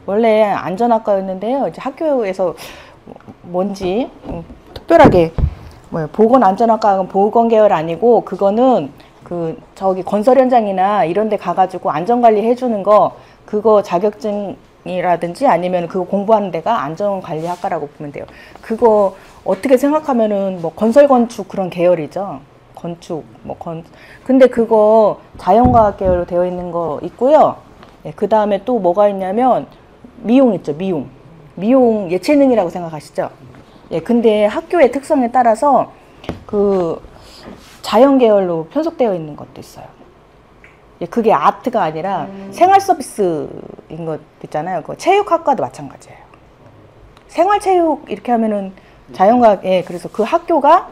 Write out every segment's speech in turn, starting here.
원래 안전학과였는데요. 이제 학교에서 뭔지 특별하게 보건안전학과는 보건 계열 아니고 그거는 그 저기 건설 현장이나 이런 데 가가지고 안전관리 해주는 거 그거 자격증이라든지 아니면 그거 공부하는 데가 안전관리학과라고 보면 돼요. 그거 어떻게 생각하면은 뭐 건설 건축 그런 계열이죠. 건축 근데 그거 자연과학 계열로 되어 있는 거 있고요. 네, 그 다음에 또 뭐가 있냐면 미용 있죠. 미용 예체능이라고 생각하시죠. 예, 근데 학교의 특성에 따라서 그 자연 계열로 편속되어 있는 것도 있어요. 예, 그게 아트가 아니라 생활 서비스인 것 있잖아요. 그 체육학과도 마찬가지예요. 생활체육 이렇게 하면은 자연과학, 예, 그래서 그 학교가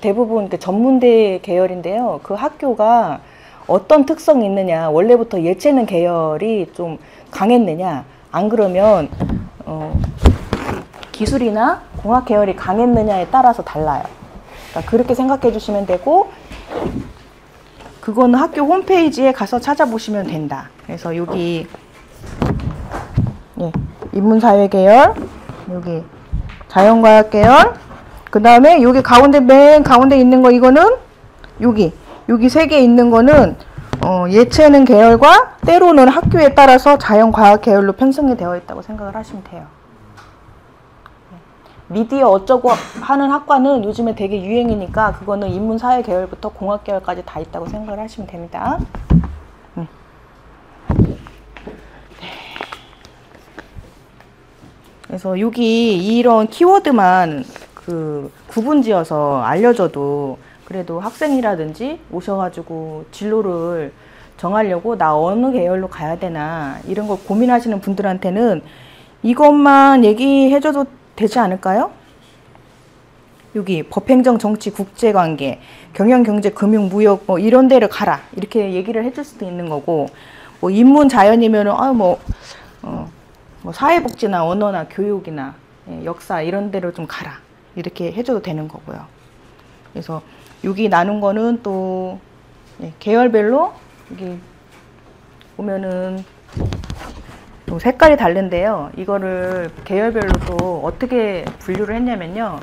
대부분 그 전문대 계열인데요. 그 학교가 어떤 특성이 있느냐, 원래부터 예체능 계열이 좀 강했느냐, 안 그러면 기술이나 공학 계열이 강했느냐에 따라서 달라요. 그러니까 그렇게 생각해 주시면 되고, 그거는 학교 홈페이지에 가서 찾아보시면 된다. 그래서 여기 예, 인문사회 계열, 여기 자연과학 계열, 그 다음에 여기 가운데 맨 가운데 있는 거 이거는 여기 세 개 있는 거는 예체능 계열과 때로는 학교에 따라서 자연과학 계열로 편성이 되어 있다고 생각을 하시면 돼요. 미디어 어쩌고 하는 학과는 요즘에 되게 유행이니까 그거는 인문사회 계열부터 공학 계열까지 다 있다고 생각을 하시면 됩니다. 그래서 여기 이런 키워드만 그 구분지어서 알려줘도 그래도 학생이라든지 오셔가지고 진로를 정하려고 나 어느 계열로 가야 되나 이런 걸 고민하시는 분들한테는 이것만 얘기해줘도 되지 않을까요? 여기 법행정, 정치, 국제관계, 경영, 경제, 금융, 무역 뭐 이런 데를 가라 이렇게 얘기를 해줄 수도 있는 거고, 뭐 인문, 자연이면은 뭐 사회복지나 언어나 교육이나 역사 이런 데로 좀 가라 이렇게 해줘도 되는 거고요. 그래서 여기 나눈 거는 또 계열별로 여기 보면은 또 색깔이 다른데요. 이거를 계열별로 또 어떻게 분류를 했냐면요.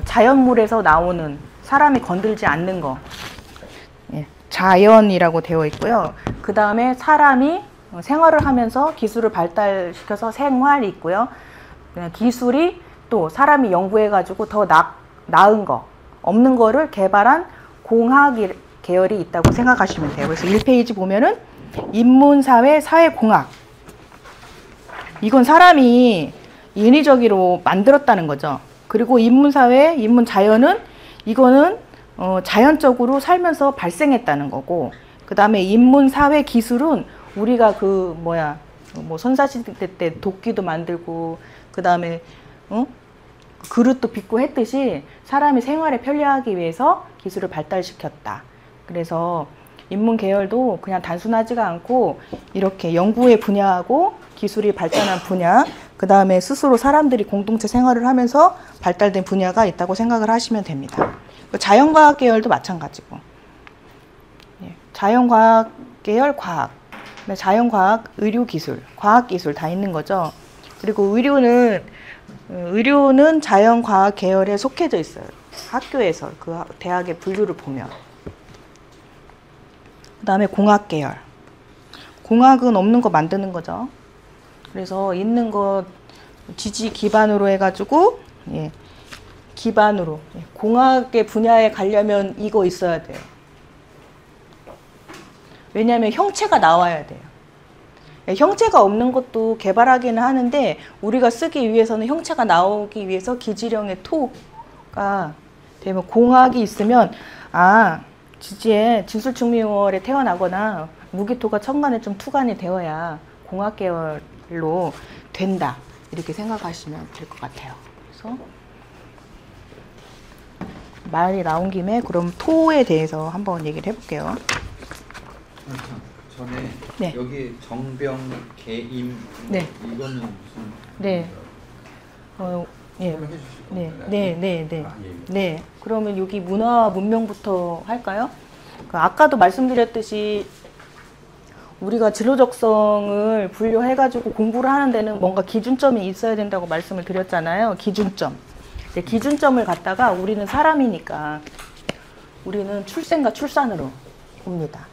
자연물에서 나오는 사람이 건들지 않는 거, 자연이라고 되어 있고요. 그 다음에 사람이 생활을 하면서 기술을 발달시켜서 생활이 있고요. 기술이 또 사람이 연구해가지고 더 나은 거, 없는 거를 개발한 공학 계열이 있다고 생각하시면 돼요. 그래서 1페이지 보면은 인문사회 사회공학, 이건 사람이 인위적으로 만들었다는 거죠. 그리고 인문사회, 인문자연은 이거는 자연적으로 살면서 발생했다는 거고, 그 다음에 인문사회 기술은 우리가 뭐 선사시대 때 도끼도 만들고 그 다음에 그릇도 빚고 했듯이 사람이 생활에 편리하기 위해서 기술을 발달시켰다. 그래서 인문 계열도 그냥 단순하지가 않고 이렇게 연구의 분야하고 기술이 발전한 분야, 그 다음에 스스로 사람들이 공동체 생활을 하면서 발달된 분야가 있다고 생각을 하시면 됩니다. 자연과학 계열도 마찬가지고, 자연과학 계열 과학, 자연과학, 의료기술, 과학기술 다 있는 거죠. 그리고 의료는 자연과학 계열에 속해져 있어요. 학교에서 그 대학의 분류를 보면. 그 다음에 공학 계열. 공학은 없는 거 만드는 거죠. 그래서 있는 거 지지 기반으로 해가지고 기반으로 공학의 분야에 가려면 이거 있어야 돼요. 왜냐하면 형체가 나와야 돼요. 형체가 없는 것도 개발하기는 하는데 우리가 쓰기 위해서는 형체가 나오기 위해서 기지령의 토가 되면 공학이 있으면 지지에 진술충미월에 태어나거나 무기토가 천간에 좀 투간이 되어야 공학 계열로 된다. 이렇게 생각하시면 될 것 같아요. 그래서 말이 나온 김에 그럼 토에 대해서 한번 얘기를 해볼게요. 전에 여기 정병, 개임 이거는 무슨 네. 그러면 여기 문화 문명부터 할까요? 아까도 말씀드렸듯이 우리가 진로적성을 분류해가지고 공부를 하는 데는 뭔가 기준점이 있어야 된다고 말씀을 드렸잖아요. 기준점. 이제 기준점을 갖다가 우리는 사람이니까 우리는 출생과 출산으로 봅니다.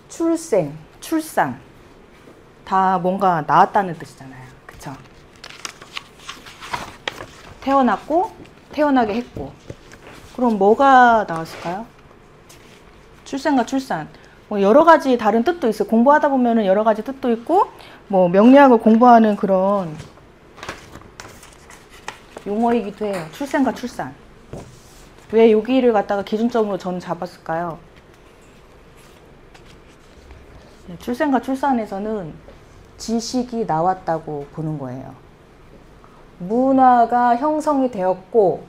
출생, 출산 다 뭔가 나왔다는 뜻이잖아요. 그쵸? 태어났고 태어나게 했고 그럼 뭐가 나왔을까요? 출생과 출산. 뭐 여러 가지 다른 뜻도 있어요. 공부하다 보면은 여러 가지 뜻도 있고, 뭐 명리학을 공부하는 그런 용어이기도 해요. 출생과 출산. 왜 여기를 갖다가 기준점으로 저는 잡았을까요? 출생과 출산에서는 지식이 나왔다고 보는 거예요. 문화가 형성이 되었고,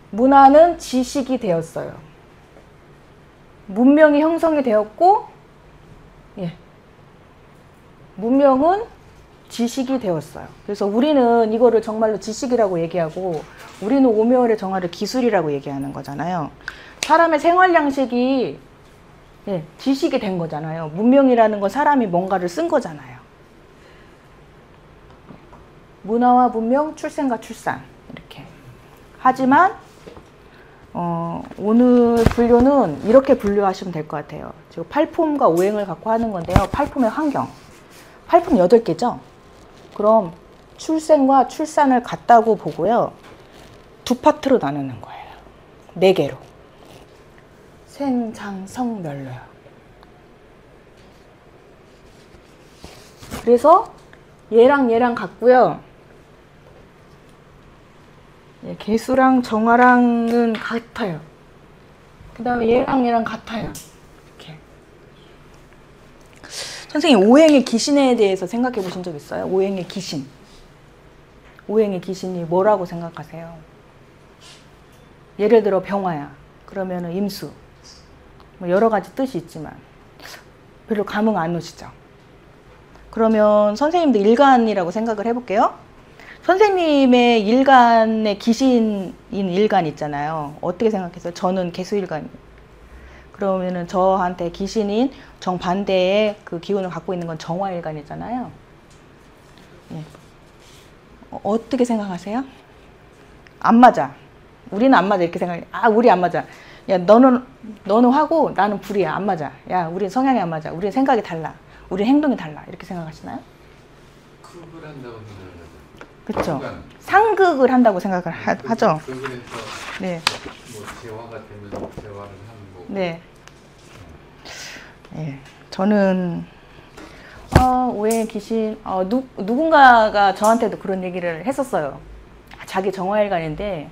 문화는 지식이 되었어요. 문명이 형성이 되었고, 문명은 지식이 되었어요. 그래서 우리는 이거를 정말로 지식이라고 얘기하고, 우리는 오묘월의 정화를 기술이라고 얘기하는 거잖아요. 사람의 생활 양식이 지식이 된 거잖아요. 문명이라는 건 사람이 뭔가를 쓴 거잖아요. 문화와 문명, 출생과 출산 이렇게. 하지만 오늘 분류는 이렇게 분류하시면 될 것 같아요. 지금 8폼과 오행을 갖고 하는 건데요. 8폼의 환경. 8폼 8개죠? 그럼 출생과 출산을 같다고 보고요. 두 파트로 나누는 거예요. 4개로. 생장성멸로요. 그래서 얘랑 같고요. 개수랑 정화랑은 같아요. 그 다음에 얘랑 같아요. 이렇게. 선생님, 오행의 기신에 대해서 생각해 보신 적 있어요? 오행의 기신. 오행의 기신이 뭐라고 생각하세요? 예를 들어 병화야. 그러면은 임수. 뭐 여러 가지 뜻이 있지만 별로 감흥 안 오시죠? 그러면 선생님도 일간이라고 생각을 해볼게요. 선생님의 일간의 기신인 일간 있잖아요. 어떻게 생각해서요? 저는 개수일간이에요. 그러면은 저한테 기신인 정반대의 그 기운을 갖고 있는 건 정화일간이잖아요. 예. 어떻게 생각하세요? 안 맞아. 우리는 안 맞아. 이렇게 생각해. 아, 우리 안 맞아. 야, 너는 화고 나는 불이야. 안 맞아. 야, 우린 성향이 안 맞아. 우린 생각이 달라. 우린 행동이 달라. 이렇게 생각하시나요? 극을 한다고 생각을 그렇죠. 상극을 한다고 생각을 하죠. 극을 해서 네. 뭐 재화가 되면 재화를 하는 거고. 네. 네. 저는 오해의 귀신 누군가가 저한테도 그런 얘기를 했었어요. 자기 정화일간인데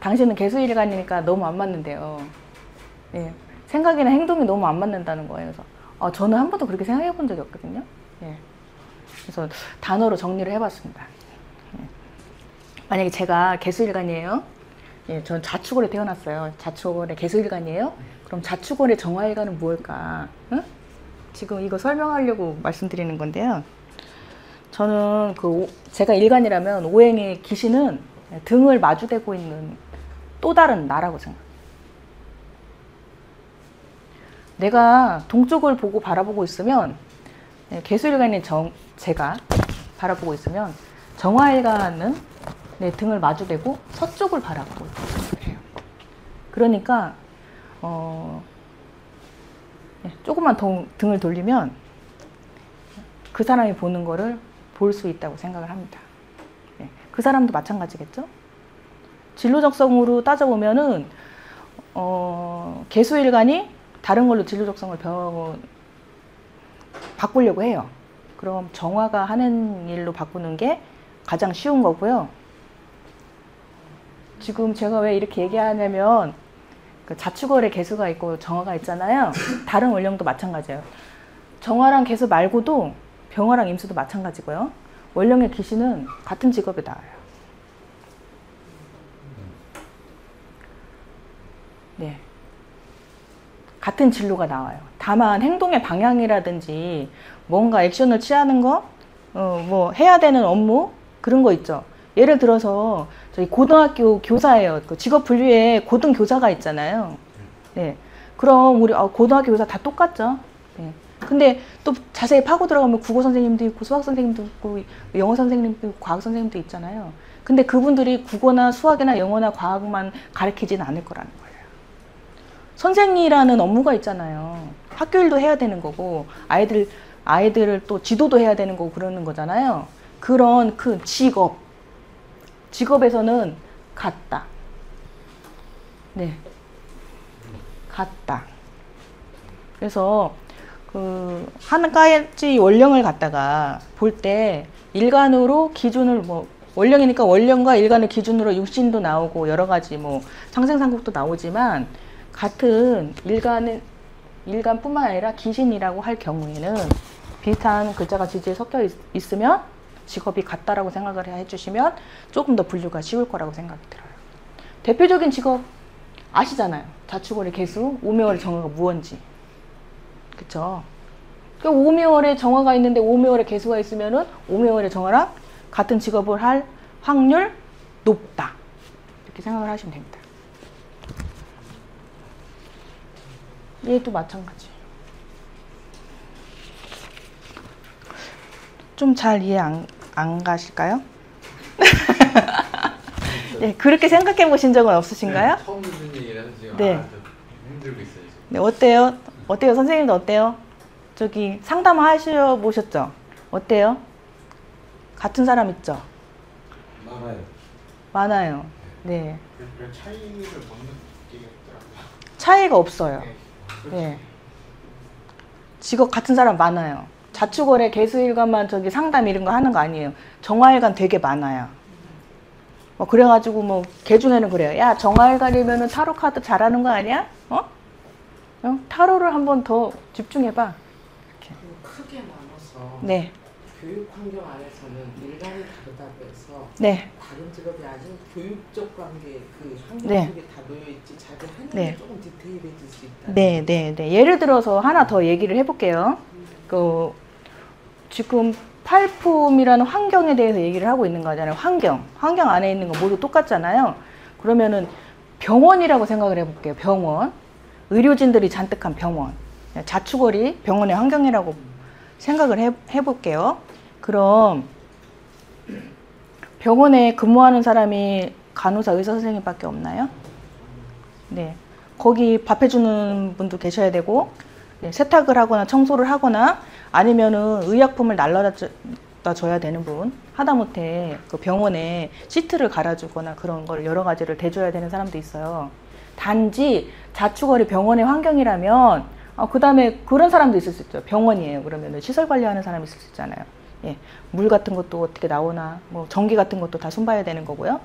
당신은 개수일간이니까 너무 안 맞는데요. 네. 생각이나 행동이 너무 안 맞는다는 거예요. 그래서 저는 한 번도 그렇게 생각해 본 적이 없거든요. 네. 그래서 단어로 정리를 해봤습니다. 네. 만약에 제가 개수일간이에요. 예, 전 자축월에 태어났어요. 자축월에 개수일간이에요. 그럼 자축월의 정화일간은 무엇일까? 응? 지금 이거 설명하려고 말씀드리는 건데요. 저는 제가 일간이라면 오행의 기신은 등을 마주대고 있는 또 다른 나라고 생각해요. 내가 동쪽을 보고 바라보고 있으면 개수일간인 제가 바라보고 있으면 정화일간은 내 등을 마주대고 서쪽을 바라보고 있어요. 그러니까 조금만 등을 돌리면 그 사람이 보는 거를 볼 수 있다고 생각을 합니다. 그 사람도 마찬가지겠죠? 진로적성으로 따져보면은 개수일간이 다른 걸로 진로적성을 바꾸려고 해요. 그럼 정화가 하는 일로 바꾸는 게 가장 쉬운 거고요. 지금 제가 왜 이렇게 얘기하냐면 그 자축월에 개수가 있고 정화가 있잖아요. 다른 원령도 마찬가지예요. 정화랑 개수 말고도 병화랑 임수도 마찬가지고요. 원령의 기신은 같은 직업에 나와요. 네. 같은 진로가 나와요. 다만 행동의 방향이라든지 뭔가 액션을 취하는 거, 뭐 해야 되는 업무 그런 거 있죠. 예를 들어서 저희 고등학교 교사예요. 그 직업 분류에 고등 교사가 있잖아요. 네. 그럼 우리 고등학교 교사 다 똑같죠. 네. 근데 또 자세히 파고 들어가면 국어 선생님도 있고 수학 선생님도 있고 영어 선생님도 있고 과학 선생님도 있잖아요. 근데 그분들이 국어나 수학이나 영어나 과학만 가르치진 않을 거라는 거예요. 선생이라는 업무가 있잖아요. 학교 일도 해야 되는 거고 아이들을 또 지도도 해야 되는 거고 그러는 거잖아요. 그런 그 직업에서는 같다. 네. 같다. 그래서 그 한 가지 원령을 갖다가 볼 때 일간으로 기준을 뭐 원령이니까 원령과 일간을 기준으로 육신도 나오고 여러 가지 뭐 상생상국도 나오지만 같은 일간뿐만 아니라 기신이라고 할 경우에는 비슷한 글자가 지지에 섞여 있으면 직업이 같다라고 생각을 해주시면 조금 더 분류가 쉬울 거라고 생각이 들어요. 대표적인 직업 아시잖아요. 자축월의 개수, 오묘월의 정화가 무언지. 그쵸? 그 오묘월의 정화가 있는데 오묘월의 개수가 있으면은 오묘월의 정화랑 같은 직업을 할 확률 높다. 이렇게 생각을 하시면 됩니다. 얘도 마찬가지. 좀 잘 이해 안 가실까요? 네, 그렇게 생각해 보신 적은 없으신가요? 네, 처음 듣는 얘기라서 지금 네. 힘들고 있어요. 지금. 네, 어때요? 어때요? 선생님도 어때요? 저기 상담하셔 보셨죠? 어때요? 같은 사람 있죠? 많아요. 많아요. 네. 별 차이를 못 느끼겠더라고요. 차이가 없어요. 네. 네. 직업 같은 사람 많아요. 자축월의 개수일간만 저기 상담 이런 거 하는 거 아니에요. 정화일간 되게 많아요. 뭐 그래가지고 뭐 개 중에는 그래요. 야, 정화일간이면은 타로 카드 잘하는 거 아니야? 타로를 한번 더 집중해봐. 이렇게. 크게 나눠서 네. 교육 환경 안에서는 일간이 다르다고 해서 네. 다른 직업이 아닌 교육적 관계 그 환경 네. 속에 다 놓여 있지 자기 하는 네. 게 조금 디테일해질 수 있다. 네, 네, 네. 예를 들어서 하나 더 얘기를 해볼게요. 그 지금 팔품이라는 환경에 대해서 얘기를 하고 있는 거잖아요. 환경 안에 있는 거 모두 똑같잖아요. 그러면은 병원이라고 생각을 해볼게요. 병원. 의료진들이 잔뜩한 병원. 자축월이 병원의 환경이라고 생각을 해볼게요. 그럼 병원에 근무하는 사람이 간호사, 의사 선생님밖에 없나요? 네. 거기 밥 해주는 분도 계셔야 되고, 네, 세탁을 하거나 청소를 하거나 아니면은 의약품을 날라다 줘야 되는 분, 하다못해 그 병원에 시트를 갈아주거나 그런 걸 여러 가지를 대줘야 되는 사람도 있어요. 단지 자축월이 병원의 환경이라면 그 다음에 그런 사람도 있을 수 있죠. 병원이에요. 그러면 시설 관리하는 사람이 있을 수 있잖아요. 예, 물 같은 것도 어떻게 나오나, 뭐 전기 같은 것도 다 손봐야 되는 거고요.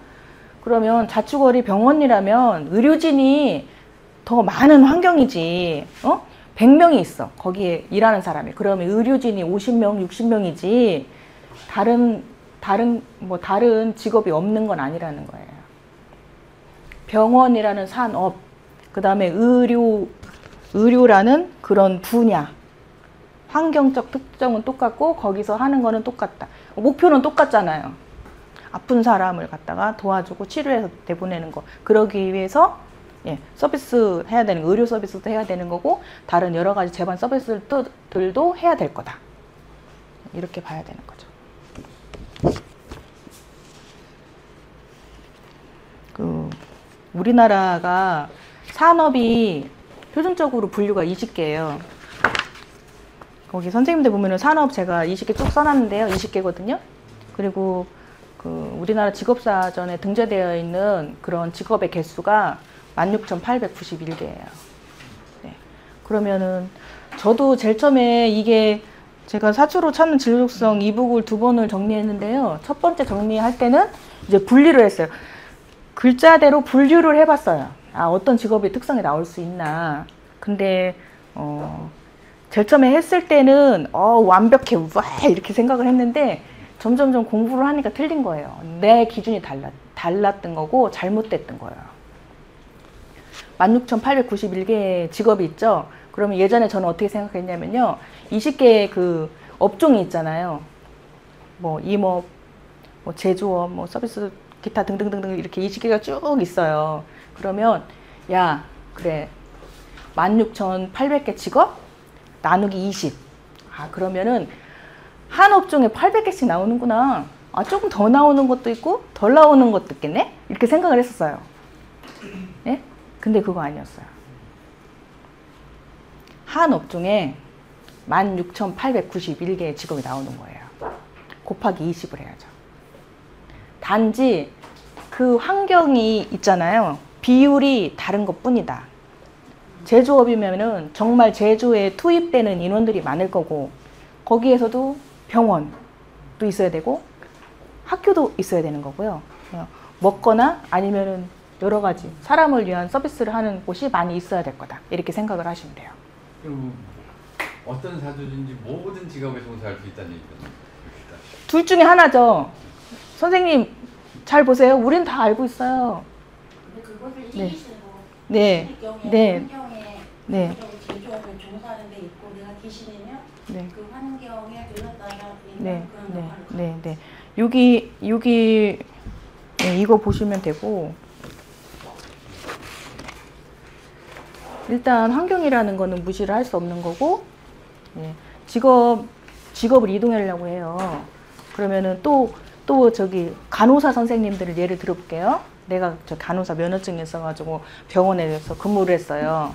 그러면 자축월이 병원이라면 의료진이 더 많은 환경이지. 100명이 있어. 거기에 일하는 사람이. 그러면 의료진이 50명, 60명이지. 다른 직업이 없는 건 아니라는 거예요. 병원이라는 산업, 그 다음에 의료라는 그런 분야, 환경적 특성은 똑같고 거기서 하는 거는 똑같다. 목표는 똑같잖아요. 아픈 사람을 갖다가 도와주고 치료해서 내보내는 거. 그러기 위해서 서비스 해야 되는, 의료 서비스도 해야 되는 거고 다른 여러 가지 재반 서비스들도 해야 될 거다. 이렇게 봐야 되는 거죠. 우리나라가 산업이 표준적으로 분류가 20개예요. 거기 선생님들 보면은 산업 제가 20개 쭉 써놨는데요. 20개거든요. 그리고 우리나라 직업사전에 등재되어 있는 그런 직업의 개수가 16,891개예요. 네. 그러면은 저도 제일 처음에 이게 제가 사주로 찾는 진로적성 이북을 2번을 정리했는데요. 첫 번째 정리할 때는 이제 분리를 했어요. 글자대로 분류를 해봤어요. 어떤 직업의 특성이 나올 수 있나. 근데 제일 처음에 했을 때는 완벽해 와 이렇게 생각을 했는데 점점점 공부를 하니까 틀린 거예요. 내 기준이 달랐던 거고 잘못됐던 거예요. 16,891개의 직업이 있죠. 그러면 예전에 저는 어떻게 생각했냐면요. 20개의 그 업종이 있잖아요. 뭐 임업, 뭐 제조업, 뭐 서비스 기타 등등등등 이렇게 20개가 쭉 있어요. 그러면 야 그래 16,800개 직업 나누기 20. 아 그러면은 한 업종에 800개씩 나오는구나. 아 조금 더 나오는 것도 있고 덜 나오는 것도 있겠네? 이렇게 생각을 했었어요. 네? 근데 그거 아니었어요. 한 업종에 16,891개의 직업이 나오는 거예요. 곱하기 20을 해야죠. 단지 그 환경이 있잖아요. 비율이 다른 것 뿐이다. 제조업이면은 정말 제조에 투입되는 인원들이 많을 거고, 거기에서도 병원도 있어야 되고, 학교도 있어야 되는 거고요. 먹거나 아니면은 여러 가지 사람을 위한 서비스를 하는 곳이 많이 있어야 될 거다. 이렇게 생각을 하시면 돼요. 그럼 어떤 사주든지 모든 직업에 종사할 수 있다는 얘기잖아요. 둘 중에 하나죠. 선생님 잘 보세요. 우린 다 알고 있어요. 근데 그거를 네. 이기시고 네. 경우에 네. 환경에 네. 제조업을 종사하는 데 있고 내가 귀신이면 네. 그 환경에 들렀다가 있는 네. 그런 네. 역할을 네. 네. 여기 네, 이거 보시면 되고, 일단 환경이라는 거는 무시를 할 수 없는 거고, 네. 직업을 이동하려고 해요. 그러면은 또 저기 간호사 선생님들을 예를 들어볼게요. 내가 저 간호사 면허증이 있어가지고 병원에서 근무를 했어요.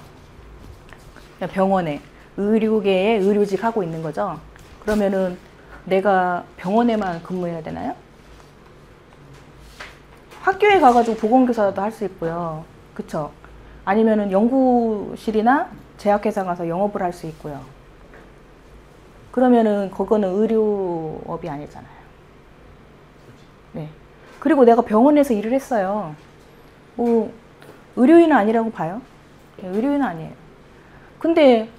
병원에 의료계에 의료직 하고 있는 거죠. 그러면은 내가 병원에만 근무해야 되나요? 학교에 가가지고 보건교사도 할 수 있고요. 그쵸? 아니면은 연구실이나 제약회사 가서 영업을 할 수 있고요. 그러면은 그거는 의료업이 아니잖아요. 네. 그리고 내가 병원에서 일을 했어요. 뭐 의료인은 아니라고 봐요. 네, 의료인은 아니에요. 근데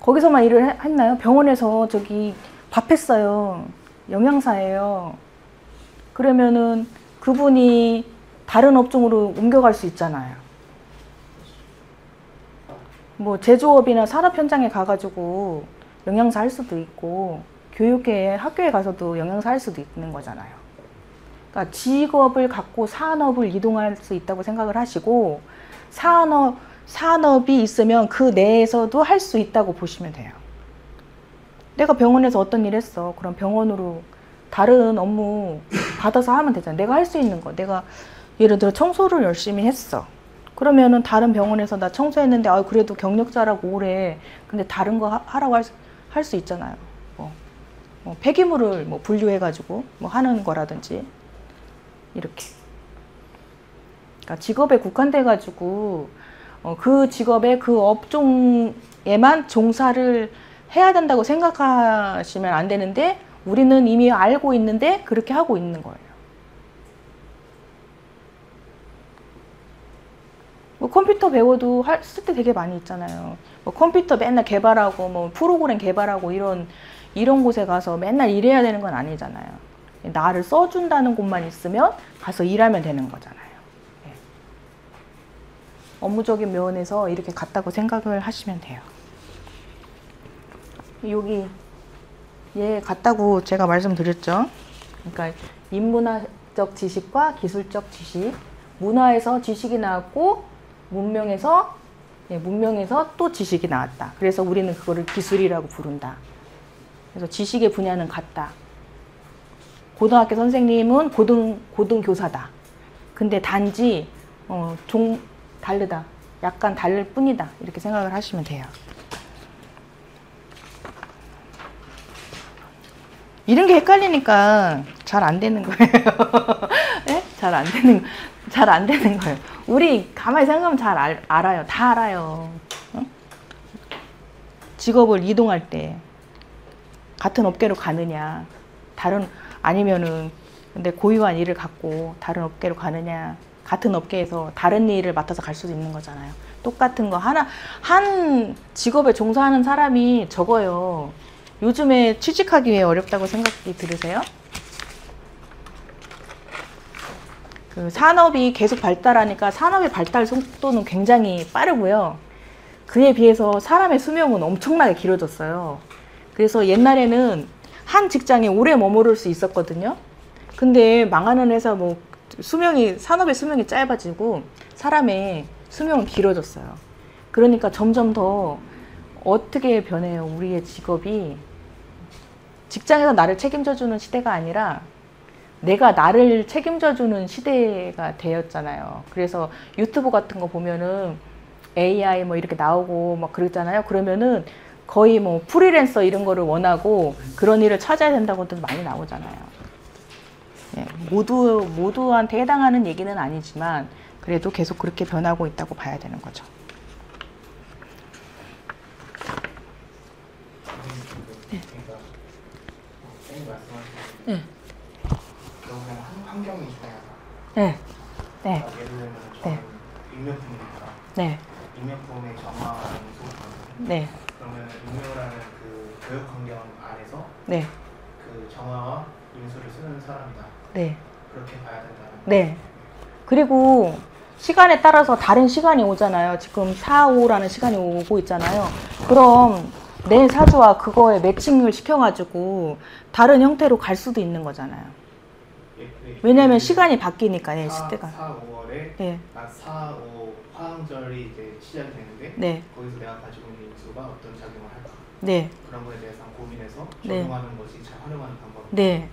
거기서만 일을 했나요? 병원에서 저기 밥 했어요. 영양사예요. 그러면은 그분이 다른 업종으로 옮겨갈 수 있잖아요. 뭐 제조업이나 산업 현장에 가가지고 영양사 할 수도 있고, 교육계에 학교에 가서도 영양사 할 수도 있는 거잖아요. 그러니까 직업을 갖고 산업을 이동할 수 있다고 생각을 하시고, 산업이 있으면 그 내에서도 할 수 있다고 보시면 돼요. 내가 병원에서 어떤 일 했어. 그럼 병원으로 다른 업무 받아서 하면 되잖아. 내가 할 수 있는 거. 내가 예를 들어 청소를 열심히 했어. 그러면은 다른 병원에서 나 청소했는데 그래도 경력자라고 오래. 근데 다른 거 하라고 할 수 있잖아요. 뭐 폐기물을 뭐 분류해가지고 뭐 하는 거라든지 이렇게. 그러니까 직업에 국한돼가지고 그 직업의 그 업종에만 종사를 해야 된다고 생각하시면 안 되는데, 우리는 이미 알고 있는데 그렇게 하고 있는 거예요. 뭐 컴퓨터 배워도 쓸 때 되게 많이 있잖아요. 뭐 컴퓨터 맨날 개발하고 뭐 프로그램 개발하고 이런 곳에 가서 맨날 일해야 되는 건 아니잖아요. 나를 써준다는 곳만 있으면 가서 일하면 되는 거잖아요. 네. 업무적인 면에서 이렇게 같다고 생각을 하시면 돼요. 여기 얘 같다고 제가 말씀드렸죠. 그러니까 인문화적 지식과 기술적 지식, 문화에서 지식이 나왔고 문명에서 또 지식이 나왔다. 그래서 우리는 그거를 기술이라고 부른다. 그래서 지식의 분야는 같다. 고등학교 선생님은 고등교사다. 근데 단지 다르다. 약간 다를 뿐이다. 이렇게 생각을 하시면 돼요. 이런 게 헷갈리니까 잘 안 되는 거예요. 네? 잘 안 되는 거예요. 우리 가만히 생각하면 잘 알아요. 다 알아요. 어? 직업을 이동할 때 같은 업계로 가느냐, 아니면은 근데 고유한 일을 갖고 다른 업계로 가느냐, 같은 업계에서 다른 일을 맡아서 갈 수도 있는 거잖아요. 똑같은 거 한 직업에 종사하는 사람이 적어요. 요즘에 취직하기 왜 어렵다고 생각이 들으세요? 그 산업이 계속 발달하니까 산업의 발달 속도는 굉장히 빠르고요. 그에 비해서 사람의 수명은 엄청나게 길어졌어요. 그래서 옛날에는 한 직장에 오래 머무를 수 있었거든요. 근데 망하는 회사 뭐 산업의 수명이 짧아지고 사람의 수명은 길어졌어요. 그러니까 점점 더 어떻게 변해요? 우리의 직업이 직장에서 나를 책임져주는 시대가 아니라 내가 나를 책임져주는 시대가 되었잖아요. 그래서 유튜브 같은 거 보면은 AI 뭐 이렇게 나오고 막 그러잖아요. 그러면은 거의 뭐 프리랜서 이런 거를 원하고 그런 일을 찾아야 된다고들 많이 나오잖아요. 예, 모두한테 해당하는 얘기는 아니지만 그래도 계속 그렇게 변하고 있다고 봐야 되는 거죠. 네. 그러니까 선생님 말씀하신 네. 그러면 환경이 중요하다. 네. 네. 예를 들면 네. 저는 인명품이니까 네. 인명품의 정화하는 소거든요. 네. 그러면 인명이라는 그 교육 환경 안에서 네. 그 정화와 인수를 쓰는 사람이다. 네. 그렇게 봐야 된다는. 네. 그리고 시간에 따라서 다른 시간이 오잖아요. 지금 4, 5라는 시간이 오고 있잖아요. 그럼 내 사주와 그거에 매칭을 시켜가지고 다른 형태로 갈 수도 있는 거잖아요. 왜냐하면 시간이 바뀌니까, 네, 시대가. 4, 5월에 네. 4, 5 화항절이 이제 시작이 되는데 네. 거기서 내가 가지고 있는 인수가 어떤 작용을 할까? 네. 그런 거에 대해서 고민해서 네. 적용하는 것이 잘 활용하는 방법. 네.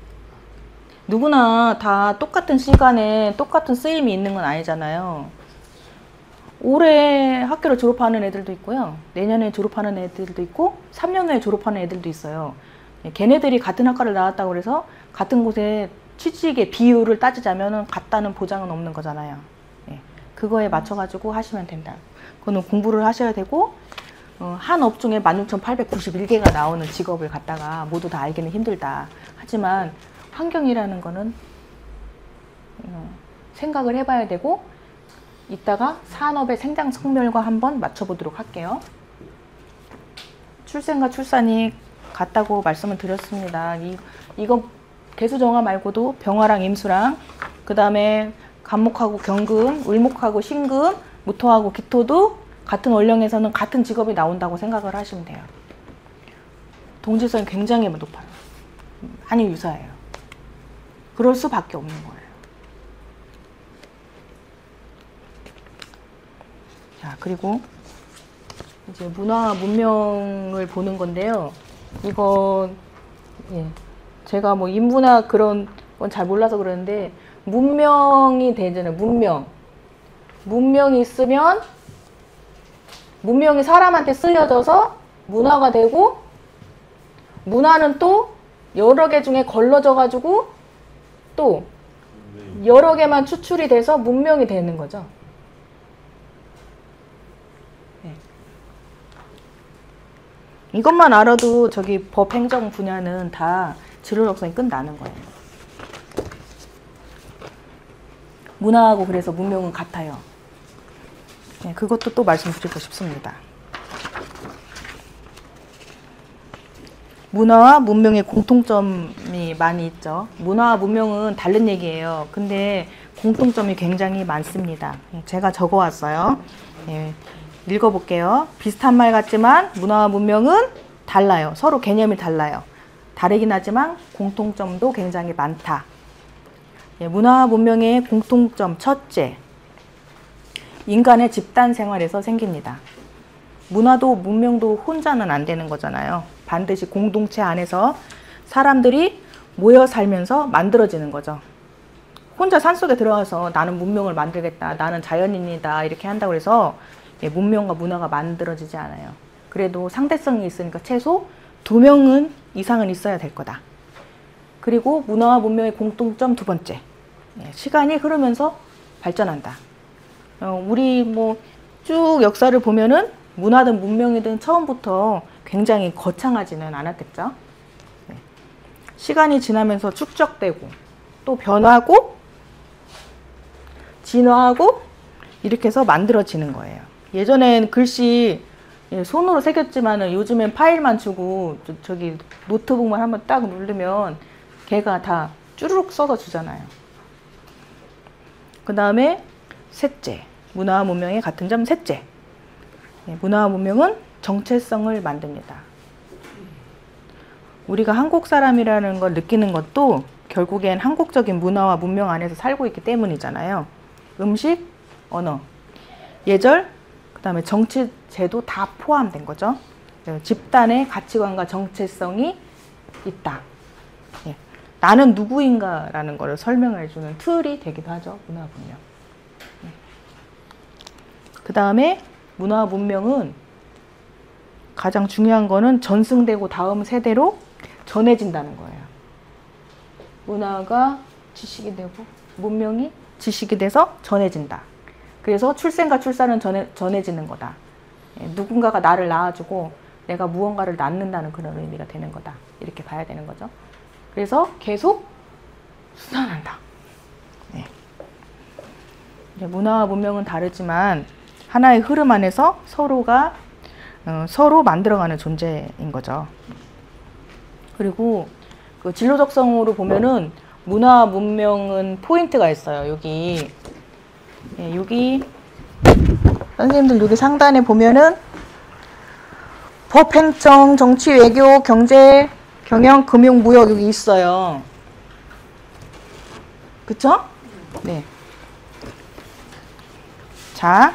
누구나 다 똑같은 시간에 똑같은 쓰임이 있는 건 아니잖아요. 올해 학교를 졸업하는 애들도 있고요. 내년에 졸업하는 애들도 있고 3년 후에 졸업하는 애들도 있어요. 걔네들이 같은 학과를 나왔다고 해서 같은 곳에 취직의 비율을 따지자면 같다는 보장은 없는 거잖아요. 예. 그거에 맞춰가지고 하시면 된다. 그거는 공부를 하셔야 되고 한 업종에 16,891개가 나오는 직업을 갖다가 모두 다 알기는 힘들다. 하지만 환경이라는 거는 생각을 해봐야 되고 이따가 산업의 생장 성멸과 한번 맞춰보도록 할게요. 출생과 출산이 같다고 말씀을 드렸습니다. 이거 개수정화 말고도 병화랑 임수랑 그 다음에 간목하고 경금, 을목하고 신금, 무토하고 기토도 같은 원령에서는 같은 직업이 나온다고 생각을 하시면 돼요. 동질성이 굉장히 높아요. 많이 유사해요. 그럴 수밖에 없는 거예요. 자, 그리고 이제 문화 문명을 보는 건데요. 이거 예, 제가 뭐 인문학 그런 건 잘 몰라서 그러는데 문명이 되잖아요. 문명이 있으면 문명이 사람한테 쓰여져서 문화가 되고 문화는 또 여러 개 중에 걸러져 가지고 또 여러 개만 추출이 돼서 문명이 되는 거죠. 네. 이것만 알아도 저기 법 행정 분야는 다 진로적성이 끝나는 거예요. 문화하고 그래서 문명은 같아요. 네, 그것도 또 말씀드리고 싶습니다. 문화와 문명의 공통점이 많이 있죠. 문화와 문명은 다른 얘기예요. 근데 공통점이 굉장히 많습니다. 제가 적어왔어요. 예, 읽어볼게요. 비슷한 말 같지만 문화와 문명은 달라요. 서로 개념이 달라요. 다르긴 하지만 공통점도 굉장히 많다. 예, 문화와 문명의 공통점 첫째, 인간의 집단 생활에서 생깁니다. 문화도 문명도 혼자는 안 되는 거잖아요. 반드시 공동체 안에서 사람들이 모여 살면서 만들어지는 거죠. 혼자 산속에 들어가서 나는 문명을 만들겠다, 나는 자연인이다 이렇게 한다고 해서 문명과 문화가 만들어지지 않아요. 그래도 상대성이 있으니까 최소 2명은 이상은 있어야 될 거다. 그리고 문화와 문명의 공통점 두 번째, 시간이 흐르면서 발전한다. 우리 뭐 쭉 역사를 보면은 문화든 문명이든 처음부터 굉장히 거창하지는 않았겠죠. 네. 시간이 지나면서 축적되고 또 변하고 진화하고 이렇게 해서 만들어지는 거예요. 예전엔 글씨 손으로 새겼지만은 요즘엔 파일만 주고 저기 노트북만 한번 딱 누르면 걔가 다 쭈르륵 써서 주잖아요. 그 다음에 셋째, 문화와 문명의 같은 점 셋째. 문화와 문명은 정체성을 만듭니다. 우리가 한국 사람이라는 걸 느끼는 것도 결국엔 한국적인 문화와 문명 안에서 살고 있기 때문이잖아요. 음식, 언어, 예절, 그 다음에 정치, 제도 다 포함된 거죠. 집단의 가치관과 정체성이 있다. 예. 나는 누구인가라는 것을 설명해주는 틀이 되기도 하죠. 문화 문명. 예. 그 다음에 문화 문명은 가장 중요한 거는 전승되고 다음 세대로 전해진다는 거예요. 문화가 지식이 되고 문명이 지식이 돼서 전해진다. 그래서 출생과 출산은 전해지는 거다. 예, 누군가가 나를 낳아주고 내가 무언가를 낳는다는 그런 의미가 되는 거다. 이렇게 봐야 되는 거죠. 그래서 계속 수산한다. 네. 이제 문화와 문명은 다르지만 하나의 흐름 안에서 서로 만들어가는 존재인 거죠. 그리고 그 진로적성으로 보면은 문화 문명은 포인트가 있어요. 여기 선생님들 여기 상단에 보면은 법, 행정, 정치, 외교, 경제, 경영, 금융, 무역 여기 있어요. 그쵸? 네. 자,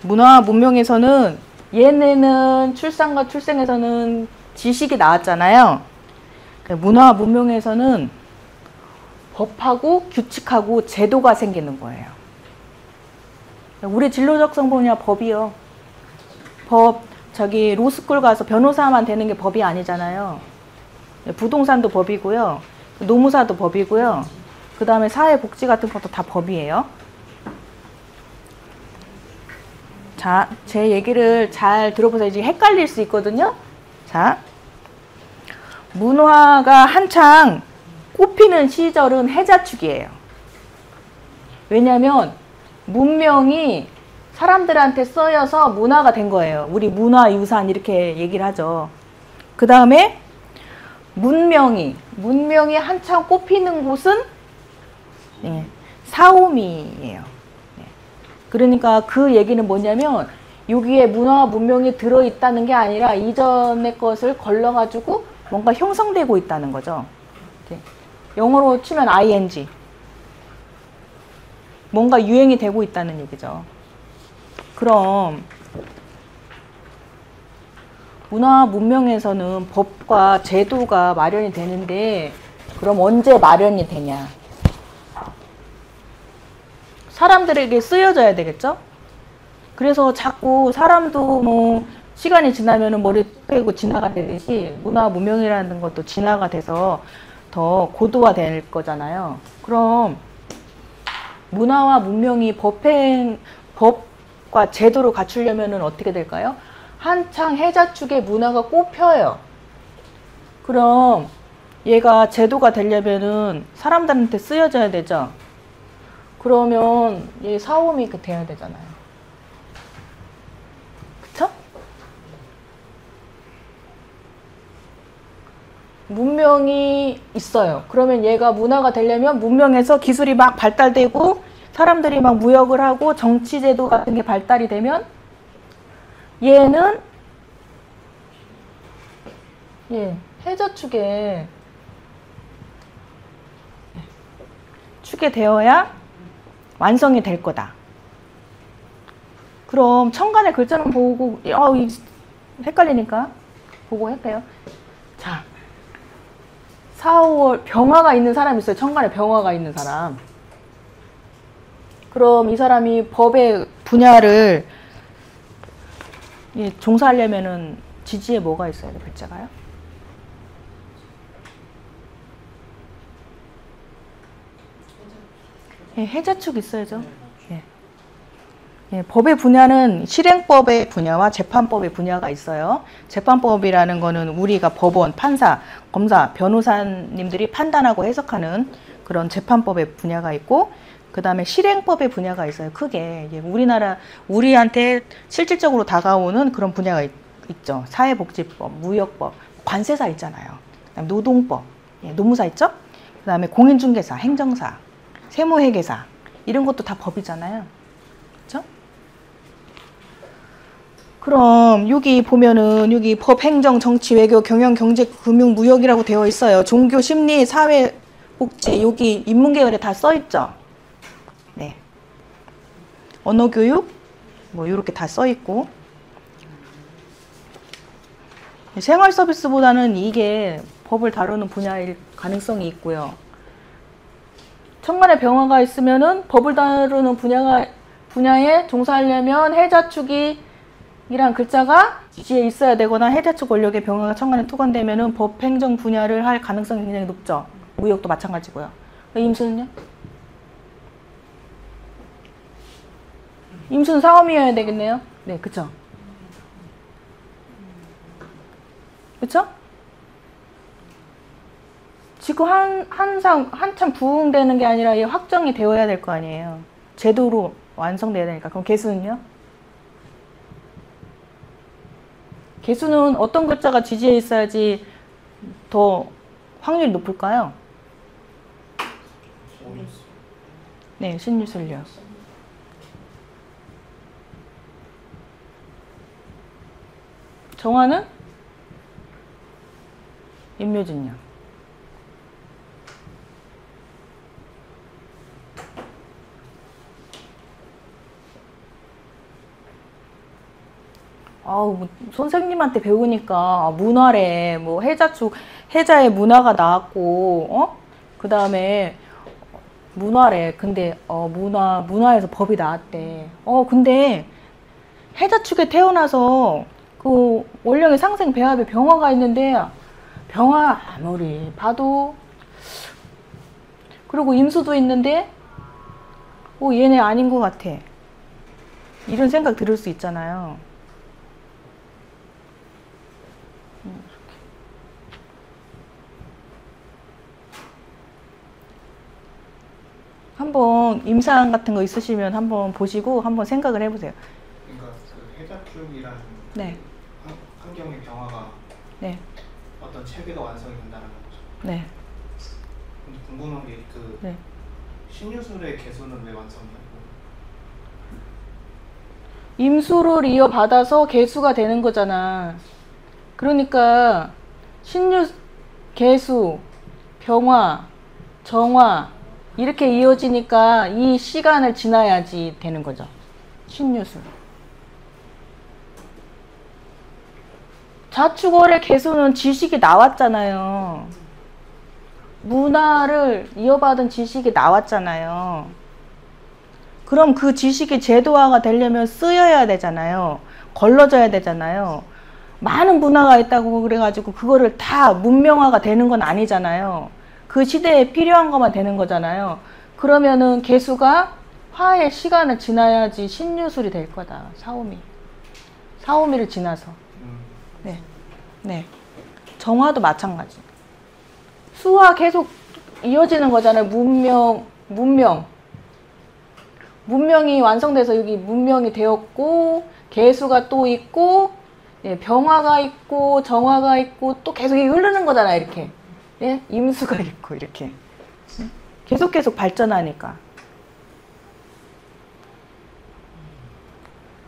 문화 문명에서는 얘네는 출산과 출생에서는 지식이 나왔잖아요. 문화 문명에서는 법하고 규칙하고 제도가 생기는 거예요. 우리 진로적성 분야 법이요. 법, 로스쿨 가서 변호사만 되는 게 법이 아니잖아요. 부동산도 법이고요. 노무사도 법이고요. 그 다음에 사회복지 같은 것도 다 법이에요. 자, 제 얘기를 잘 들어보세요. 이제 헷갈릴 수 있거든요. 자, 문화가 한창 꽃피는 시절은 해자축이에요. 왜냐하면 문명이 사람들한테 쓰여서 문화가 된 거예요. 우리 문화유산 이렇게 얘기를 하죠. 그 다음에 문명이 한창 꽃피는 곳은 사오미예요. 그러니까 그 얘기는 뭐냐면 여기에 문화 문명이 들어있다는 게 아니라 이전의 것을 걸러가지고 뭔가 형성되고 있다는 거죠. 영어로 치면 ing. 뭔가 유행이 되고 있다는 얘기죠. 그럼 문화 문명에서는 법과 제도가 마련이 되는데 그럼 언제 마련이 되냐? 사람들에게 쓰여져야 되겠죠? 그래서 자꾸 사람도 뭐 시간이 지나면은 머리 빼고 진화가 되듯이 문화 문명이라는 것도 진화가 돼서 더 고도화될 거잖아요. 그럼 문화와 문명이 법과 제도를 갖추려면은 어떻게 될까요? 한창 해자축의 문화가 꽃펴요. 그럼 얘가 제도가 되려면은 사람들한테 쓰여져야 되죠. 그러면 얘 사오미 돼야 되잖아요. 그쵸? 문명이 있어요. 그러면 얘가 문화가 되려면 문명에서 기술이 막 발달되고 사람들이 막 무역을 하고 정치제도 같은 게 발달이 되면 얘는 해저축에 되어야 완성이 될 거다. 그럼 천간의 글자는 보고 헷갈리니까 보고 할게요. 자, 4, 5월 병화가 있는 사람이 있어요. 천간에 병화가 있는 사람. 그럼 이 사람이 법의 분야를 종사하려면은 지지에 뭐가 있어야 돼? 글자가요? 해자축 있어야죠. 법의 분야는 실행법의 분야와 재판법의 분야가 있어요. 재판법이라는 거는 우리가 법원, 판사, 검사, 변호사님들이 판단하고 해석하는 그런 재판법의 분야가 있고, 그 다음에 실행법의 분야가 있어요. 크게 우리한테 실질적으로 다가오는 그런 분야가 있죠. 사회복지법, 무역법, 관세사 있잖아요. 그다음에 노동법, 노무사 있죠. 그 다음에 공인중개사, 행정사, 세무회계사 이런 것도 다 법이잖아요. 그렇죠? 그럼 여기 보면은 여기 법, 행정, 정치, 외교, 경영, 경제, 금융, 무역이라고 되어 있어요. 종교, 심리, 사회, 복지 여기 인문계열에 다 써 있죠. 네. 언어 교육 뭐 이렇게 다 써 있고 생활 서비스보다는 이게 법을 다루는 분야일 가능성이 있고요. 천간에 병화가 있으면은 법을 다루는 분야에 종사하려면 해자축이란 글자가 지지에 있어야 되거나 해자축 권력의 병화가 천간에 투관되면은 법, 행정 분야를 할 가능성이 굉장히 높죠. 무역도 마찬가지고요. 임수는요? 임수는 상업이어야 되겠네요. 네, 그쵸? 그쵸? 지금 한참 부흥되는 게 아니라 확정이 되어야 될 거 아니에요. 제도로 완성돼야 되니까. 그럼 개수는요? 개수는 어떤 글자가 지지에 있어야지 더 확률이 높을까요? 네, 신유술요. 정화는? 임묘진요. 아우, 선생님한테 배우니까 문화래, 뭐 해자의 문화가 나왔고, 그 다음에 문화래. 근데 문화에서 법이 나왔대. 근데 해자축에 태어나서 그 원령의 상생 배합에 병화가 있는데 병화 아무리 봐도 그리고 임수도 있는데 얘네 아닌 것 같아. 이런 생각 들을 수 있잖아요. 한번 임상 같은 거 있으시면 한번 보시고 한번 생각을 해보세요. 그러니까 그 해자축이라는 네. 환경의 병화가 네. 어떤 체계가 완성이 된다는 거죠. 네. 근데 궁금한 게 네. 신유술의 개수는 왜 완성되고? 임수를 이어받아서 개수가 되는 거잖아. 그러니까 신유, 개수, 병화, 정화 이렇게 이어지니까 이 시간을 지나야지 되는 거죠. 신유술. 자축월의 개수는 지식이 나왔잖아요. 문화를 이어받은 지식이 나왔잖아요. 그럼 그 지식이 제도화가 되려면 쓰여야 되잖아요. 걸러져야 되잖아요. 많은 문화가 있다고 그래가지고 그거를 다 문명화가 되는 건 아니잖아요. 그 시대에 필요한 것만 되는 거잖아요. 그러면은 개수가 화의 시간을 지나야지 신유술이 될 거다. 사오미를 지나서. 네. 네. 정화도 마찬가지. 수화 계속 이어지는 거잖아요. 문명이 완성돼서 여기 문명이 되었고, 개수가 또 있고, 예, 병화가 있고, 정화가 있고, 또 계속 흐르는 거잖아요. 이렇게. 예? 임수가 있고, 이렇게. 계속 발전하니까.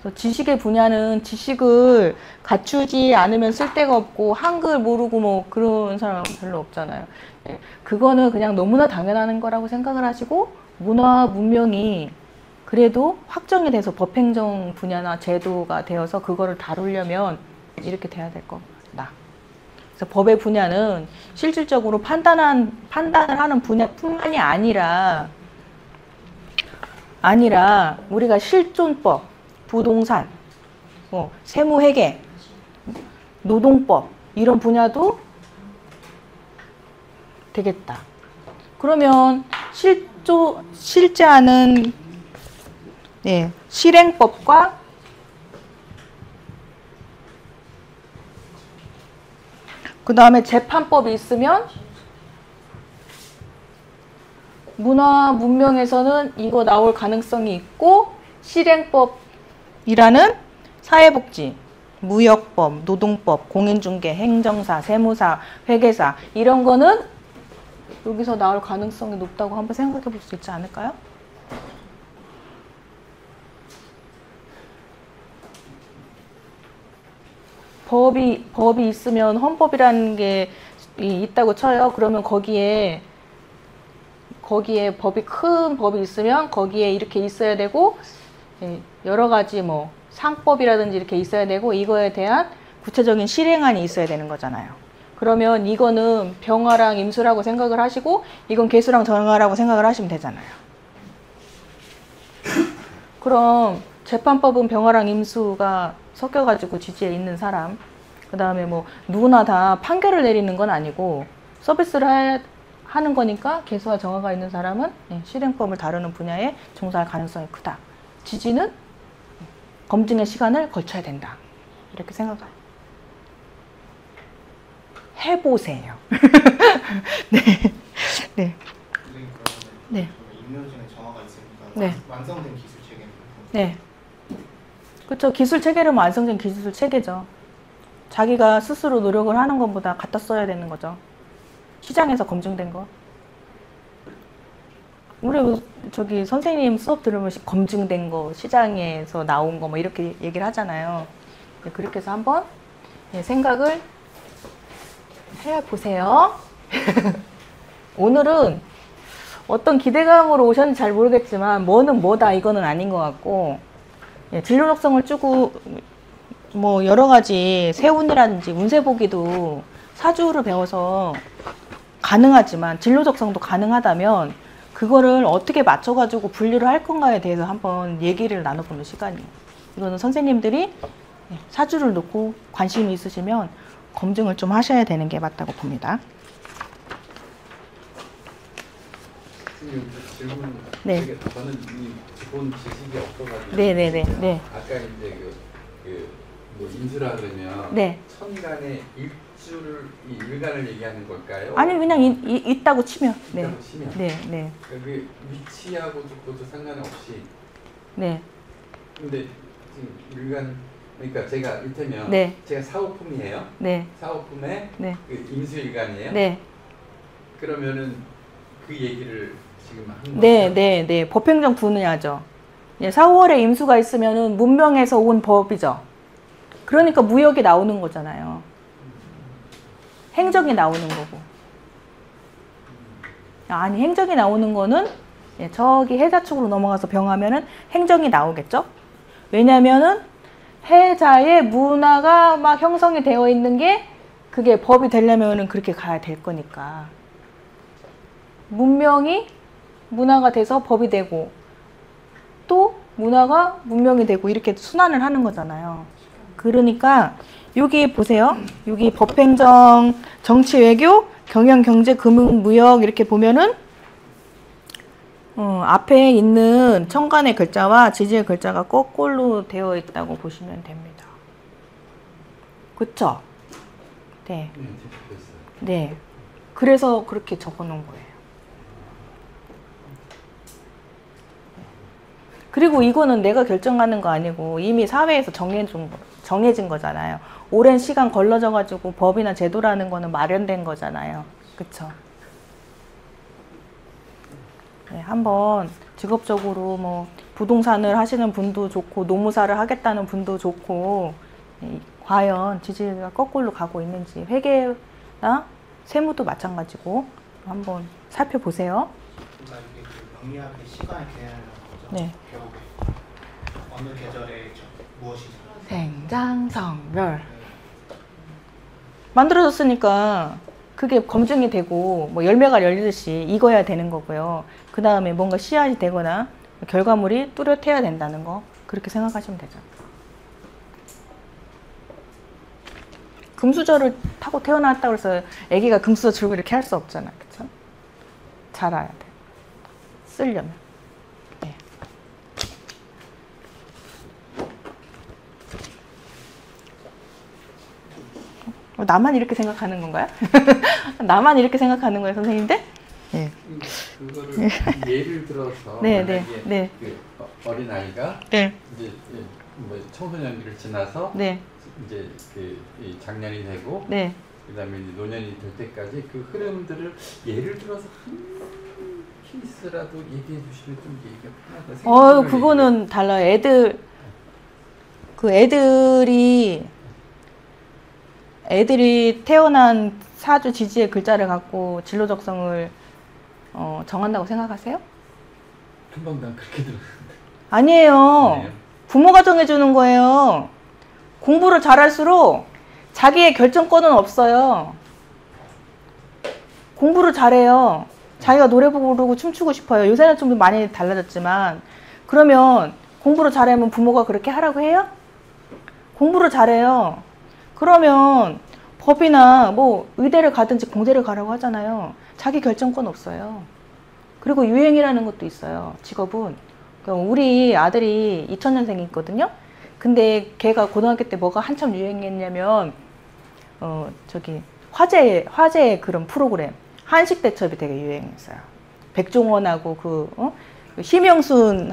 그래서 지식의 분야는 지식을 갖추지 않으면 쓸데가 없고, 한글 모르고 뭐 그런 사람 별로 없잖아요. 예, 그거는 그냥 너무나 당연한 거라고 생각을 하시고, 문화, 문명이 그래도 확정이 돼서 법행정 분야나 제도가 되어서 그거를 다루려면 이렇게 돼야 될 거다. 그래서 법의 분야는 실질적으로 판단을 하는 분야뿐만이 아니라 우리가 실존법, 부동산, 뭐 세무회계, 노동법 이런 분야도 되겠다. 그러면 실제하는 네, 실행법과 그 다음에 재판법이 있으면 문화, 문명에서는 이거 나올 가능성이 있고 실행법이라는 사회복지, 무역법, 노동법, 공인중개, 행정사, 세무사, 회계사 이런 거는 여기서 나올 가능성이 높다고 한번 생각해 볼 수 있지 않을까요? 법이 있으면 헌법이라는 게 있다고 쳐요. 그러면 거기에 큰 법이 있으면 거기에 이렇게 있어야 되고, 여러 가지 뭐 상법이라든지 이렇게 있어야 되고, 이거에 대한 구체적인 실행안이 있어야 되는 거잖아요. 그러면 이거는 병화랑 임수라고 생각을 하시고, 이건 개수랑 정화라고 생각을 하시면 되잖아요. 그럼 재판법은 병화랑 임수가 섞여가지고 지지에 있는 사람, 그 다음에 뭐 누구나 다 판결을 내리는 건 아니고 서비스를 하는 거니까 개수와 정화가 있는 사람은 실행법을 다루는 분야에 종사할 가능성이 크다. 지지는 검증의 시간을 거쳐야 된다. 이렇게 생각해요. 해보세요. 네. 네. 선생님 그러면 네. 임묘진에 정화가 있으니까 네. 완성된 기술 체계는 네. 그렇죠. 기술 체계는 완성된 기술 체계죠. 자기가 스스로 노력을 하는 것보다 갖다 써야 되는 거죠. 시장에서 검증된 거. 우리 저기 선생님 수업 들으면 검증된 거, 시장에서 나온 거 뭐 이렇게 얘기를 하잖아요. 그렇게 해서 한번 생각을 해보세요. 오늘은 어떤 기대감으로 오셨는지 잘 모르겠지만 뭐는 뭐다 이거는 아닌 것 같고, 진로 적성을 주고 뭐 여러 가지 세운이라든지 운세 보기도 사주를 배워서 가능하지만 진로 적성도 가능하다면 그거를 어떻게 맞춰가지고 분류를 할 건가에 대해서 한번 얘기를 나눠보는 시간이에요. 이거는 선생님들이 사주를 놓고 관심이 있으시면 검증을 좀 하셔야 되는 게 맞다고 봅니다. 질문. 네. 저는 이 기본 지식이 없어가지고. 네네네. 네. 아까 이제 뭐 임수라 그러면 네. 천간의 이 일간을 얘기하는 걸까요? 아니 그냥 있다고 치면. 네. 있다고 치면. 네. 네. 그 위치하고도 상관없이. 네. 근데 지금 일간 그러니까 제가 이를테면 네. 제가 사오품이에요. 네. 사오품에 네. 그 임수일간이에요. 네. 그러면은 그 얘기를 지금 한 거죠. 네, 네, 네. 법행정 분야죠. 4, 5월에 임수가 있으면은 문명에서 온 법이죠. 그러니까 무역이 나오는 거잖아요. 행정이 나오는 거고. 아니, 행정이 나오는 거는 저기 해자 쪽으로 넘어가서 병하면은 행정이 나오겠죠? 왜냐면은 해자의 문화가 막 형성이 되어 있는 게 그게 법이 되려면은 그렇게 가야 될 거니까. 문명이 문화가 돼서 법이 되고 또 문화가 문명이 되고 이렇게 순환을 하는 거잖아요. 그러니까 여기 보세요. 여기 법행정, 정치, 외교, 경영, 경제, 금융, 무역 이렇게 보면은 앞에 있는 천간의 글자와 지지의 글자가 거꾸로 되어 있다고 보시면 됩니다. 그쵸? 네. 네. 그래서 그렇게 적어 놓은 거예요. 그리고 이거는 내가 결정하는 거 아니고 이미 사회에서 정해진 거잖아요. 오랜 시간 걸러져 가지고 법이나 제도라는 거는 마련된 거잖아요. 그쵸? 네, 한번 직업적으로 뭐 부동산을 하시는 분도 좋고 노무사를 하겠다는 분도 좋고 과연 지지가 거꾸로 가고 있는지 회계나 세무도 마찬가지고 한번 살펴보세요. 그러니까 이게 그 명리학의 시간의 개념이라는 거죠. 네. 결국에 어느 계절에 무엇이죠? 생장성별 만들어졌으니까 그게 검증이 되고 뭐 열매가 열리듯이 익어야 되는 거고요. 그 다음에 뭔가 씨앗이 되거나 결과물이 뚜렷해야 된다는 거 그렇게 생각하시면 되죠. 금수저를 타고 태어났다고 해서 아기가 금수저 들고 이렇게 할 수 없잖아. 그쵸? 잘 알아야 돼. 쓰려면. 네. 나만 이렇게 생각하는 건가요? 나만 이렇게 생각하는 거예요, 선생님들? 네. 그거를 예를 들어서 네, 만약에 네. 그 어린 아이가 네. 이제 뭐 청소년기를 지나서 네. 이제 이 장년이 되고 네. 그다음에 이제 노년이 될 때까지 그 흐름들을 예를 들어서 한 케이스라도 얘기해 주시면 좀 얘기가 편하다. 그거는 달라요. 애들이 애들이 태어난 사주 지지의 글자를 갖고 진로 적성을 정한다고 생각하세요? 금방 난 그렇게 들었는데. 아니에요. 아니에요? 부모가 정해주는 거예요. 공부를 잘할수록 자기의 결정권은 없어요. 공부를 잘해요. 자기가 노래 부르고 춤추고 싶어요. 요새는 좀 많이 달라졌지만 그러면 공부를 잘하면 부모가 그렇게 하라고 해요? 공부를 잘해요. 그러면 법이나 뭐 의대를 가든지 공대를 가라고 하잖아요. 자기 결정권 없어요. 그리고 유행이라는 것도 있어요. 직업은. 그러니까 우리 아들이 2000년생이거든요. 근데 걔가 고등학교 때 뭐가 한참 유행했냐면 저기 화제 그런 프로그램 한식 대첩이 되게 유행했어요. 백종원하고 그 심영순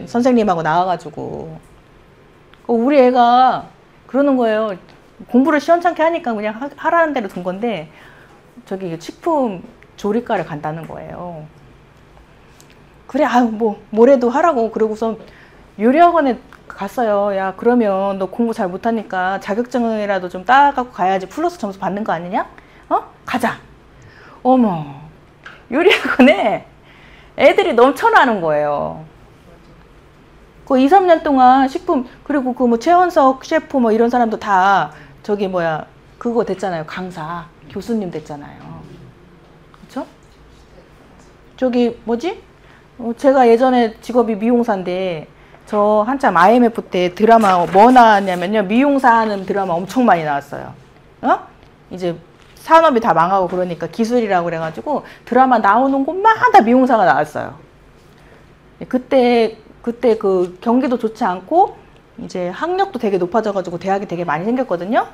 선생님하고 나와가지고 우리 애가 그러는 거예요. 공부를 시원찮게 하니까 그냥 하라는 대로 둔 건데 저기 식품 조리과를 간다는 거예요. 그래 뭐 뭐래도 하라고. 그러고서 요리학원에 갔어요. 야 그러면 너 공부 잘 못하니까 자격증이라도 좀 따갖고 가야지 플러스 점수 받는 거 아니냐? 가자. 어머 요리학원에 애들이 넘쳐나는 거예요. 그 2, 3년 동안 식품 그리고 그 뭐 최원석 셰프 뭐 이런 사람도 다 저기 뭐야 그거 됐잖아요. 강사 교수님 됐잖아요. 그렇죠? 저기 뭐지? 제가 예전에 직업이 미용사인데 저 한참 IMF 때 드라마 뭐 나왔냐면요. 미용사 하는 드라마 엄청 많이 나왔어요. 이제 산업이 다 망하고 그러니까 기술이라고 그래가지고 드라마 나오는 곳마다 미용사가 나왔어요. 그때 그 경기도 좋지 않고 이제 학력도 되게 높아져가지고 대학이 되게 많이 생겼거든요.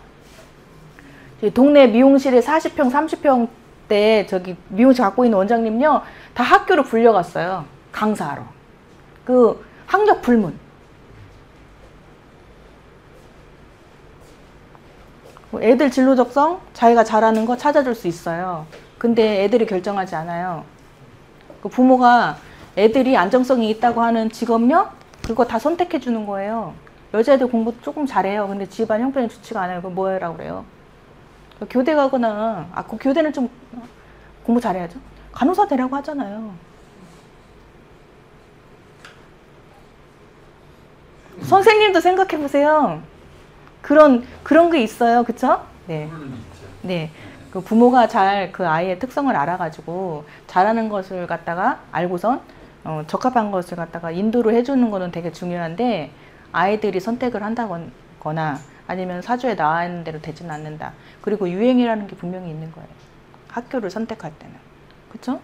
동네 미용실에 40평, 30평 때 저기 미용실 갖고 있는 원장님요 다 학교로 불려갔어요. 강사하러. 그 학력 불문. 애들 진로 적성 자기가 잘하는 거 찾아줄 수 있어요. 근데 애들이 결정하지 않아요. 그 부모가 애들이 안정성이 있다고 하는 직업력 그거 다 선택해 주는 거예요. 여자애들 공부 조금 잘해요. 근데 집안 형편이 좋지가 않아요. 그럼 뭐 해라고 그래요? 교대 가거나 그 교대는 좀 공부 잘해야죠. 간호사 되라고 하잖아요. 선생님도 생각해 보세요. 그런 게 있어요. 그쵸? 네. 네. 그 부모가 잘 그 아이의 특성을 알아가지고 잘하는 것을 갖다가 알고선 적합한 것을 갖다가 인도를 해주는 거는 되게 중요한데 아이들이 선택을 한다거나 아니면 사주에 나와 있는 대로 되지는 않는다. 그리고 유행이라는 게 분명히 있는 거예요. 학교를 선택할 때는. 그쵸?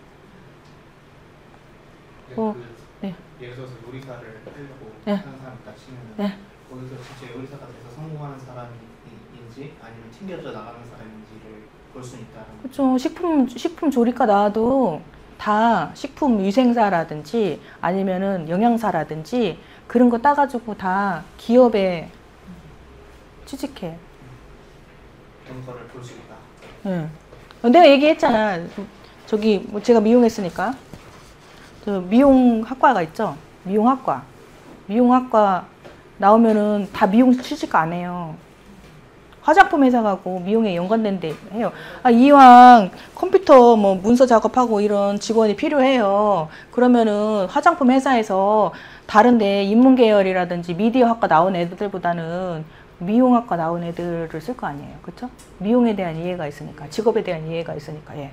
네. 예를 들어서 요리사를 하려고 네. 하는 사람이 있다 치면 네. 거기서 진짜 요리사가 돼서 성공하는 사람인지 아니면 튕겨져 나가는 사람인지를 볼 수 있다는 그쵸. 식품 조리과 나와도 다 식품 위생사라든지 아니면은 영양사라든지 그런 거 따가지고 다 기업에 취직해. 그런 거를 볼 수 있다. 응. 내가 얘기했잖아. 저기 뭐 제가 미용했으니까. 저 미용학과가 있죠. 미용학과 나오면은 다 미용 취직 안 해요. 화장품 회사 가고 미용에 연관된 데 해요. 이왕 컴퓨터 뭐 문서 작업하고 이런 직원이 필요해요. 그러면은 화장품 회사에서 다른데 인문계열이라든지 미디어학과 나온 애들보다는 미용학과 나온 애들을 쓸 거 아니에요. 그쵸? 미용에 대한 이해가 있으니까, 직업에 대한 이해가 있으니까, 예.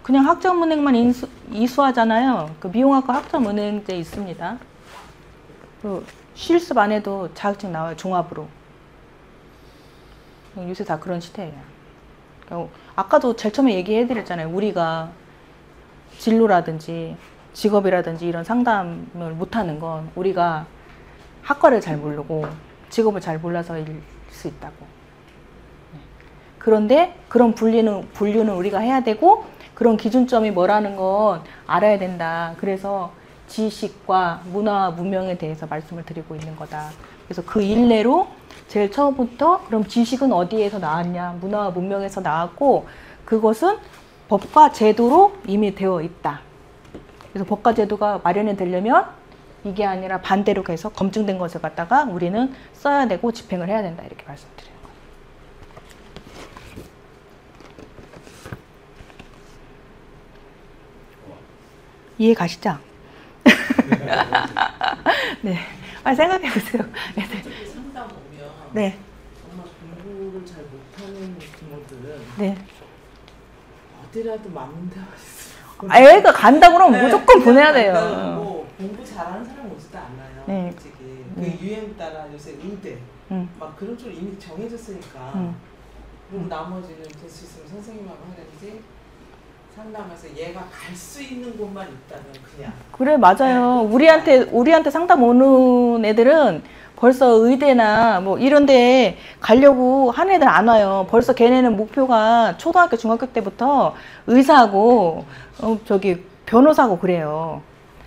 그냥 학점은행만 이수하잖아요. 그 미용학과 학점은행제 있습니다. 그 실습 안 해도 자격증 나와요. 종합으로. 요새 다 그런 시대예요. 그러니까 아까도 제일 처음에 얘기해드렸잖아요. 우리가 진로라든지 직업이라든지 이런 상담을 못하는 건 우리가 학과를 잘 모르고 직업을 잘 몰라서일 수 있다고. 그런데 그런 분류는 우리가 해야 되고 그런 기준점이 뭐라는 건 알아야 된다. 그래서 지식과 문화와 문명에 대해서 말씀을 드리고 있는 거다. 그래서 그 일례로 제일 처음부터 그럼 지식은 어디에서 나왔냐? 문화와 문명에서 나왔고 그것은 법과 제도로 이미 되어 있다. 그래서 법과 제도가 마련이 되려면 이게 아니라 반대로 해서 검증된 것을 갖다가 우리는 써야 되고 집행을 해야 된다 이렇게 말씀드려요. 이해 가시죠? 네. 아, 생각해 보세요. 네. 솔직히 상담 오면 네. 정말 공부를 잘 못하는 부모들은 네. 어디라도 맞는 데가 있어요. 아, 애가 간다 그러면 네, 무조건 그냥 보내야 간다고 돼요. 뭐 공부 잘하는 사람 오지도 않아요. 네. 솔직히 네. 그 유행 따라 요새 의대 막 그런 쪽 이미 정해졌으니까 그리고 나머지는 될 수 있으면 선생님하고 하든지 상담해서 얘가 갈 수 있는 곳만 있다면 그냥 그래, 맞아요. 우리한테 상담 오는 애들은 벌써 의대나 뭐 이런 데 가려고 하는 애들 안 와요. 벌써 걔네는 목표가 초등학교, 중학교 때부터 의사하고, 저기 변호사고 그래요.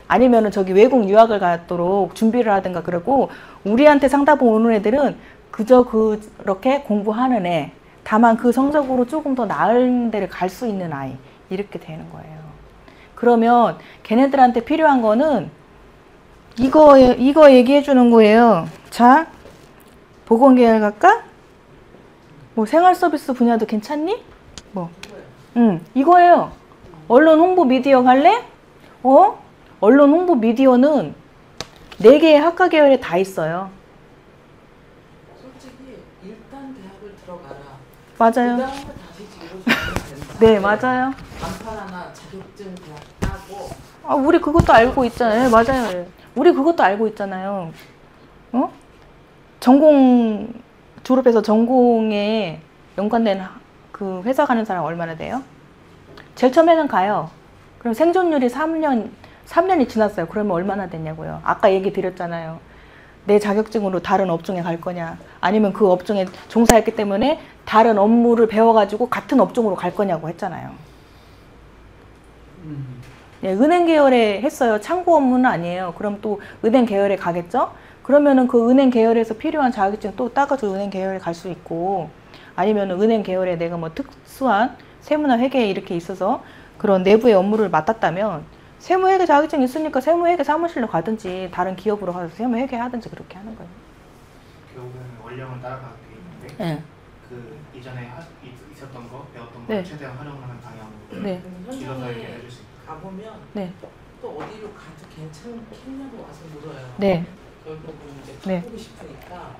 아니면은 저기 외국 유학을 가도록 준비를 하든가 그러고, 우리한테 상담 오는 애들은 그저 그렇게 공부하는 애, 다만 그 성적으로 조금 더 나은 데를 갈 수 있는 아이. 이렇게 되는 거예요. 그러면 걔네들한테 필요한 거는 이거 얘기해 주는 거예요. 자, 보건계열 갈까? 뭐 생활 서비스 분야도 괜찮니? 뭐, 이거예요. 언론 홍보 미디어 갈래? 언론 홍보 미디어는 4개의 학과 계열에 다 있어요. 솔직히 일단 대학을 들어가라. 맞아요. 그 다음에 다시 진로 준비가 된다. 네, 맞아요. 간판 하나 자격증 대학 따고 아, 우리 그것도 알고 있잖아요. 맞아요. 우리 그것도 알고 있잖아요. 전공 졸업해서 전공에 연관된 그 회사 가는 사람 얼마나 돼요? 제일 처음에는 가요. 그럼 생존율이 3년이 지났어요. 그러면 얼마나 됐냐고요. 아까 얘기 드렸잖아요. 내 자격증으로 다른 업종에 갈 거냐, 아니면 그 업종에 종사했기 때문에 다른 업무를 배워가지고 같은 업종으로 갈 거냐고 했잖아요. 네, 은행 계열에 했어요. 창구 업무는 아니에요. 그럼 또 은행 계열에 가겠죠? 그러면은 그 은행 계열에서 필요한 자격증 또 따가지고 은행 계열에 갈 수 있고, 아니면 은행 계열에 내가 뭐 특수한 세무나 회계 이렇게 있어서 그런 내부의 업무를 맡았다면 세무회계 자격증이 있으니까 세무회계 사무실로 가든지 다른 기업으로 가서 세무회계 하든지 그렇게 하는 거예요. 결국에는 원령을 따라가게 돼 있는데 네. 그 이전에 있었던 거 배웠던 거 네. 최대한 활용을 하는 방향으로 네. 지도사에게 현장에 해줄 수 있다. 가보면 네. 또 어디로 가도 괜찮겠냐고 와서 물어요. 네. 결국은 이제 네. 가보고 싶으니까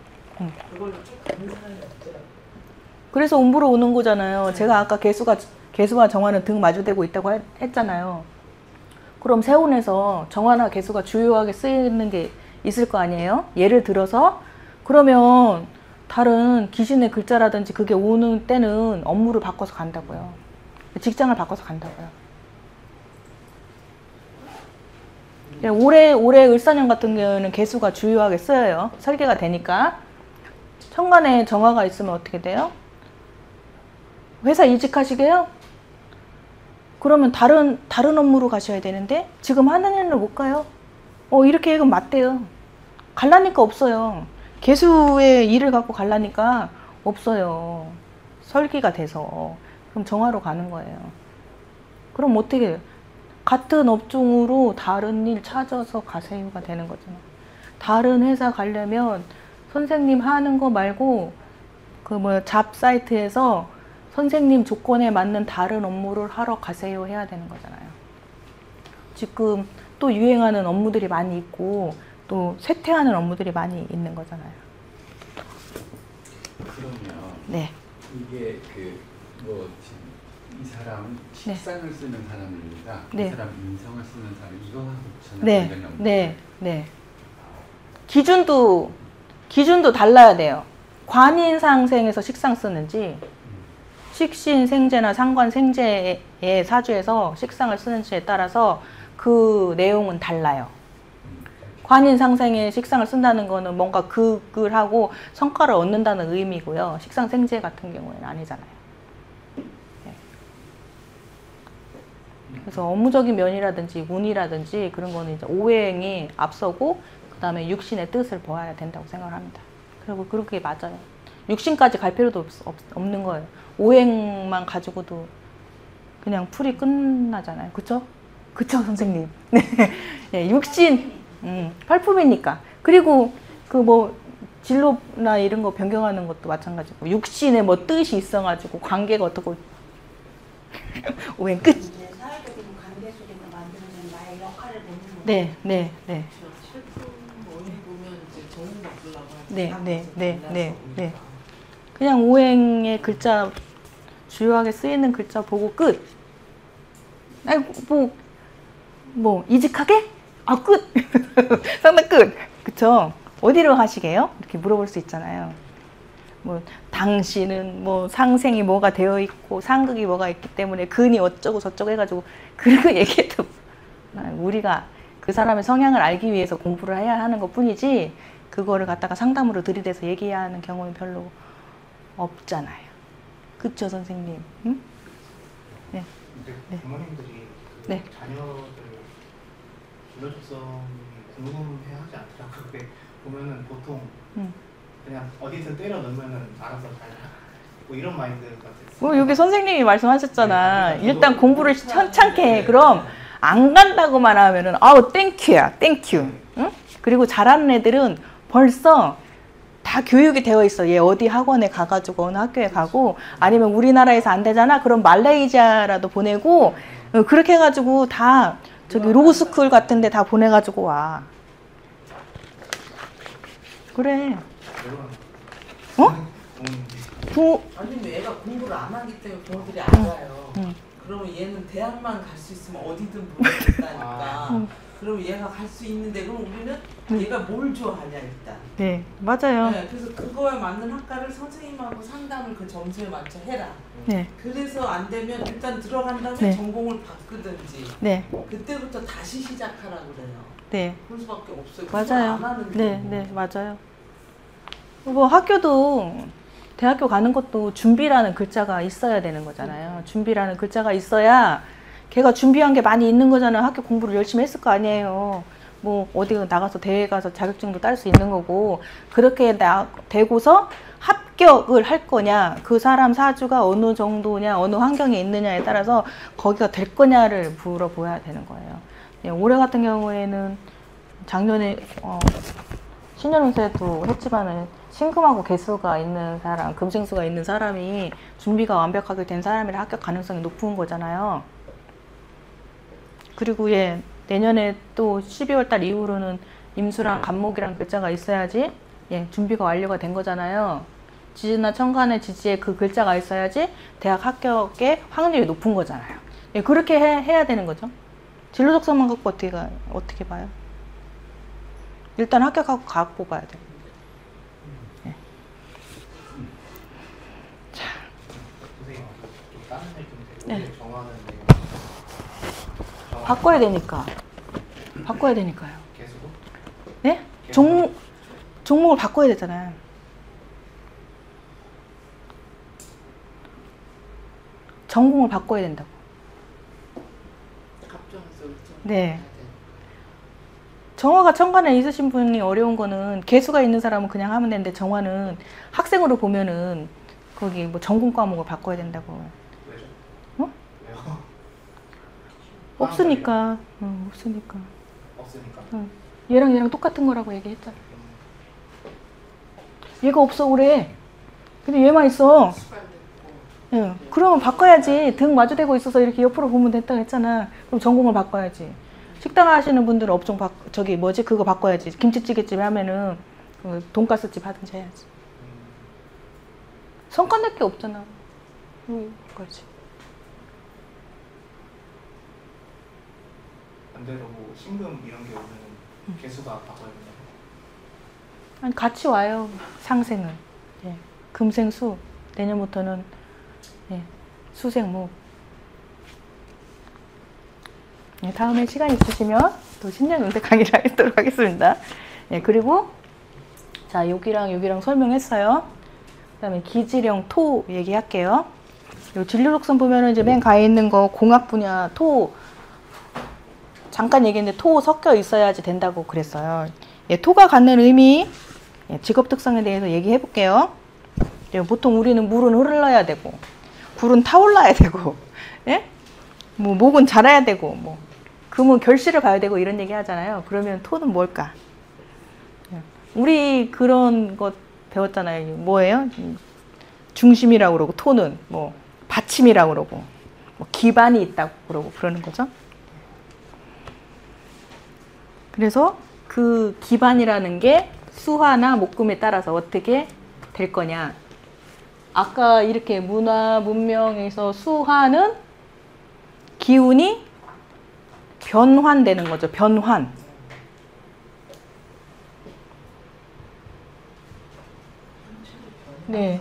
음. 그걸로 쭉 가는 사람이 없더라고요. 그래서 음부로 오는 거잖아요. 제가 아까 개수와 정화는 등 마주대고 있다고 했잖아요. 그럼 세운에서 정화나 개수가 주요하게 쓰이는 게 있을 거 아니에요? 예를 들어서 그러면 다른 귀신의 글자라든지 그게 오는 때는 업무를 바꿔서 간다고요. 직장을 바꿔서 간다고요. 올해 을사년 같은 경우는 개수가 주요하게 쓰여요. 설계가 되니까. 천간에 정화가 있으면 어떻게 돼요? 회사 이직하시게요? 그러면 다른 업무로 가셔야 되는데 지금 하는 일을 못 가요. 이렇게 해도 맞대요. 갈라니까 없어요. 개수의 일을 갖고 갈라니까 없어요. 설계가 돼서. 그럼 정화로 가는 거예요. 그럼 어떻게 해요? 같은 업종으로 다른 일 찾아서 가세요가 되는 거잖아요. 다른 회사 가려면 선생님 하는 거 말고 잡 사이트에서 선생님 조건에 맞는 다른 업무를 하러 가세요 해야 되는 거잖아요. 지금 또 유행하는 업무들이 많이 있고 또 쇠퇴하는 업무들이 많이 있는 거잖아요. 그러면 네. 이게 지금 이 사람은 식상을 쓰는 사람입니다. 네. 이 사람 인성을 쓰는 사람 이거하고 전혀 네. 관련이 없는 네. 네. 기준도 달라야 돼요. 관인상생에서 식상 쓰는지 식신 생제나 상관 생제의 사주에서 식상을 쓰는지에 따라서 그 내용은 달라요. 관인상생에 식상을 쓴다는 거는 뭔가 극을 하고 성과를 얻는다는 의미고요. 식상 생제 같은 경우에는 아니잖아요. 네. 그래서 업무적인 면이라든지 운이라든지 그런 거는 이제 오행이 앞서고 그 다음에 육신의 뜻을 보아야 된다고 생각을 합니다. 그리고 그렇게 맞아요. 육신까지 갈 필요도 없는 거예요. 오행만 가지고도 그냥 풀이 끝나잖아요. 그쵸? 그쵸, 선생님? 네. 네, 육신, 팔품이니까. 그리고 그 뭐 진로나 이런 거 변경하는 것도 마찬가지고 육신에 뭐 뜻이 있어가지고 관계가 어떻고 오행 끝. 이제 사회적인 관계 속에서 만드는 나의 역할을 보는 거. 네, 네, 네. 철품 오해 보면 이제 정은 바꾸려고 하는 네, 사람이 네, 네, 만나서 네, 오니까. 네. 그냥 오행의 글자 주요하게 쓰이는 글자 보고 끝. 아니 뭐 이직하게? 아 끝. 상담 끝. 그쵸? 어디로 하시게요? 이렇게 물어볼 수 있잖아요. 뭐 당신은 뭐 상생이 뭐가 되어 있고 상극이 뭐가 있기 때문에 근이 어쩌고 저쩌고 해가지고 그런 거 얘기해도 우리가 그 사람의 성향을 알기 위해서 공부를 해야 하는 것 뿐이지 그거를 갖다가 상담으로 들이대서 얘기하는 경우는 별로 없잖아요. 그쵸 선생님? 응? 네. 근데 네. 부모님들이 그 네. 자녀들 진로적성이 궁금해하지 않더라고요. 근데 보면은 보통 그냥 어디든 때려 넣으면은 알아서 잘 뭐 이런 마인드 같아요. 뭐 여기 선생님이 말씀하셨잖아. 네, 일단 공부를 천천히 해. 그럼 안 간다고만 하면은 아우 땡큐야 땡큐. 응? 그리고 잘하는 애들은 벌써 다 교육이 되어 있어. 얘 어디 학원에 가가지고 어느 학교에 가고 아니면 우리나라에서 안 되잖아. 그럼 말레이시아라도 보내고 그렇게 해가지고 다 저기 로스쿨 같은 데 다 보내가지고 와. 그래. 어? 아니면 애가 공부를 안 하기 때문에 부모들이 알아요. 그러면 얘는 대학만 갈 수 있으면 어디든 보내겠다니까. 그러면 얘가 갈 수 있는데 그럼 우리는 얘가 뭘 좋아하냐 일단. 네, 맞아요. 네, 그래서 그거에 맞는 학과를 선생님하고 상담을 그 점수에 맞춰 해라. 네, 그래서 안 되면 일단 들어간 다음에 네. 전공을 바꾸든지 네, 그때부터 다시 시작하라 그래요. 네. 그럴 수밖에 없어요. 그걸 맞아요. 안 하는데. 네, 네, 맞아요. 뭐 학교도 대학교 가는 것도 준비라는 글자가 있어야 되는 거잖아요. 준비라는 글자가 있어야 걔가 준비한 게 많이 있는 거잖아요. 학교 공부를 열심히 했을 거 아니에요. 뭐 어디 나가서 대회 가서 자격증도 딸 수 있는 거고 그렇게 되고서 합격을 할 거냐 그 사람 사주가 어느 정도냐 어느 환경에 있느냐에 따라서 거기가 될 거냐를 물어봐야 되는 거예요. 네, 올해 같은 경우에는 작년에 신년운세도 했지만은 신금하고 개수가 있는 사람, 금생수가 있는 사람이 준비가 완벽하게 된 사람이라 합격 가능성이 높은 거잖아요. 그리고 내년에 또 12월 달 이후로는 임수랑 간목이랑 글자가 있어야지 준비가 완료가 된 거잖아요. 지지나 천간의 지지에 그 글자가 있어야지 대학 합격의 확률이 높은 거잖아요. 그렇게 해야 되는 거죠. 진로적성만 갖고 어떻게 봐요? 일단 합격하고 갖고 봐야 돼요. 선생님 좀 다른 얘기인데 네. 정화는 바꿔야 되니까. 바꿔야 되니까요. 개수도? 네? 종목을 바꿔야 되잖아요. 전공을 바꿔야 된다고. 갑정에서 을정. 네. 정화가 천간에 있으신 분이 어려운 거는 개수가 있는 사람은 그냥 하면 되는데 정화는 학생으로 보면은 거기 뭐 전공 과목을 바꿔야 된다고. 왜죠? 어? 왜요? 없으니까. 없으니까. 없으니까. 얘랑 똑같은 거라고 얘기했잖아. 얘가 없어 올해. 근데 얘만 있어. 예. 그러면 바꿔야지. 등 마주대고 있어서 이렇게 옆으로 보면 됐다고 했잖아. 그럼 전공을 바꿔야지. 식당 하시는 분들은 업종 그거 바꿔야지. 김치찌개집 하면은 돈가스집 하든지 해야지. 성과 낼 게 없잖아. 그렇지. 반대로 뭐 신금 이런 게 오면 개수가 바꿔야 된다고. 아니 같이 와요. 상생은. 예. 금생수. 내년부터는 수생목. 다음에 시간 있으시면 또 신년운세 강의를 하도록 하겠습니다. 그리고 자 여기랑 설명했어요. 그다음에 기지령 토 얘기할게요. 요 진료록선 보면은 이제 맨 가에 있는 거 공학 분야 토 잠깐 얘기했는데 토 섞여 있어야지 된다고 그랬어요. 토가 갖는 의미 직업 특성에 대해서 얘기해 볼게요. 보통 우리는 물은 흘러야 되고 불은 타올라야 되고 뭐 목은 자라야 되고 뭐 그러면 결실을 봐야 되고 이런 얘기 하잖아요. 그러면 토는 뭘까? 우리 그런 것 배웠잖아요. 뭐예요? 중심이라고 그러고 토는 뭐 받침이라고 그러고 뭐 기반이 있다고 그러고 그러는 거죠. 그래서 그 기반이라는 게 수화나 목금에 따라서 어떻게 될 거냐. 아까 이렇게 문화, 문명에서 수화는 기운이 변환되는 거죠. 변환. 네.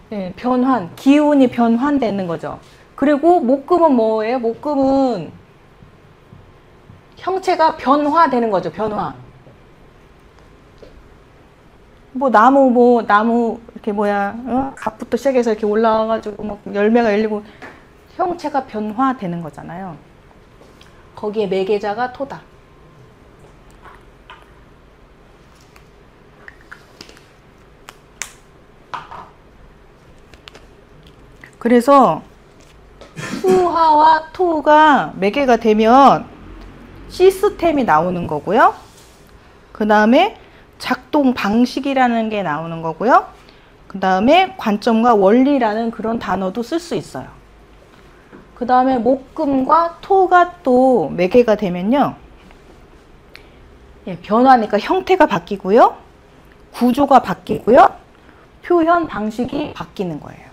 네, 변환. 기운이 변환되는 거죠. 그리고 목금은 뭐예요? 목금은 형체가 변화되는 거죠. 변화. 뭐 나무 이렇게 갓부터 시작해서 이렇게 올라와가지고 막 열매가 열리고 형체가 변화되는 거잖아요. 거기에 매개자가 토다. 그래서 수화와 토가 매개가 되면 시스템이 나오는 거고요. 그 다음에 작동 방식이라는 게 나오는 거고요. 그 다음에 관점과 원리라는 그런 단어도 쓸 수 있어요. 그 다음에 목금과 토가 또 매개가 되면요. 변화니까 형태가 바뀌고요. 구조가 바뀌고요. 표현 방식이 바뀌는 거예요.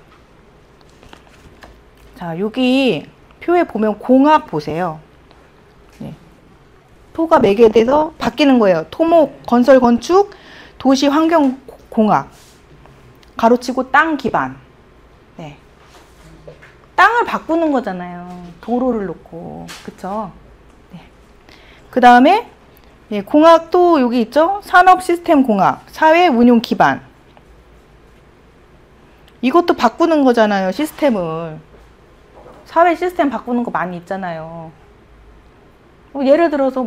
자, 여기 표에 보면 공학 보세요. 토가 매개돼서 바뀌는 거예요. 토목, 건설, 건축, 도시, 환경, 공학. 가로치고 땅 기반. 네. 땅을 바꾸는 거잖아요. 도로를 놓고. 그쵸? 네. 그 다음에 공학도 여기 있죠? 산업 시스템 공학, 사회 운용 기반. 이것도 바꾸는 거잖아요. 시스템을. 사회 시스템 바꾸는 거 많이 있잖아요. 예를 들어서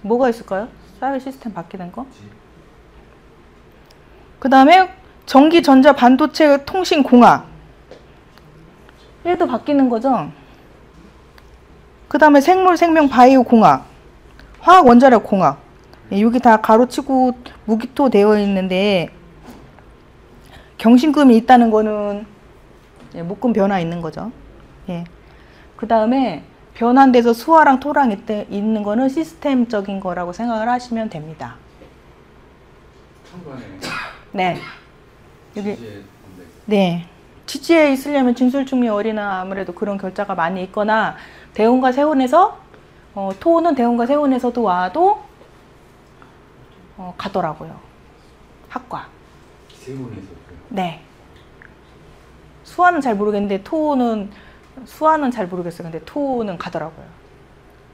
뭐가 있을까요? 사회 시스템 바뀌는 거? 그 다음에 전기, 전자, 반도체, 통신, 공학. 얘도 바뀌는 거죠? 그 다음에 생물, 생명, 바이오, 공학. 화학, 원자력, 공학. 여기 다 가로치고 무기토 되어 있는데 경신금이 있다는 거는 목금 변화 있는 거죠. 예. 그 다음에 변환돼서 수화랑 토랑 있는 거는 시스템적인 거라고 생각을 하시면 됩니다. 참고하네. 네. 여기 네. 지지에 있으려면 진술중미 어리나 아무래도 그런 결자가 많이 있거나 대운과 세운에서 토는 대운과 세운에서도 와도 가더라고요. 학과. 세운에서. 네. 수화는 잘 모르겠는데 수화는 잘 모르겠어요. 근데 토는 가더라고요.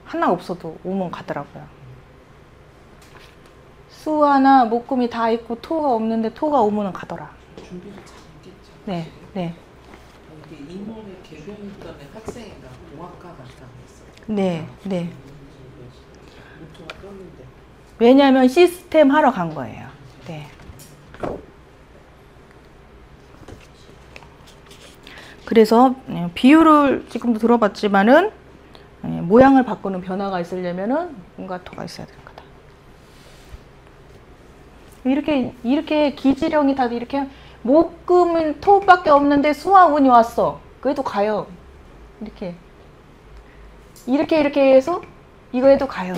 하나 없어도 오면 가더라고요. 수화나 목금이 다 있고 토가 없는데 토가 오면은 가더라. 준비를 잘했겠죠. 네, 네. 이게 이모의 개병했던 학생이가 공학과 갔다고 했어요. 네, 네. 목표가 떴는데. 왜냐하면 시스템 하러 간 거예요. 네. 그래서 비율을 지금도 들어봤지만은 모양을 바꾸는 변화가 있으려면은 뭔가 토가 있어야 되는 거다. 이렇게 기지령이 다 이렇게 목금은 토밖에 없는데 수화 운이 왔어. 그래도 가요. 이렇게 해서 이거에도 가요.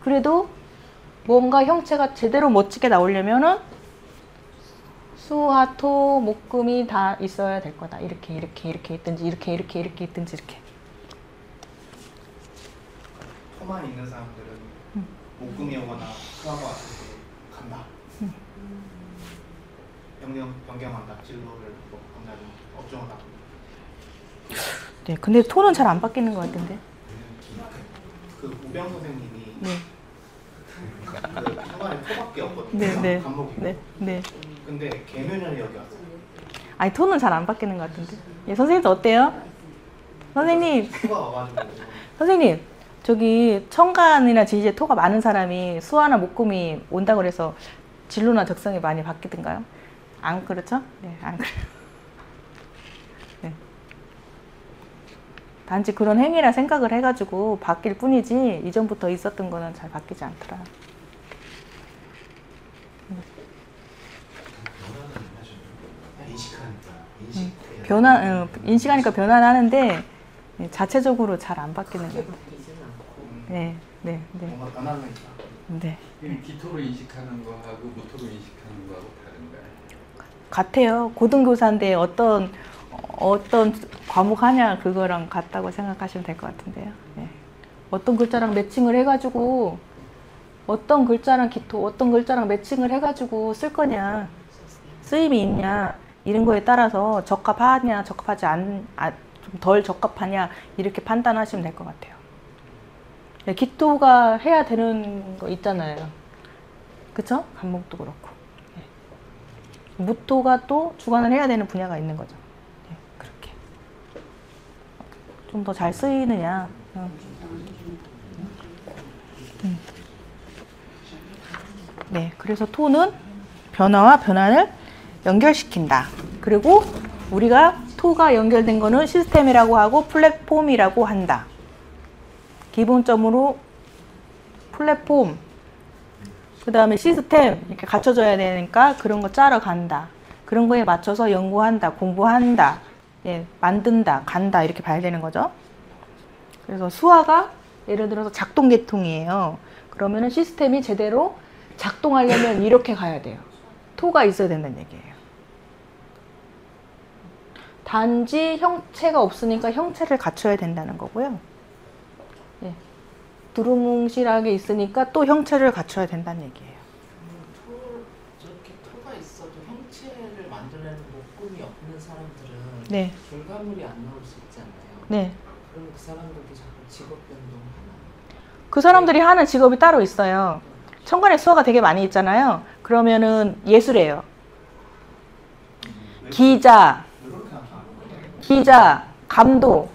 그래도 뭔가 형체가 제대로 멋지게 나오려면은 수화, 토, 목금이 다 있어야 될 거다. 이렇게 있든지 이렇게 있든지 이렇게. 토만 있는 사람들은 목금이 오거나 수화가 왔을 때 간다. 영역 변경한다. 진로를 한다는 업종을 바꾼다. 네, 근데 토는 잘 안 바뀌는 것 같은데. 그 우병 선생님이 네. 그 상관에 토밖에 없거든요. 네. 간목이고. 네. 근데 개묘년이 여기 왔어요. 아니 토는 잘 안 바뀌는 것 같은데. 예, 선생님도 어때요? 선생님, 수가 와가지고 선생님, 저기 청간이나 지지에 토가 많은 사람이 수화나 목금이 온다고 그래서 진로나 적성이 많이 바뀌던가요? 안 그렇죠? 네, 안 그래요. 단지 그런 행위라 생각을 해가지고 바뀔 뿐이지 이전부터 있었던 거는 잘 바뀌지 않더라. 인식하니까 변화하는데 자체적으로 잘 안 바뀌는 거예요. 네. 뭔가 변화는 있다. 네. 기토로 인식하는 거하고 무토로 인식하는 거하고 다른가요? 같아요. 고등교사인데 어떤 과목 하냐 그거랑 같다고 생각하시면 될 것 같은데요. 네. 어떤 글자랑 매칭을 해가지고 어떤 글자랑 기토, 어떤 글자랑 매칭을 해가지고 쓸 거냐, 쓰임이 있냐 이런 거에 따라서 적합하냐, 적합하지 좀 덜 적합하냐 이렇게 판단하시면 될 것 같아요. 네, 기토가 해야 되는 거 있잖아요. 그쵸? 간목도 그렇고. 네. 무토가 또 주관을 해야 되는 분야가 있는 거죠. 네, 그렇게. 좀 더 잘 쓰이느냐. 네, 그래서 토는 변화와 변환을 연결시킨다. 그리고 우리가 토가 연결된 거는 시스템이라고 하고 플랫폼이라고 한다. 기본적으로 플랫폼, 그 다음에 시스템 이렇게 갖춰져야 되니까 그런 거 짜러 간다. 그런 거에 맞춰서 연구한다, 공부한다, 예, 만든다, 간다 이렇게 봐야 되는 거죠. 그래서 수화가 예를 들어서 작동 계통이에요. 그러면은 시스템이 제대로 작동하려면 이렇게 가야 돼요. 토가 있어야 된다는 얘기예요. 단지 형체가 없으니까 형체를 갖춰야 된다는 거고요. 예. 두루뭉실하게 있으니까 또 형체를 갖춰야 된다는 얘기예요. 저렇게 토가 있어도 형체를 만들어내는 목금이 없는 사람들은 네. 결과물이 안 나올 수 있잖아요. 네. 그럼 그 사람들도 자꾸 직업 변동하나? 그 사람들이 하는 직업이 따로 있어요. 천간에 수화가 되게 많이 있잖아요. 그러면은 예술이에요. 기자, 감독,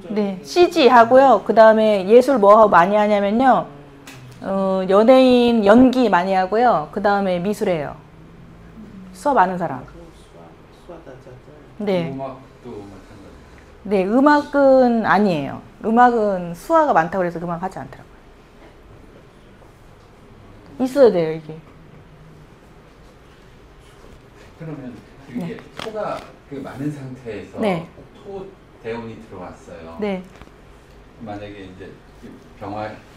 네, CG 하고요. 그 다음에 예술 뭐 많이 하냐면요. 연예인 연기 많이 하고요. 그 다음에 미술이에요. 수화 많은 사람. 네. 음악도 마찬가지. 네, 음악은 아니에요. 음악은 수화가 많다고 해서 음악 하지 않더라고요. 있어야 돼요, 이게. 그러면 이게 토가 그 많은 상태에서 네. 토 대운이 들어왔어요. 네. 만약에 이제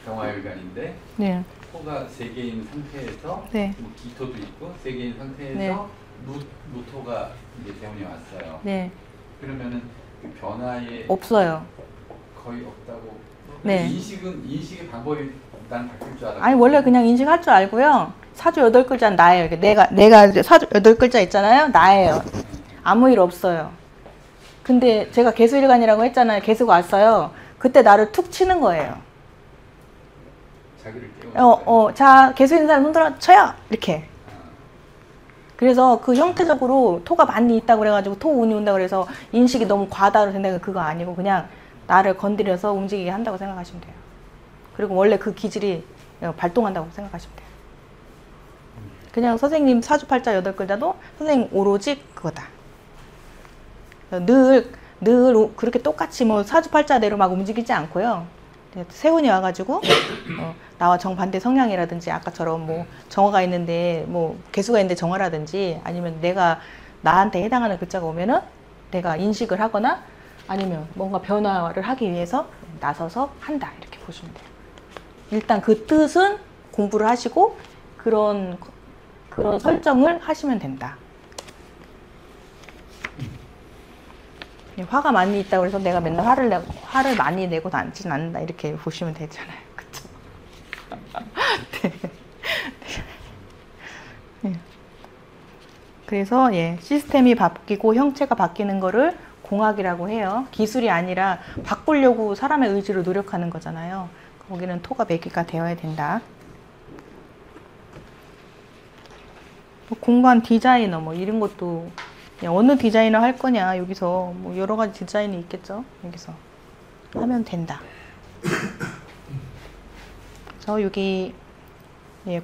병화일간인데 네. 토가 3개인 상태에서 네. 뭐 기토도 있고 3개인 상태에서 네. 무토가 이제 대운이 왔어요. 네. 그러면은 그 변화에 없어요. 거의 없다고. 네. 인식의 방법이 난 바뀔 줄 알았는데. 아니, 원래 그냥 인식할 줄 알고요. 사주 8글자는 나예요. 내가 사주 8글자 있잖아요. 나예요. 아무 일 없어요. 근데 제가 개수일간이라고 했잖아요. 개수가 왔어요. 그때 나를 툭 치는 거예요. 자기를 깨우는 자, 개수 있는 사람 손들어 쳐요. 이렇게. 그래서 그 형태적으로 토가 많이 있다고 그래가지고 토 운이 온다고 그래서 인식이 너무 과다로 된다는 그거 아니고 그냥 나를 건드려서 움직이게 한다고 생각하시면 돼요. 그리고 원래 그 기질이 발동한다고 생각하시면 돼요. 그냥 선생님 사주팔자 8글자도 선생님 오로지 그거다. 늘 그렇게 똑같이 뭐 사주팔자대로 막 움직이지 않고요. 세운이 와가지고 나와 정반대 성향이라든지 아까처럼 뭐 정화가 있는데 뭐 개수가 있는데 정화라든지 아니면 내가 나한테 해당하는 글자가 오면은 내가 인식을 하거나 아니면 뭔가 변화를 하기 위해서 나서서 한다 이렇게 보시면 돼요. 일단 그 뜻은 공부를 하시고 그런 설정을 하시면 된다. 화가 많이 있다고 해서 내가 맨날 화를 많이 내고 다니진 않는다 이렇게 보시면 되잖아요. 그쵸? 네. 네. 그래서 시스템이 바뀌고 형체가 바뀌는 거를 공학이라고 해요. 기술이 아니라 바꾸려고 사람의 의지로 노력하는 거잖아요. 거기는 토가 매개가 되어야 된다. 공간 디자이너 뭐 이런 것도 어느 디자이너 할 거냐 여기서 뭐 여러 가지 디자인이 있겠죠. 여기서 하면 된다. 그래서 여기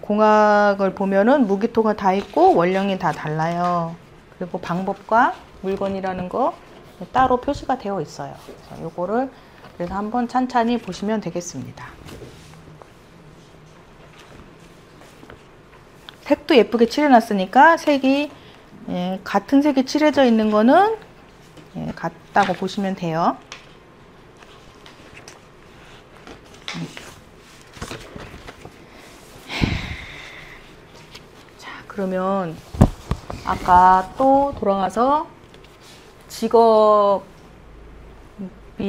공학을 보면은 무기토가 다 있고 원령이 다 달라요. 그리고 방법과 물건이라는 거 따로 표시가 되어 있어요. 그래서 요거를 그래서 한번 찬찬히 보시면 되겠습니다. 색도 예쁘게 칠해놨으니까 색이 같은 색이 칠해져 있는 거는 같다고 보시면 돼요. 자, 그러면 아까 또 돌아가서 직업이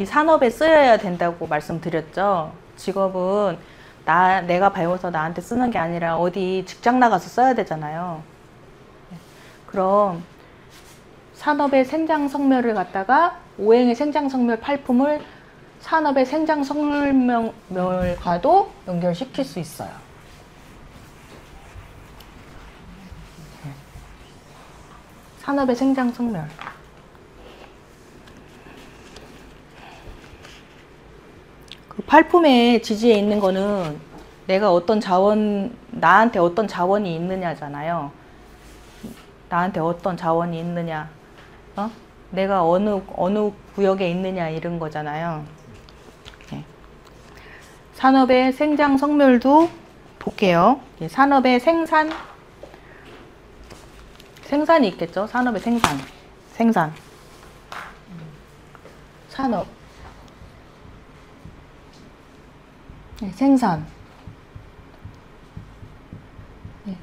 산업에 쓰여야 된다고 말씀드렸죠. 직업은 내가 배워서 나한테 쓰는 게 아니라 어디 직장 나가서 써야 되잖아요. 그럼 산업의 생장성멸을 갖다가 오행의 생장성멸 팔품을 산업의 생장성멸과도 연결시킬 수 있어요. 산업의 생장성멸. 그 팔품의 지지에 있는 거는 내가 어떤 나한테 어떤 자원이 있느냐잖아요. 나한테 어떤 자원이 있느냐, 내가 어느 구역에 있느냐 이런 거잖아요. 네. 산업의 생장 성멸도 볼게요. 산업의 생산이 있겠죠. 산업의 생산. 산업. 네, 생산. 네.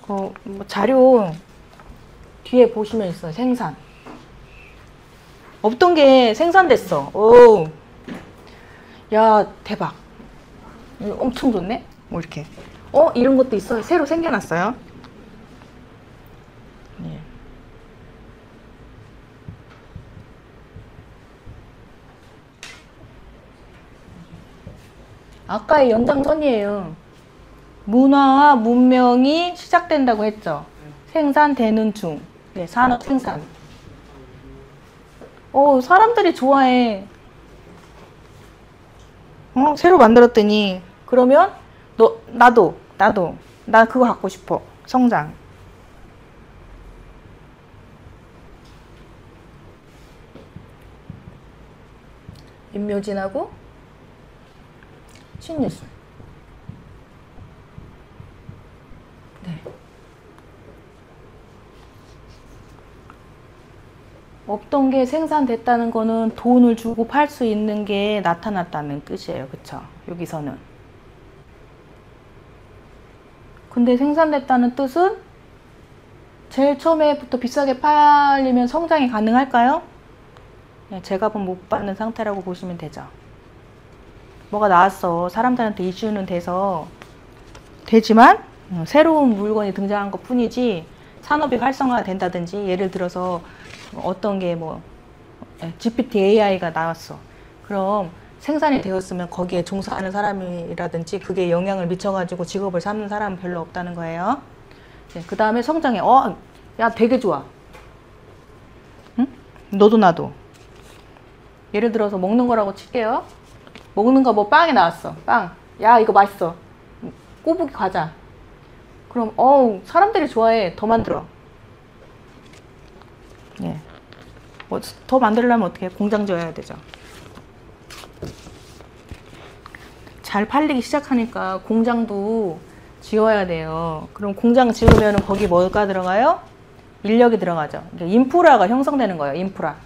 뭐 자료 뒤에 보시면 있어요. 생산. 없던 게 생산됐어. 오, 야 대박. 엄청 좋네. 뭐 이렇게. 이런 것도 있어요. 새로 생겨났어요. 네. 아까의 연장선이에요. 문화와 문명이 시작된다고 했죠. 생산되는 중. 네, 산업 생산. 사람들이 좋아해. 새로 만들었더니. 그러면 나도 나 그거 갖고 싶어. 성장. 임묘진하고 신유술. 네. 없던 게 생산됐다는 거는 돈을 주고 팔 수 있는 게 나타났다는 뜻이에요. 그쵸? 여기서는. 근데 생산됐다는 뜻은 제일 처음에부터 비싸게 팔리면 성장이 가능할까요? 제값은 못 받는 상태라고 보시면 되죠. 뭐가 나왔어. 사람들한테 이슈는 되지만 새로운 물건이 등장한 것 뿐이지 산업이 활성화가 된다든지 예를 들어서 어떤 게 GPT AI가 나왔어. 그럼 생산이 되었으면 거기에 종사하는 사람이라든지 그게 영향을 미쳐가지고 직업을 삼는 사람은 별로 없다는 거예요. 그 다음에 성장해. 야 되게 좋아. 응? 너도 나도. 예를 들어서 먹는 거라고 칠게요. 먹는 거 빵이 나왔어. 빵. 야 이거 맛있어. 꼬부기 과자. 그럼 사람들이 좋아해. 더 만들어. 예. 더 만들려면 어떻게 해? 공장 지어야 되죠. 잘 팔리기 시작하니까 공장도 지어야 돼요. 그럼 공장 지으면 거기 뭐가 들어가요? 인력이 들어가죠. 인프라가 형성되는 거예요. 인프라.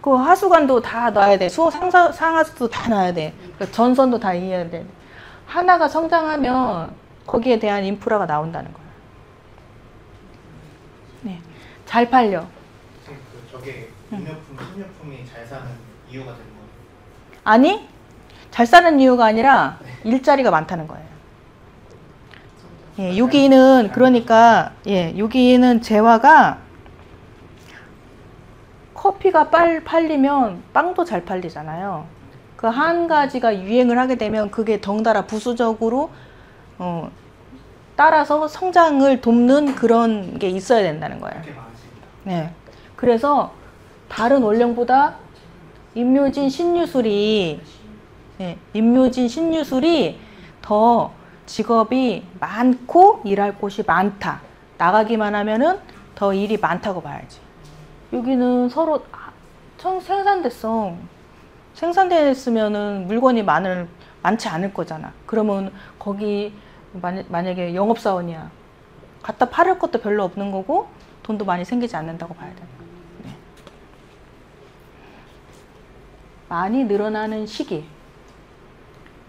그 하수관도 다 놔야 돼. 상하수도 다 놔야 돼. 전선도 다 이어야 돼. 하나가 성장하면 거기에 대한 인프라가 나온다는 거예요. 네, 잘 팔려. 저게 의료품, 식료품이 잘 사는 이유가 되는 거예요? 아니, 잘 사는 이유가 아니라 일자리가 많다는 거예요. 예, 여기는 그러니까 여기는 재화가 커피가 팔리면 빵도 잘 팔리잖아요. 그 한 가지가 유행을 하게 되면 그게 덩달아 부수적으로 따라서 성장을 돕는 그런 게 있어야 된다는 거예요. 네. 그래서 다른 원령보다 임묘진 신유술이 더 직업이 많고 일할 곳이 많다. 나가기만 하면은 더 일이 많다고 봐야지. 여기는 서로 생산됐어. 생산됐으면은 물건이 많지 않을 거잖아. 그러면 거기 만약에 영업사원이야. 갖다 팔을 것도 별로 없는 거고 돈도 많이 생기지 않는다고 봐야 돼. 네. 많이 늘어나는 시기.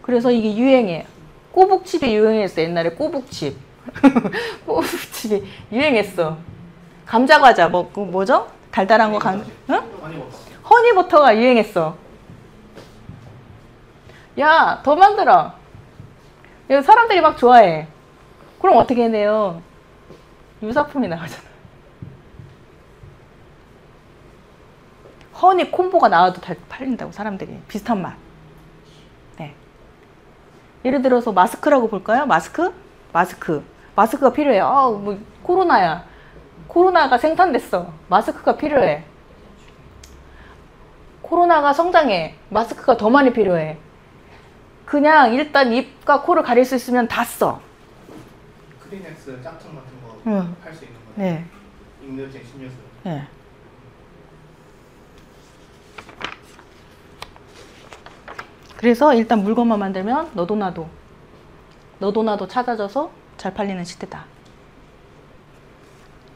그래서 이게 유행해. 꼬북칩이 유행했어. 옛날에 꼬북칩. 꼬북칩이 유행했어. 감자과자 뭐죠? 달달한 거 응? 허니버터가 유행했어. 야, 더 만들어. 사람들이 막 좋아해. 그럼 어떻게 해야 돼요? 유사품이 나가잖아. 허니 콤보가 나와도 다 팔린다고, 사람들이. 비슷한 맛. 네. 예를 들어서 마스크라고 볼까요? 마스크가 필요해. 뭐 코로나야. 코로나가 생산됐어. 마스크가 필요해. 코로나가 성장해. 마스크가 더 많이 필요해. 그냥 일단 입과 코를 가릴 수 있으면 다 써. 크리넥스 짝퉁 같은 거 팔 수 있는 거예요. 네. 익묘제, 신유술. 네. 그래서 일단 물건만 만들면 너도 나도 찾아져서 잘 팔리는 시대다.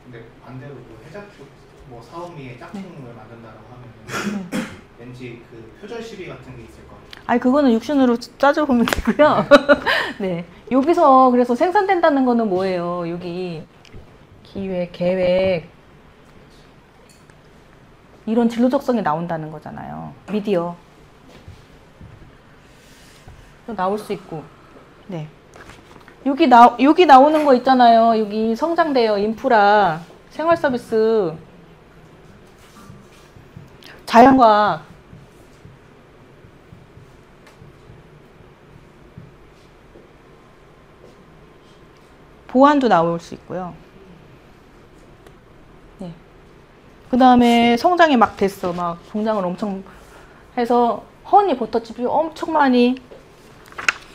근데 반대로 그 해자축 뭐 사오미의 짝퉁을 만든다고 하면 왠지 그 표절 시비 같은 게 있을 것 같아요. 아니 그거는 육신으로 따져보면 되고요. 네. 여기서 그래서 생산된다는 거는 뭐예요? 여기 기획, 계획 이런 진로적성이 나온다는 거잖아요. 미디어 나올 수 있고. 네. 여기 나오는 거 있잖아요. 여기 성장대요. 인프라, 생활 서비스, 자연과학. 보안도 나올 수 있고요. 네. 그 다음에 성장이 막 됐어. 막 공장을 엄청 해서 허니버터칩이 엄청 많이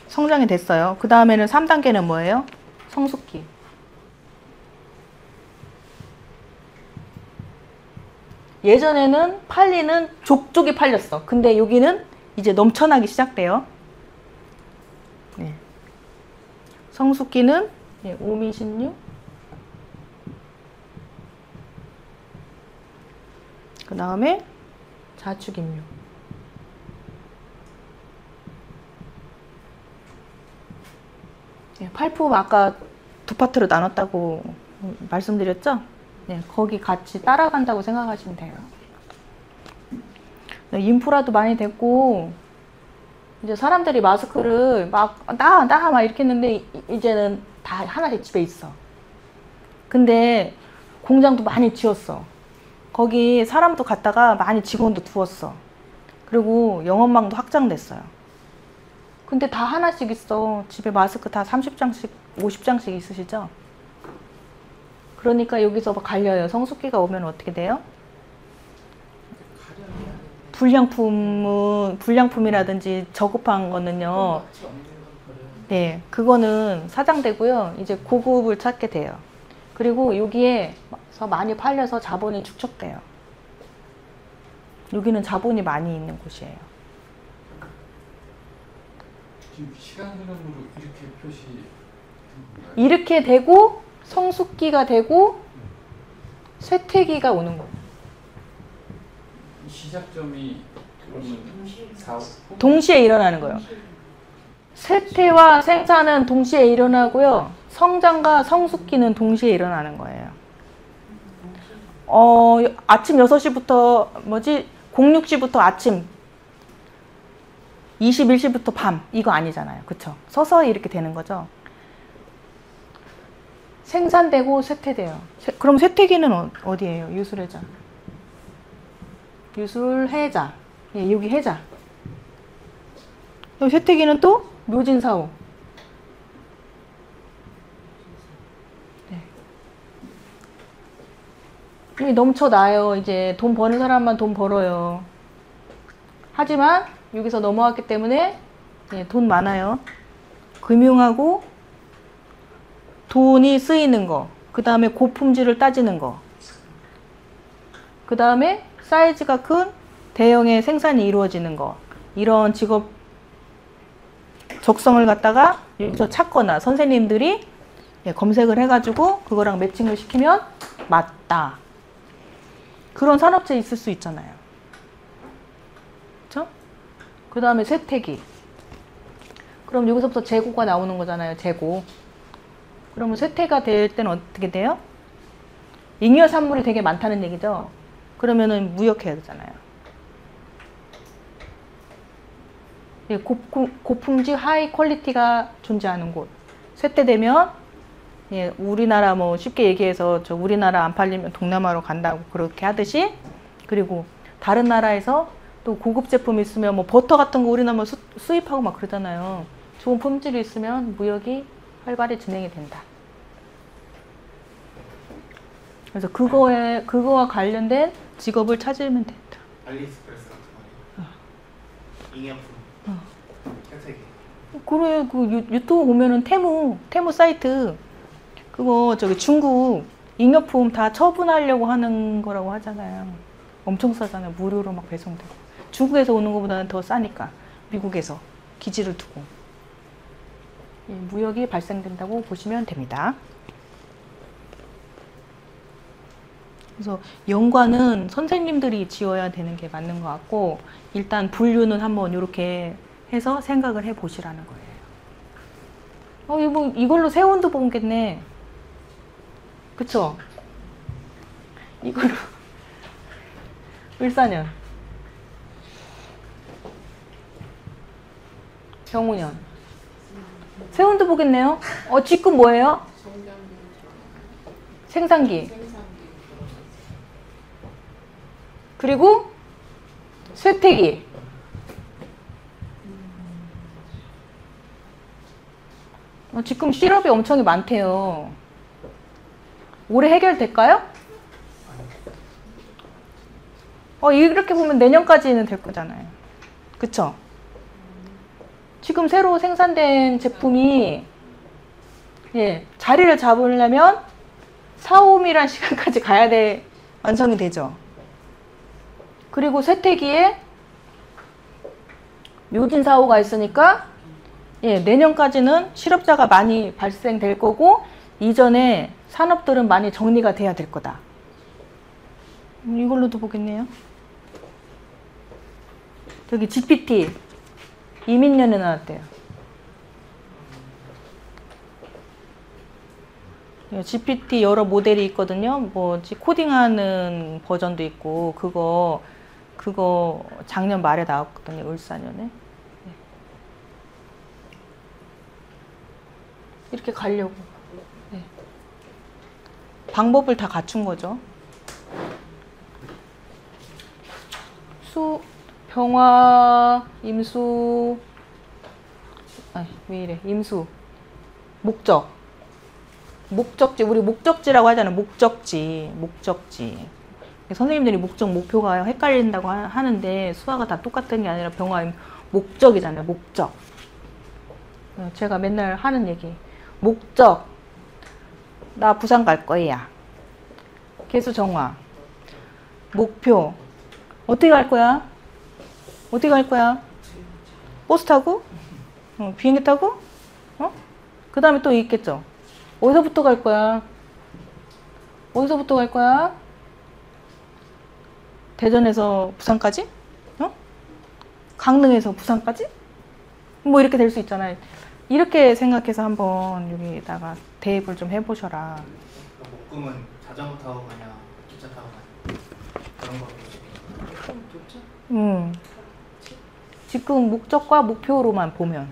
성장이 됐어요. 그 다음에는 3단계는 뭐예요? 성숙기. 예전에는 팔리는 족족이 팔렸어. 근데 여기는 이제 넘쳐나기 시작돼요. 네. 성숙기는 오미신유. 그 다음에 자축임유. 팔품 아까 두 파트로 나눴다고 말씀드렸죠? 네, 거기 같이 따라간다고 생각하시면 돼요. 인프라도 많이 됐고, 이제 사람들이 마스크를 막 이렇게 했는데, 이제는 다 하나씩 집에 있어. 근데 공장도 많이 지었어. 거기 사람도 갔다가 많이 직원도 두었어. 그리고 영업망도 확장됐어요. 근데 다 하나씩 있어. 집에 마스크 다 30장씩, 50장씩 있으시죠? 그러니까 여기서 막 갈려요. 성숙기가 오면 어떻게 돼요? 불량품이라든지 저급한 거는요. 네, 그거는 사장되고요. 이제 고급을 찾게 돼요. 그리고 여기에서 많이 팔려서 자본이 축적돼요. 여기는 자본이 많이 있는 곳이에요. 지금 시간 흐름으로 이렇게 표시 이렇게 되고 성숙기가 되고 쇠퇴기가 오는 거예요. 시작점이 그러면 동시에 일어나는 거예요. 쇠퇴와 생산은 동시에 일어나고요. 성장과 성숙기는 동시에 일어나는 거예요. 아침 6시부터 06시부터 아침 21시부터 밤 이거 아니잖아요. 그쵸? 서서히 이렇게 되는 거죠. 생산되고 쇠퇴돼요. 그럼 쇠퇴기는 어디예요? 유술해자. 유술해자. 예, 여기 해자. 쇠퇴기는 또 묘진사오. 네. 여기 넘쳐나요. 이제 돈 버는 사람만 돈 벌어요. 하지만 여기서 넘어왔기 때문에 돈 많아요. 금융하고 돈이 쓰이는 거. 그 다음에 고품질을 따지는 거. 그 다음에 사이즈가 큰 대형의 생산이 이루어지는 거. 이런 직업 적성을 갖다가 여기서 찾거나 선생님들이 검색을 해가지고 그거랑 매칭을 시키면 맞다. 그런 산업체 있을 수 있잖아요. 그쵸? 그 다음에 쇠퇴기. 그럼 여기서부터 재고가 나오는 거잖아요. 재고. 그러면 쇠퇴가 될 때는 어떻게 돼요? 잉여 산물이 되게 많다는 얘기죠. 그러면은 무역해야 되잖아요. 고품질 하이 퀄리티가 존재하는 곳. 쇠퇴되면 우리나라 뭐 쉽게 얘기해서 저 우리나라 안 팔리면 동남아로 간다고 그렇게 하듯이, 그리고 다른 나라에서 또 고급 제품이 있으면 뭐 버터 같은 거 우리나라 수입하고 막 그러잖아요. 좋은 품질이 있으면 무역이 활발히 진행이 된다. 그래서 그거와 관련된 직업을 찾으면 된다. 알리익스프레스 같은 거예요. 잉여품. 혜택이. 그래, 그 유튜브 보면은 테무 사이트, 그거 저기 중국 잉여품 다 처분하려고 하는 거라고 하잖아요. 엄청 싸잖아요. 무료로 막 배송되고. 중국에서 오는 것보다는 더 싸니까. 미국에서 기지를 두고. 무역이 발생된다고 보시면 됩니다. 그래서 연관은 선생님들이 지어야 되는 게 맞는 것 같고, 일단 분류는 한번 이렇게 해서 생각을 해 보시라는 거예요. 이걸로 세운도 보겠네. 그쵸? 이걸로 을사년, 병우년, 세운도 보겠네요. 직금 뭐예요? 생산기. 그리고 쇠퇴기. 지금 실업이 엄청 많대요. 올해 해결될까요? 이렇게 보면 내년까지는 될 거잖아요. 그쵸? 지금 새로 생산된 제품이 자리를 잡으려면 4, 5일이란 시간까지 가야 돼 완성이 되죠. 그리고 쇠퇴기에 묘진 사고가 있으니까 내년까지는 실업자가 많이 발생될 거고, 이전에 산업들은 많이 정리가 돼야 될 거다. 이걸로도 보겠네요. 저기 GPT 이민년에 나왔대요. GPT 여러 모델이 있거든요. 뭐지 코딩하는 버전도 있고, 그거 작년 말에 나왔거든요. 을사년에. 이렇게 가려고. 방법을 다 갖춘 거죠. 병화, 임수, 왜 이래? 임수, 목적지, 우리 목적지라고 하잖아요. 목적지. 선생님들이 목표가 헷갈린다고 하는데, 수화가 다 똑같은 게 아니라 병화, 목적이잖아요. 목적. 제가 맨날 하는 얘기. 목적. 나 부산 갈 거야. 개수 정화. 목표. 어떻게 갈 거야? 버스 타고? 비행기 타고? 그 다음에 또 있겠죠. 어디서부터 갈 거야? 대전에서 부산까지? 강릉에서 부산까지? 뭐 이렇게 될 수 있잖아요. 이렇게 생각해서 한번 여기다가 대입을 좀 해보셔라. 목금은 자전거 타고 가냐, 기차 타고 가냐, 그런 거. 지금 목적과 목표로만 보면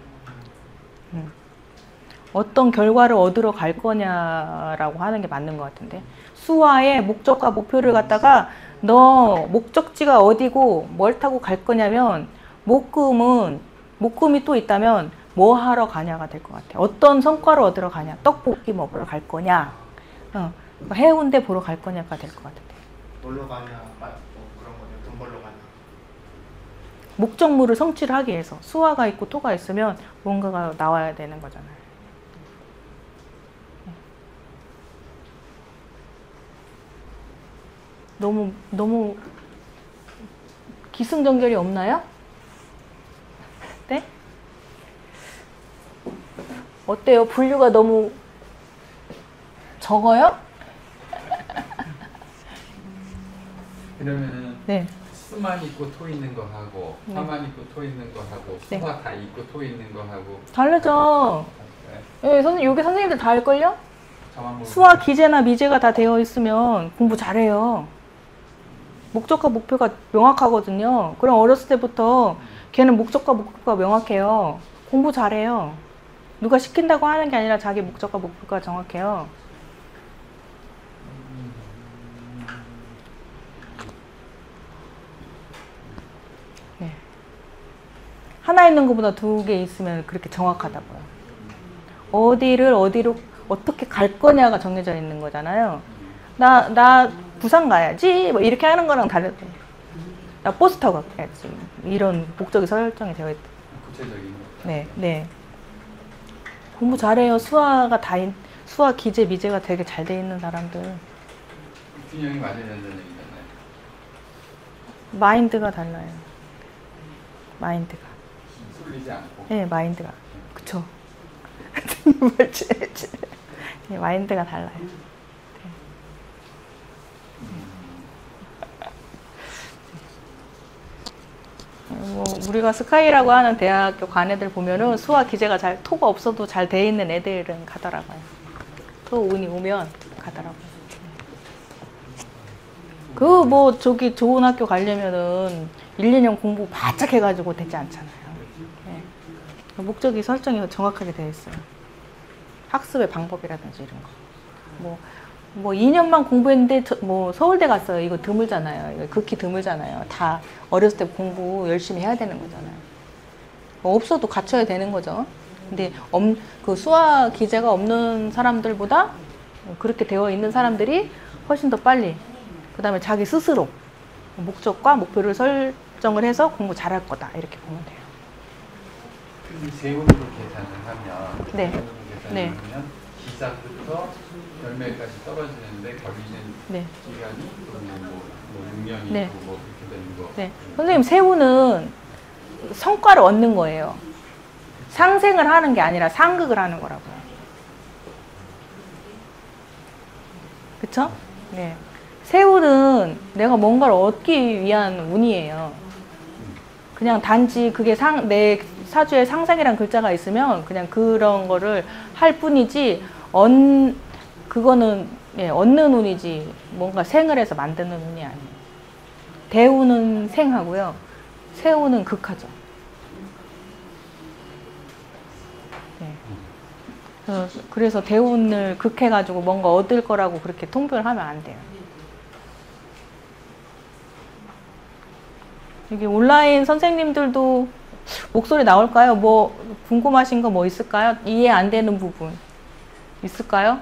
어떤 결과를 얻으러 갈 거냐라고 하는 게 맞는 것 같은데, 수화의 목적과 목표를 갖다가 너 목적지가 어디고 뭘 타고 갈 거냐면, 목금이 또 있다면 뭐 하러 가냐가 될 것 같아. 어떤 성과를 얻으러 가냐, 떡볶이 먹으러 갈 거냐, 해운대 보러 갈 거냐가 될 것 같은데. 놀러 가냐, 그런 거냐, 돈 벌러 가냐. 목적물을 성취를 하기 위해서 수화가 있고 토가 있으면 뭔가가 나와야 되는 거잖아요. 너무 기승전결이 없나요? 네? 어때요? 분류가 너무 적어요? 그러면은 네. 수만 있고 토 있는 거 하고 네. 화만 있고 토 있는 거 하고 네. 수화 다 있고 토 있는 거 하고 다르죠. 네. 예, 여기 선생님들 다 할걸요? 저만 모르고 수와 기재나 미재가 다 되어 있으면 공부 잘해요. 목적과 목표가 명확하거든요. 그럼 어렸을 때부터 걔는 목적과 목표가 명확해요. 공부 잘해요. 누가 시킨다고 하는 게 아니라 자기 목적과 목표가 정확해요. 네. 하나 있는 것보다 두 개 있으면 그렇게 정확하다고요. 어디로 어떻게 갈 거냐가 정해져 있는 거잖아요. 나 부산 가야지 뭐 이렇게 하는 거랑 다르대. 나 버스 타고 가야지. 이런 목적이 설정이 되어 있다. 구체적인 거. 네. 공부 잘해요. 수화 기재 미재가 되게 잘 돼 있는 사람들. 균형이 맞아야 된다는 얘기잖아요. 마인드가 달라요. 마인드가. 쏠리지 않고. 네, 마인드가. 그쵸. 네, 마인드가 달라요. 뭐 우리가 스카이라고 하는 대학교 간 애들 보면은 수화 기재가 토가 없어도 잘 돼 있는 애들은 가더라고요. 토 운이 오면 가더라고요. 저기 좋은 학교 가려면은 1, 2년 공부 바짝 해가지고 되지 않잖아요. 네. 목적이 설정이 정확하게 되어 있어요. 학습의 방법이라든지 이런 거. 뭐 2년만 공부했는데 서울대 갔어요. 이거 드물잖아요. 이거 극히 드물잖아요. 다 어렸을 때 공부 열심히 해야 되는 거잖아요. 없어도 갖춰야 되는 거죠. 근데 그 수화 기재가 없는 사람들보다 그렇게 되어 있는 사람들이 훨씬 더 빨리, 그 다음에 자기 스스로 목적과 목표를 설정을 해서 공부 잘할 거다 이렇게 보면 돼요. 근데 세월로 계산을 하면 네. 세월로 계산을 네. 하면 기사부터 열매까지 떨어지는데 걸리는 네. 기간이 뭐 6년이고 네. 뭐 그렇게 되는 거. 네. 선생님, 세우는 성과를 얻는 거예요. 상생을 하는 게 아니라 상극을 하는 거라고요. 그쵸? 네. 세우는 내가 뭔가를 얻기 위한 운이에요. 그냥 단지 그게 내 사주에 상생이란 글자가 있으면 그냥 그런 거를 할 뿐이지, 그거는 얻는 운이지 뭔가 생을 해서 만드는 운이 아니에요. 대우는 생하고요. 세우는 극하죠. 네. 그래서 대운을 극해가지고 뭔가 얻을 거라고 그렇게 통변을 하면 안 돼요. 여기 온라인 선생님들도 목소리 나올까요? 뭐 궁금하신 거 뭐 있을까요? 이해 안 되는 부분 있을까요?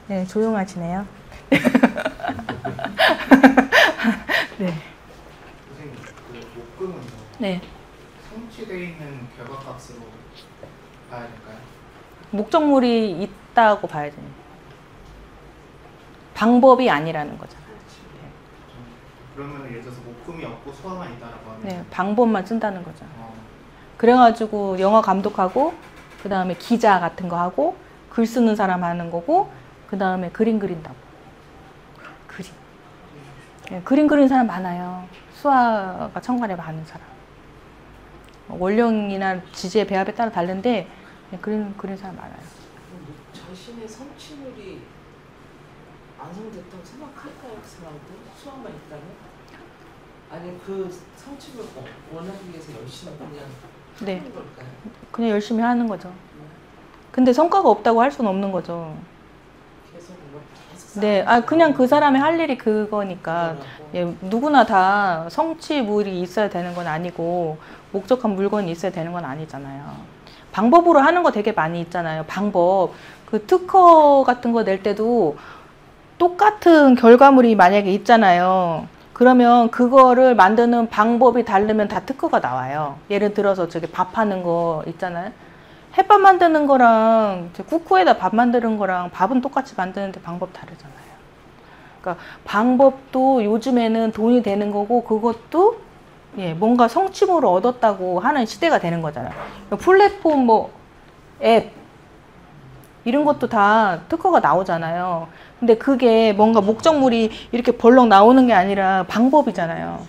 네, 조용하시네요. 네. 선생님, 그 목금은요. 네. 성취되어 있는 결과값으로 봐야 될까요? 목적물이 있다고 봐야 됩니다. 방법이 아니라는 거잖아요. 그러면 예를 들어서 목금이 없고 수화만 있다라고 하면 네, 방법만 쓴다는 거죠. 그래가지고 영화 감독하고, 그 다음에 기자 같은 거 하고, 글 쓰는 사람 하는 거고, 그 다음에 그림 그린다고. 그림. 네, 그림 그리는 사람 많아요. 수화가 천간에 많은 사람. 원령이나 지지의 배합에 따라 다른데, 네, 그린 사람 많아요. 자신의 성취물이 완성됐다고 생각할까요? 그 사람도 수화만 있다면? 아니 그 성취를 원하기 위해서 열심히 그냥 네. 하는 걸까요? 그냥 열심히 하는 거죠. 근데 성과가 없다고 할 수는 없는 거죠. 계속 뭐 계속 네, 그냥 그 사람이 할 일이 그거니까. 예, 누구나 다 성취물이 있어야 되는 건 아니고, 목적한 물건이 있어야 되는 건 아니잖아요. 방법으로 하는 거 되게 많이 있잖아요. 방법. 그 특허 같은 거 낼 때도 똑같은 결과물이 만약에 있잖아요. 그러면 그거를 만드는 방법이 다르면 다 특허가 나와요. 예를 들어서 저기 밥하는 거 있잖아요. 햇밥 만드는 거랑 쿠쿠에다 밥 만드는 거랑 밥은 똑같이 만드는데 방법 다르잖아요. 그러니까 방법도 요즘에는 돈이 되는 거고 그것도 예, 뭔가 성취물을 얻었다고 하는 시대가 되는 거잖아요. 플랫폼 뭐 앱 이런 것도 다 특허가 나오잖아요. 근데 그게 뭔가 목적물이 이렇게 벌렁 나오는 게 아니라 방법이잖아요.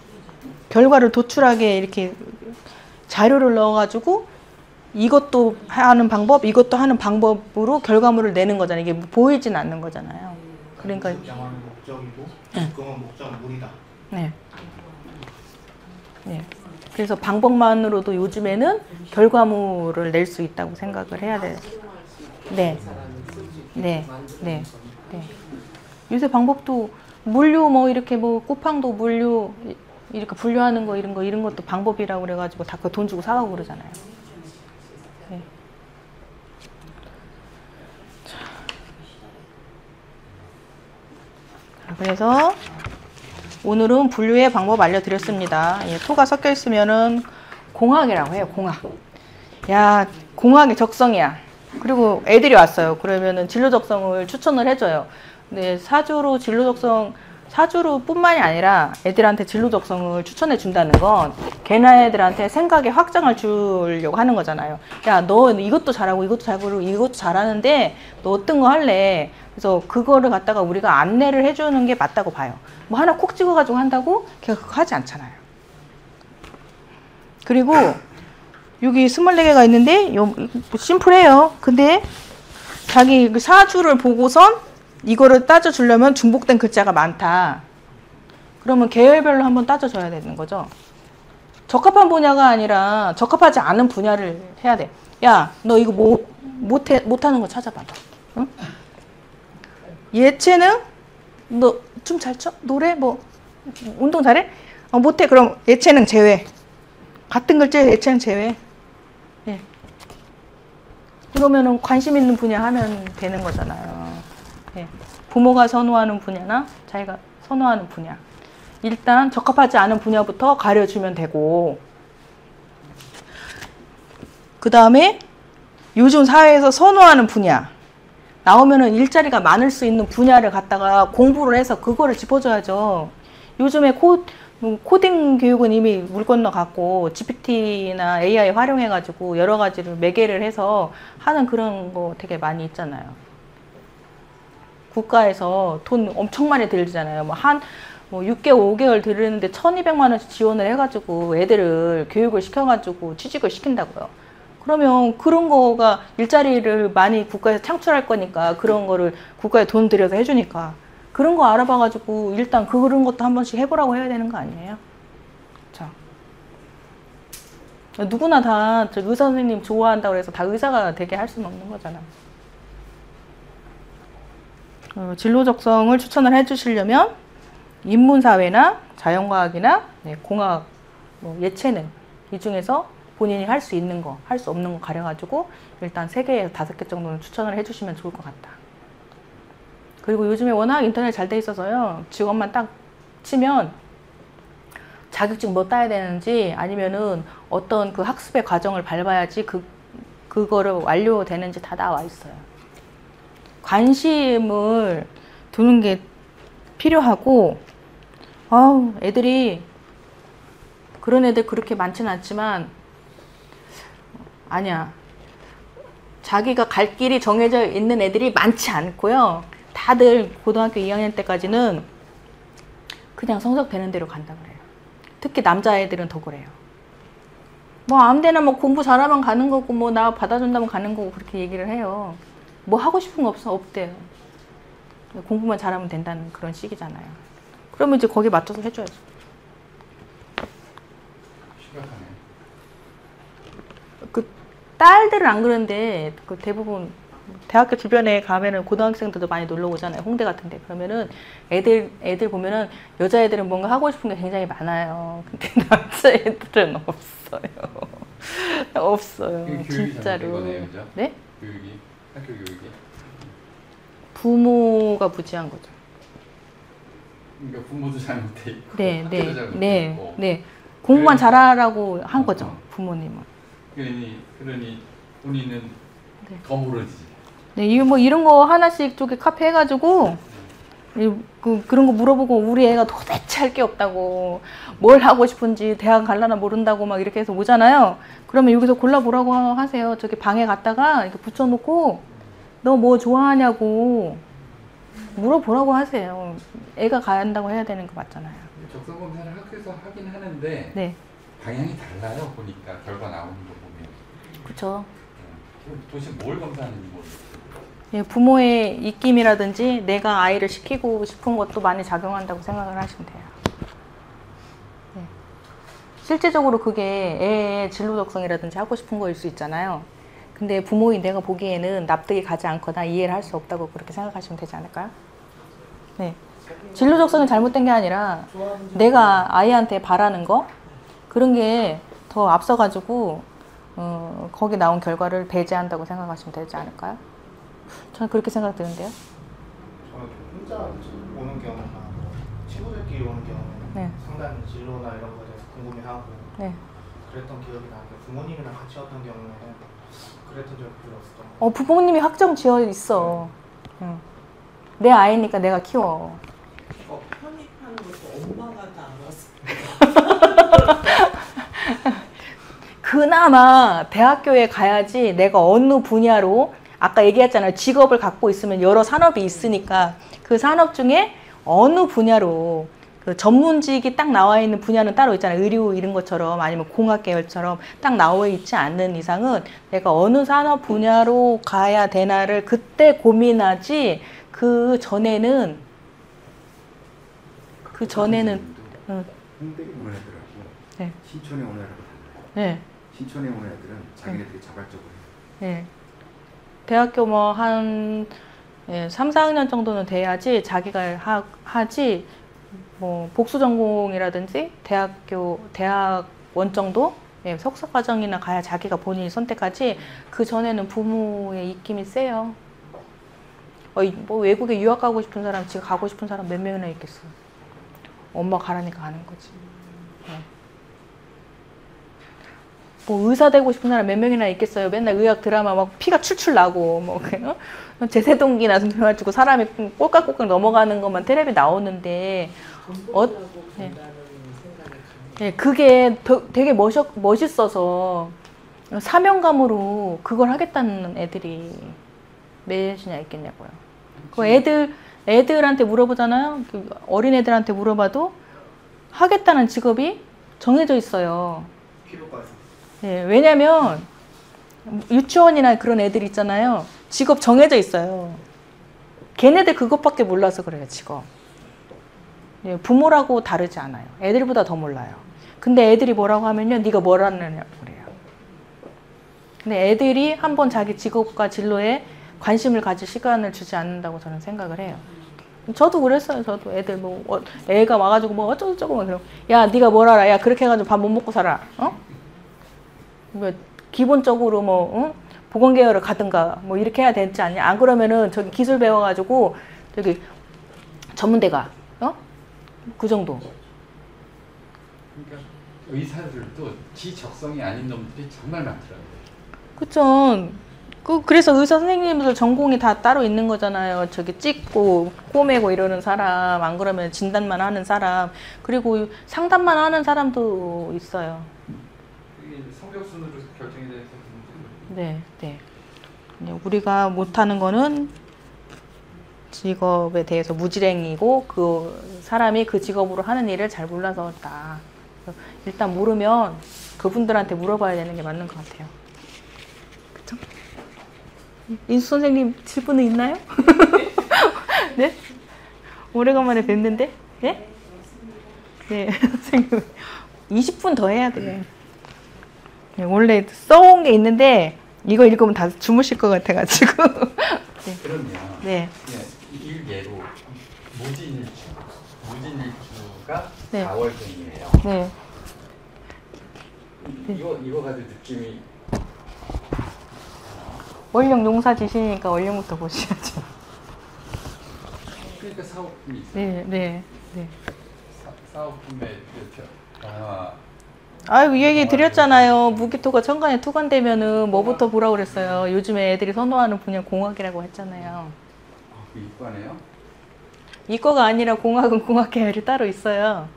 결과를 도출하게 이렇게 자료를 넣어가지고 이것도 하는 방법, 이것도 하는 방법으로 결과물을 내는 거잖아요. 이게 보이진 않는 거잖아요. 그러니까 영화는 목적이고 그건 목적물이다. 네. 네. 그래서 방법만으로도 요즘에는 결과물을 낼 수 있다고 생각을 해야 돼요. 네. 네. 네. 네. 요새 방법도 물류 뭐 이렇게 뭐 쿠팡도 물류 이렇게 분류하는 거 이런 것도 방법이라고 그래가지고 다 그 돈 주고 사가고 그러잖아요. 네. 자, 그래서 오늘은 분류의 방법 알려드렸습니다. 예, 토가 섞여 있으면은 공학이라고 해요. 공학. 야, 공학의 적성이야. 그리고 애들이 왔어요. 그러면은 진로 적성을 추천을 해줘요. 근데 사주로 진로 적성, 사주로 뿐만이 아니라 애들한테 진로 적성을 추천해 준다는 건 걔네들한테 생각의 확장을 주려고 하는 거잖아요. 야, 너 이것도 잘하고 이것도 잘하고 이것도 잘하는데 너 어떤 거 할래? 그래서 그거를 갖다가 우리가 안내를 해주는 게 맞다고 봐요. 뭐 하나 콕 찍어가지고 한다고 걔가 그거 하지 않잖아요. 그리고 여기 24개가 있는데 심플해요. 근데 자기 사주를 보고선 이거를 따져주려면 중복된 글자가 많다. 그러면 계열별로 한번 따져줘야 되는 거죠. 적합한 분야가 아니라 적합하지 않은 분야를 해야 돼. 야, 너 이거 못하는 거 찾아봐봐. 응? 예체능? 너 춤 잘 춰? 노래? 뭐 운동 잘해? 못해. 그럼 예체능 제외. 같은 글자에 예체능 제외. 예. 그러면은 관심 있는 분야 하면 되는 거잖아요. 예. 부모가 선호하는 분야나 자기가 선호하는 분야. 일단 적합하지 않은 분야부터 가려주면 되고, 그 다음에 요즘 사회에서 선호하는 분야 나오면은 일자리가 많을 수 있는 분야를 갖다가 공부를 해서 그거를 짚어줘야죠. 요즘에 코딩 교육은 이미 물 건너갔고 GPT나 AI 활용해가지고 여러 가지를 매개를 해서 하는 그런 거 되게 많이 있잖아요. 국가에서 돈 엄청 많이 들잖아요. 뭐 6개월, 5개월 들이는데 1,200만 원씩 지원을 해가지고 애들을 교육을 시켜가지고 취직을 시킨다고요. 그러면 그런 거가 일자리를 많이 국가에서 창출할 거니까 그런 거를 국가에 돈 들여서 해주니까 그런 거 알아봐가지고 일단 그런 것도 한 번씩 해보라고 해야 되는 거 아니에요? 자, 누구나 다 의사 선생님 좋아한다고 해서 다 의사가 되게 할 수는 없는 거잖아. 진로 적성을 추천을 해주시려면 인문사회나 자연과학이나 공학, 뭐 예체능 이 중에서 본인이 할 수 있는 거, 할 수 없는 거 가려가지고 일단 3개에서 5개 정도는 추천을 해주시면 좋을 것 같다. 그리고 요즘에 워낙 인터넷 잘 돼 있어서요. 직업만 딱 치면 자격증 뭐 따야 되는지 아니면은 어떤 그 학습의 과정을 밟아야지 그거를 완료되는지 다 나와 있어요. 관심을 두는 게 필요하고, 애들이 그런 애들 그렇게 많지는 않지만 아니야. 자기가 갈 길이 정해져 있는 애들이 많지 않고요. 다들 고등학교 2학년 때까지는 그냥 성적 되는 대로 간다 그래요. 특히 남자애들은 더 그래요. 뭐 아무데나 뭐 공부 잘하면 가는 거고 뭐 나 받아준다면 가는 거고 그렇게 얘기를 해요. 뭐 하고 싶은 거 없대요. 공부만 잘하면 된다는 그런 식이잖아요. 그러면 이제 거기에 맞춰서 해줘야죠. 심각하네. 그 딸들은 안 그런데 그 대부분 대학교 주변에 가면은 고등학생들도 많이 놀러 오잖아요. 홍대 같은데. 그러면은 애들 보면은 여자애들은 뭔가 하고 싶은 게 굉장히 많아요. 근데 남자애들은 없어요. 없어요. 진짜로. 거네요, 그죠? 네? 교육이, 학교 교육이. 부모가 무지한 거죠. 그러니까 부모도 잘못돼 있고 네, 학교도 네, 잘못돼 네, 있고 네. 공부만 그러니까- 잘하라고 한 거죠, 부모님은. 그러니 본인은 네. 더 모르지. 네, 이런 거 하나씩 저기 카페 해가지고 그런 거 물어보고 우리 애가 도대체 할 게 없다고 뭘 하고 싶은지 대학 갈라나 모른다고 막 이렇게 해서 오잖아요. 그러면 여기서 골라보라고 하세요. 저기 방에 갔다가 이렇게 붙여놓고 너 뭐 좋아하냐고 물어보라고 하세요. 애가 가야 한다고 해야 되는 거 맞잖아요. 적성 검사를 학교에서 하긴 하는데 네, 방향이 달라요. 보니까 결과 나오는 거 보면. 그렇죠. 도대체 뭘 검사하는지 모르겠어요. 예, 부모의 입김이라든지 내가 아이를 시키고 싶은 것도 많이 작용한다고 생각을 하시면 돼요. 네. 실제적으로 그게 애의 진로 적성이라든지 하고 싶은 거일 수 있잖아요. 근데 부모인 내가 보기에는 납득이 가지 않거나 이해를 할 수 없다고 그렇게 생각하시면 되지 않을까요? 네. 진로 적성이 잘못된 게 아니라 내가 아이한테 바라는 거 그런 게 더 앞서가지고 거기 나온 결과를 배제한다고 생각하시면 되지 않을까요? 저는 그렇게 생각드는데요. 저는 혼자 오는 경우나 친구들끼리 오는 경우는 네. 상담 진로나 이런 거에 대해서 궁금해하고 네. 그랬던 기억이 나는데 부모님이랑 같이 왔던 경우에는 그랬던 적이 별로 없었던 것 같아요. 부모님이 확정 지어 있어. 응. 내 아이니까 내가 키워. 편입하는 것도 엄마가 다 알았어. 그나마 대학교에 가야지 내가 어느 분야로 아까 얘기했잖아요. 직업을 갖고 있으면 여러 산업이 있으니까 그 산업 중에 어느 분야로 그 전문직이 딱 나와 있는 분야는 따로 있잖아요. 의료 이런 것처럼 아니면 공학 계열처럼 딱 나와 있지 않는 이상은 내가 어느 산업 분야로 가야 되나를 그때 고민하지 그 전에는 응. 홍대에 오는 애들하고 네. 신촌에 오는 애들하고 달라요. 네. 신촌에 오는 애들은 자기네들이 자발적으로 해요. 네. 대학교 뭐 한 3, 4학년 정도는 돼야지 자기가 하지 뭐 복수 전공이라든지 대학원 정도 석사 과정이나 가야 자기가 본인이 선택하지 그 전에는 부모의 입김이 세요. 뭐 외국에 유학 가고 싶은 사람 지금 가고 싶은 사람 몇 명이나 있겠어. 엄마 가라니까 가는 거지. 네. 뭐 의사 되고 싶은 사람 몇 명이나 있겠어요. 맨날 의학 드라마 막 피가 출출 나고 뭐 제세동기나 해가지고 사람이 꼴깍꼴깍 넘어가는 것만 텔레비 나오는데 네. 네, 그게 되게 멋있어서 사명감으로 그걸 하겠다는 애들이 몇이나 있겠냐고요. 그 애들한테 물어보잖아요. 어린 애들한테 물어봐도 하겠다는 직업이 정해져 있어요. 피부과에서. 네, 왜냐면 유치원이나 그런 애들 있잖아요. 직업 정해져 있어요. 걔네들 그것밖에 몰라서 그래요, 직업. 네, 부모라고 다르지 않아요. 애들보다 더 몰라요. 근데 애들이 뭐라고 하면요, 네가 뭘 하느냐고 그래요. 근데 애들이 한번 자기 직업과 진로에 관심을 가질 시간을 주지 않는다고 저는 생각을 해요. 저도 그랬어요. 저도 애들 애가 와가지고 뭐 어쩌고저쩌고 막 그러고, 야 네가 뭘 알아? 야 그렇게 해가지고 밥 못 먹고 살아. 뭐 기본적으로 보건계열을 가든가 뭐 이렇게 해야 되지 않냐? 안 그러면은 저기 기술 배워가지고 저기 전문대가 그 정도. 그러니까 의사들도 지 적성이 아닌 놈들이 정말 많더라고요. 그쵸. 그래서 의사 선생님들 전공이 다 따로 있는 거잖아요. 저기 찍고 꼬매고 이러는 사람, 안 그러면 진단만 하는 사람, 그리고 상담만 하는 사람도 있어요. 이게 성적순으로 결정이 돼서 네, 네. 우리가 못하는 거는 직업에 대해서 무지랭이고 그 사람이 그 직업으로 하는 일을 잘 몰라서다. 일단 모르면 그분들한테 물어봐야 되는 게 맞는 것 같아요. 그쵸? 인수 선생님 질문은 있나요? 네? 오래간만에 뵙는데? 네? 네, 선생님 20분 더 해야 돼요. 네, 원래 써온 게 있는데 이거 읽으면 다 주무실 것 같아가지고. 네. 그러면 네. 일예로 무진일주가 네. 4월생이에요. 네. 이거 가지고 느낌이 원령 용사지시니까 원령부터 보셔야죠. 그러니까 사업이 있어요. 네, 네. 네. 사업품의 변화. 아유, 얘기 드렸잖아요. 무기토가 천간에 투관되면은 뭐부터 보라고 그랬어요. 요즘에 애들이 선호하는 분야 공학이라고 했잖아요. 그 이과네요? 이과가 아니라 공학은 공학 계열이 따로 있어요.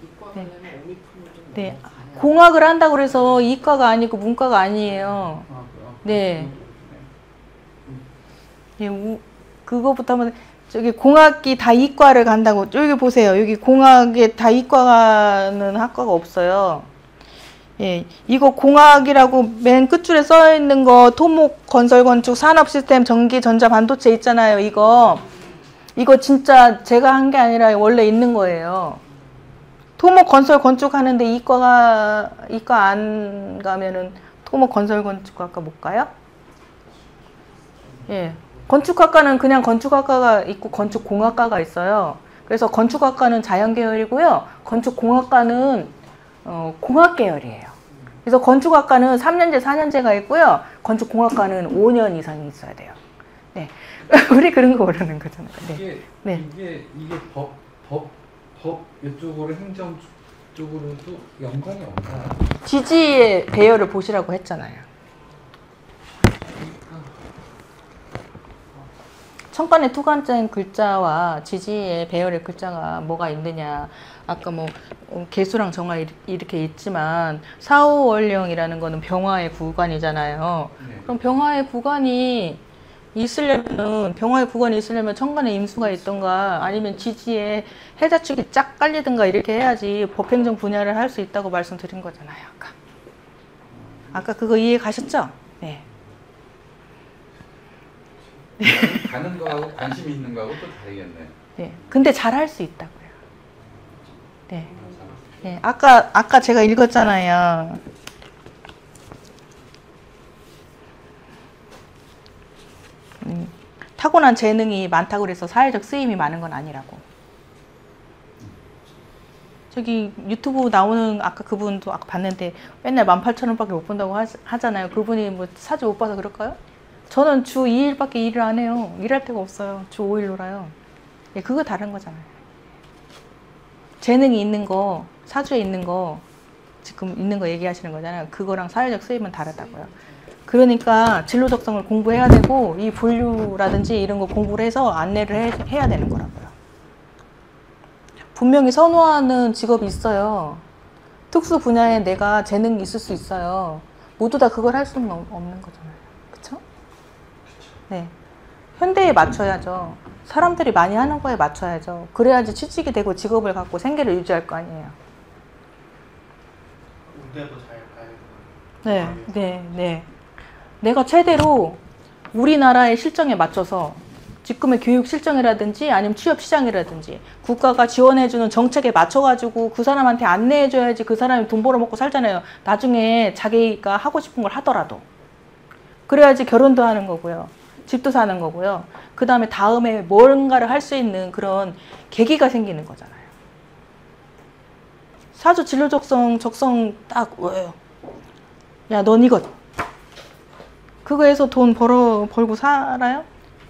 이과 관련은 오미품을 좀 네. 너무 잘해야 공학을 한다고 그래서 이과가 아니고 문과가 아니에요. 네. 예, 그거부터 한번 저기 공학이 다 이과를 간다고 여기 보세요. 여기 공학에 다 이과는 학과가 없어요. 예, 이거 공학이라고 맨 끝줄에 써 있는 거 토목, 건설, 건축, 산업, 시스템, 전기, 전자, 반도체 있잖아요. 이거 진짜 제가 한 게 아니라 원래 있는 거예요. 토목, 건설, 건축 하는데 이과 안 가면은 토목, 건설, 건축학과 못 가요? 예. 건축학과는 그냥 건축학과가 있고 건축공학과가 있어요. 그래서 건축학과는 자연계열이고요. 건축공학과는 공학 계열이에요. 그래서 건축학과는 3년제, 4년제가 있고요. 건축공학과는 5년 이상이 있어야 돼요. 네. 우리 그런 거 모르는 거잖아요. 네. 이게 법 이쪽으로 행정 쪽으로도 연관이 없나요? 지지의 배열을 보시라고 했잖아요. 천간에 투관자인 글자와 지지의 배열의 글자가 뭐가 있느냐. 아까 뭐 개수랑 정화 이렇게 있지만 사오월령이라는 거는 병화의 구간이잖아요. 네. 그럼 병화의 구간이 있으려면 천간에 임수가 있던가 아니면 지지에 해자축이 쫙 깔리든가 이렇게 해야지 법행정 분야를 할 수 있다고 말씀드린 거잖아요. 아까 그거 이해 가셨죠? 네. 가는 거하고 관심이 있는 거하고 또 다르겠네. 네. 근데 잘 할 수 있다고요. 네. 네. 아까 제가 읽었잖아요. 타고난 재능이 많다고 그래서 사회적 쓰임이 많은 건 아니라고. 저기 유튜브 나오는 아까 그분도 아까 봤는데 맨날 18,000원밖에 못 번다고 하잖아요. 그분이 뭐 사주 못 봐서 그럴까요? 저는 주 2일밖에 일을 안 해요. 일할 데가 없어요. 주 5일 놀아요. 예, 그거 다른 거잖아요. 재능이 있는 거, 사주에 있는 거, 지금 있는 거 얘기하시는 거잖아요. 그거랑 사회적 수입은 다르다고요. 그러니까 진로 적성을 공부해야 되고 이 분류라든지 이런 거 공부를 해서 안내를 해야 되는 거라고요. 분명히 선호하는 직업이 있어요. 특수 분야에 내가 재능이 있을 수 있어요. 모두 다 그걸 할 수는 없는 거잖아요. 그쵸? 네. 현대에 맞춰야죠. 사람들이 많이 하는 거에 맞춰야죠. 그래야지 취직이 되고 직업을 갖고 생계를 유지할 거 아니에요. 군대도 잘 가야 되고. 네. 내가 최대로 우리나라의 실정에 맞춰서 지금의 교육 실정이라든지 아니면 취업 시장이라든지 국가가 지원해주는 정책에 맞춰가지고 그 사람한테 안내해줘야지 그 사람이 돈 벌어먹고 살잖아요. 나중에 자기가 하고 싶은 걸 하더라도. 그래야지 결혼도 하는 거고요. 집도 사는 거고요. 그 다음에 뭔가를 할 수 있는 그런 계기가 생기는 거잖아요. 사주 진로 적성 딱 왜요? 야, 넌 이것. 그거에서 돈 벌고 살아요?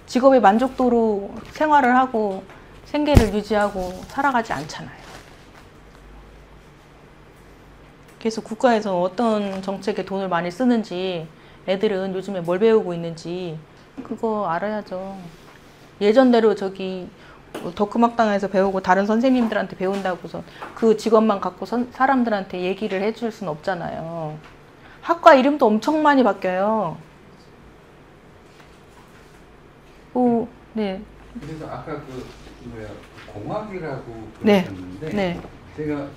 직업의 만족도로 생활을 하고 생계를 유지하고 살아가지 않잖아요. 그래서 국가에서 어떤 정책에 돈을 많이 쓰는지 애들은 요즘에 뭘 배우고 있는지 그거 알아야죠. 예전대로 저기 덕금학당에서 배우고 다른 선생님들한테 배운다고서 그 직업만 갖고 사람들한테 얘기를 해줄 수는 없잖아요. 학과 이름도 엄청 많이 바뀌어요. 오, 네. 그래서 아까 공학이라고 네. 그러셨는데 네. 제가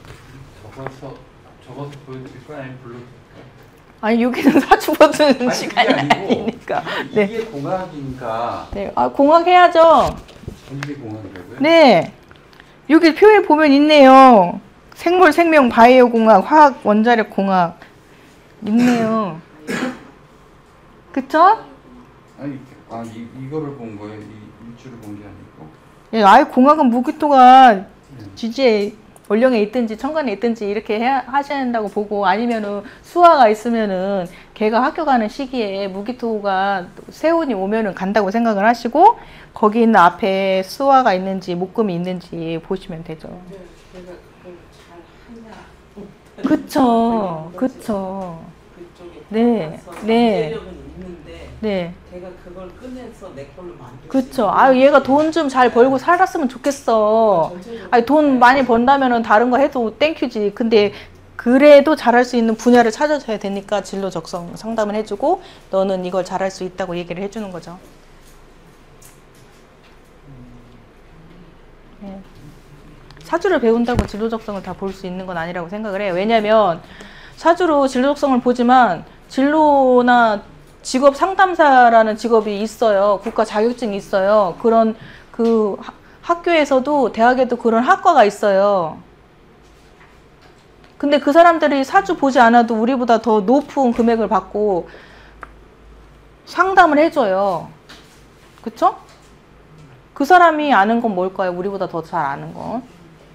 적어서 보여드릴까요? 아니면 불러드릴까요? 아니 여기는 사주 보는 아니, 시간이 그게 아니고 아니니까. 이게 공학인가? 네. 아, 공학 해야죠. 이게 공학이라고요? 네. 여기 표에 보면 있네요. 생물, 생명, 바이오 공학, 화학, 원자력 공학 있네요. 그쵸? 아니, 이거를 본 거예요? 이 일주를 본 게 아니고? 예, 아예 공학은 무기토가 지지에 원령에 있든지 천간에 있든지 이렇게 하셔야 된다고 보고, 아니면은 수화가 있으면은 걔가 학교 가는 시기에 무기토가 세운이 오면은 간다고 생각을 하시고, 거기 있는 앞에 수화가 있는지 목금이 있는지 보시면 되죠. 내가 그걸 잘 하냐. 그쵸, 그쵸. 그쪽에 네, 가서 네. 재력은 있는데 네. 걔가 그걸 꺼내서 내 걸로 만들 그쵸. 아유, 얘가 돈 좀 잘 벌고 살았으면 좋겠어. 아니, 돈 많이 번다면은 다른 거 해도 땡큐지. 근데 그래도 잘할 수 있는 분야를 찾아줘야 되니까 진로 적성 상담을 해주고, 너는 이걸 잘할 수 있다고 얘기를 해주는 거죠. 네. 사주를 배운다고 진로 적성을 다 볼 수 있는 건 아니라고 생각을 해요. 왜냐면 사주로 진로 적성을 보지만 진로나 직업 상담사라는 직업이 있어요. 국가 자격증이 있어요. 그런 그 학교에서도, 대학에도 그런 학과가 있어요. 근데 그 사람들이 사주 보지 않아도 우리보다 더 높은 금액을 받고 상담을 해줘요. 그쵸? 그 사람이 아는 건 뭘까요? 우리보다 더 잘 아는 건.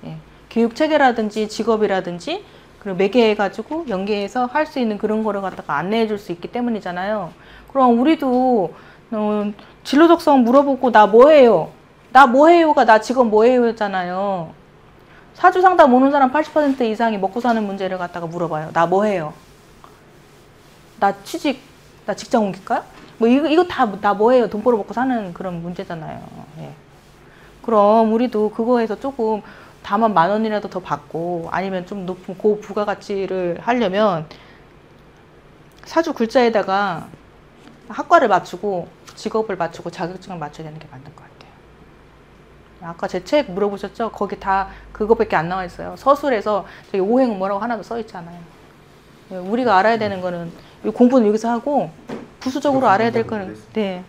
예. 교육 체계라든지 직업이라든지 그리고 매개해가지고 연계해서 할 수 있는 그런 거를 갖다가 안내해 줄 수 있기 때문이잖아요. 그럼 우리도 진로 적성 물어보고 나 뭐해요? 나 뭐해요가 나 지금 뭐해요잖아요. 사주 상담 오는 사람 80% 이상이 먹고 사는 문제를 갖다가 물어봐요. 나 뭐해요? 나 취직, 나 직장 옮길까요? 뭐 이거 다 나 뭐해요? 돈 벌어 먹고 사는 그런 문제잖아요. 예. 그럼 우리도 그거에서 조금 다만 10,000원이라도 더 받고, 아니면 좀 높은 고부가가치를 하려면 사주 글자에다가 학과를 맞추고 직업을 맞추고 자격증을 맞춰야 되는 게 맞는 것 같아요. 아까 제 책 물어보셨죠? 거기 다 그거밖에 안 나와 있어요. 서술에서 저기 오행은 뭐라고 하나도 써 있지 않아요. 우리가 알아야 되는 거는 공부는 여기서 하고, 부수적으로 알아야 될 거는, 네,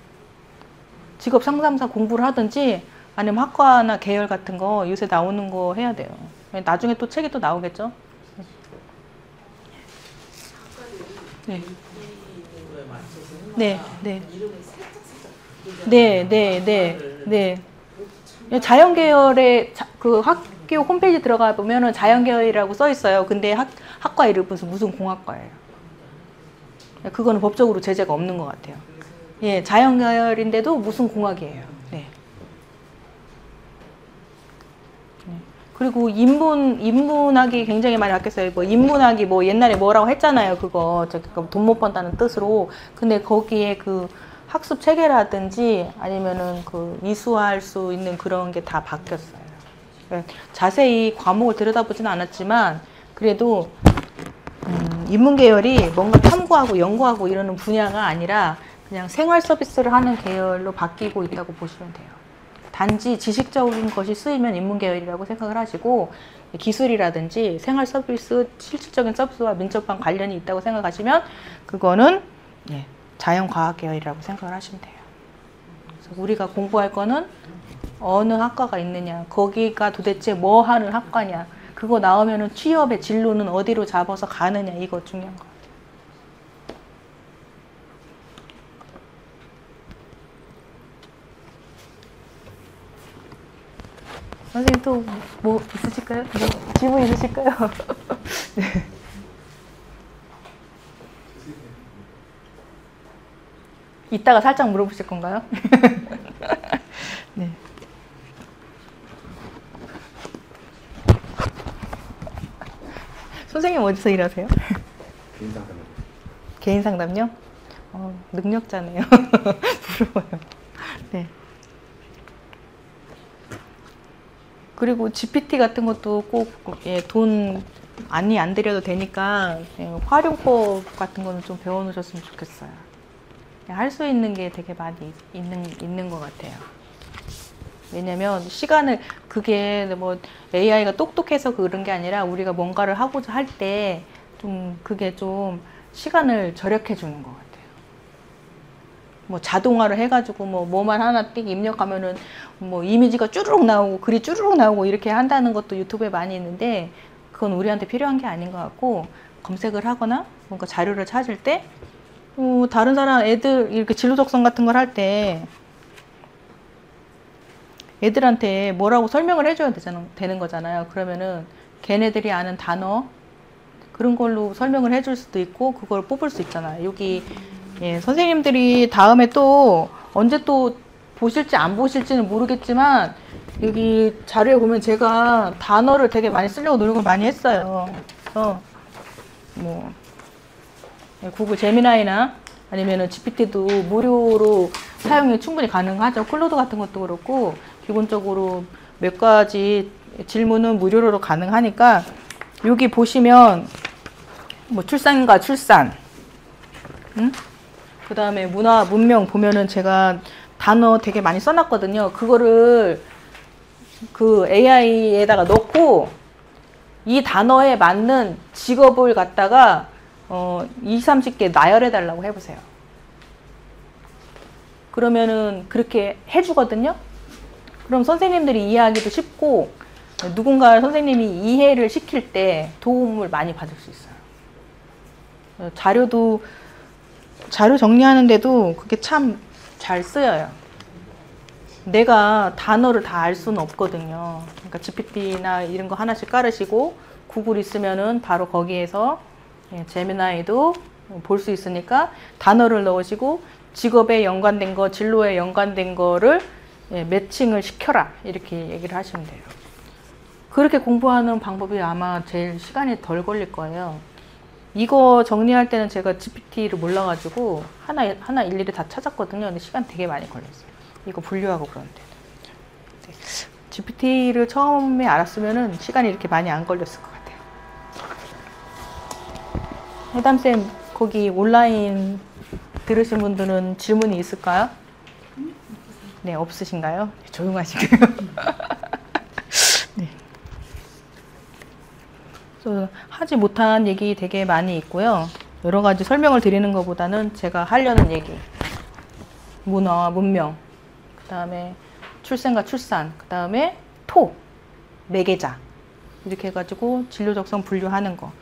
직업 상담사 공부를 하든지 아니면 학과나 계열 같은 거 요새 나오는 거 해야 돼요. 나중에 또 책이 또 나오겠죠. 네. 네, 네. 네, 네, 네, 네. 자연 계열의 그 학교 홈페이지 들어가 보면은 자연 계열이라고 써 있어요. 근데 학과 이름은 무슨 공학과예요. 그거는 법적으로 제재가 없는 것 같아요. 예, 자연 계열인데도 무슨 공학이에요. 네. 그리고 인문학이 굉장히 많이 바뀌었어요. 뭐 인문학이 뭐 옛날에 뭐라고 했잖아요. 그거 돈 못 번다는 뜻으로. 근데 거기에 그 학습 체계라든지 아니면은 그 이수할 수 있는 그런 게 다 바뀌었어요. 자세히 과목을 들여다보지는 않았지만 그래도 인문 계열이 뭔가 탐구하고 연구하고 이러는 분야가 아니라 그냥 생활 서비스를 하는 계열로 바뀌고 있다고 보시면 돼요. 단지 지식적인 것이 쓰이면 인문계열이라고 생각을 하시고, 기술이라든지 생활 서비스, 실질적인 서비스와 민첩한 관련이 있다고 생각하시면 그거는 자연과학 계열이라고 생각을 하시면 돼요. 그래서 우리가 공부할 거는 어느 학과가 있느냐, 거기가 도대체 뭐 하는 학과냐, 그거 나오면은 취업의 진로는 어디로 잡아서 가느냐, 이거 중요한 거. 선생님 또 뭐 있으실까요? 뭐 질문 있으실까요? 네. 이따가 살짝 물어보실 건가요? 네. 선생님 어디서 일하세요? 개인 상담. 개인 상담요? 능력자네요. 부러워요. 네. 그리고 GPT 같은 것도 꼭 돈 많이 안 들여도 되니까 활용법 같은 거는 좀 배워놓으셨으면 좋겠어요. 할 수 있는 게 되게 많이 있는 것 같아요. 왜냐면 시간을, 그게 뭐 AI가 똑똑해서 그런 게 아니라 우리가 뭔가를 하고자 할 때 좀 그게 좀 시간을 절약해 주는 것 같아요. 뭐 자동화를 해가지고 뭐만 하나 띡 입력하면은 뭐 이미지가 쭈르륵 나오고 글이 쭈르륵 나오고 이렇게 한다는 것도 유튜브에 많이 있는데, 그건 우리한테 필요한 게 아닌 것 같고, 검색을 하거나 뭔가 자료를 찾을 때 다른 사람 애들 이렇게 진로 적성 같은 걸 할 때 애들한테 뭐라고 설명을 해줘야 되는 거잖아요. 그러면은 걔네들이 아는 단어 그런 걸로 설명을 해줄 수도 있고 그걸 뽑을 수 있잖아요. 여기 예, 선생님들이 다음에 또 언제 또 보실지 안 보실지는 모르겠지만 여기 자료에 보면 제가 단어를 되게 많이 쓰려고 노력을 많이 했어요. 그래서 뭐 구글 제미나이나 아니면은 GPT도 무료로 사용이 충분히 가능하죠. 클로드 같은 것도 그렇고 기본적으로 몇 가지 질문은 무료로 가능하니까 여기 보시면 뭐 출산과 출산, 그 다음에 문화 문명 보면은 제가 단어 되게 많이 써놨거든요. 그거를 그 AI에다가 넣고 이 단어에 맞는 직업을 갖다가 20, 30개 나열해 달라고 해보세요. 그러면은 그렇게 해주거든요. 그럼 선생님들이 이해하기도 쉽고 누군가 선생님이 이해를 시킬 때 도움을 많이 받을 수 있어요. 자료 정리하는데도 그게 참 잘 쓰여요. 내가 단어를 다 알 수는 없거든요. 그러니까 GPT나 이런 거 하나씩 깔으시고 구글 있으면은 바로 거기에서 제미나이도 볼 수 있으니까 단어를 넣으시고 직업에 연관된 거, 진로에 연관된 거를 매칭을 시켜라 이렇게 얘기를 하시면 돼요. 그렇게 공부하는 방법이 아마 제일 시간이 덜 걸릴 거예요. 이거 정리할 때는 제가 GPT를 몰라가지고 하나 일일이 다 찾았거든요. 근데 시간 되게 많이 걸렸어요. 이거 분류하고 그러는데. GPT를 처음에 알았으면은 시간이 이렇게 많이 안 걸렸을 것 같아요. 해담쌤, 거기 온라인 들으신 분들은 질문이 있을까요? 네, 없으신가요? 조용하시고요. 네. 그래서 하지 못한 얘기 되게 많이 있고요. 여러 가지 설명을 드리는 것보다는 제가 하려는 얘기, 문화와 문명, 그 다음에 출생과 출산, 그 다음에 토, 매개자 이렇게 해가지고 진로 적성 분류하는 거.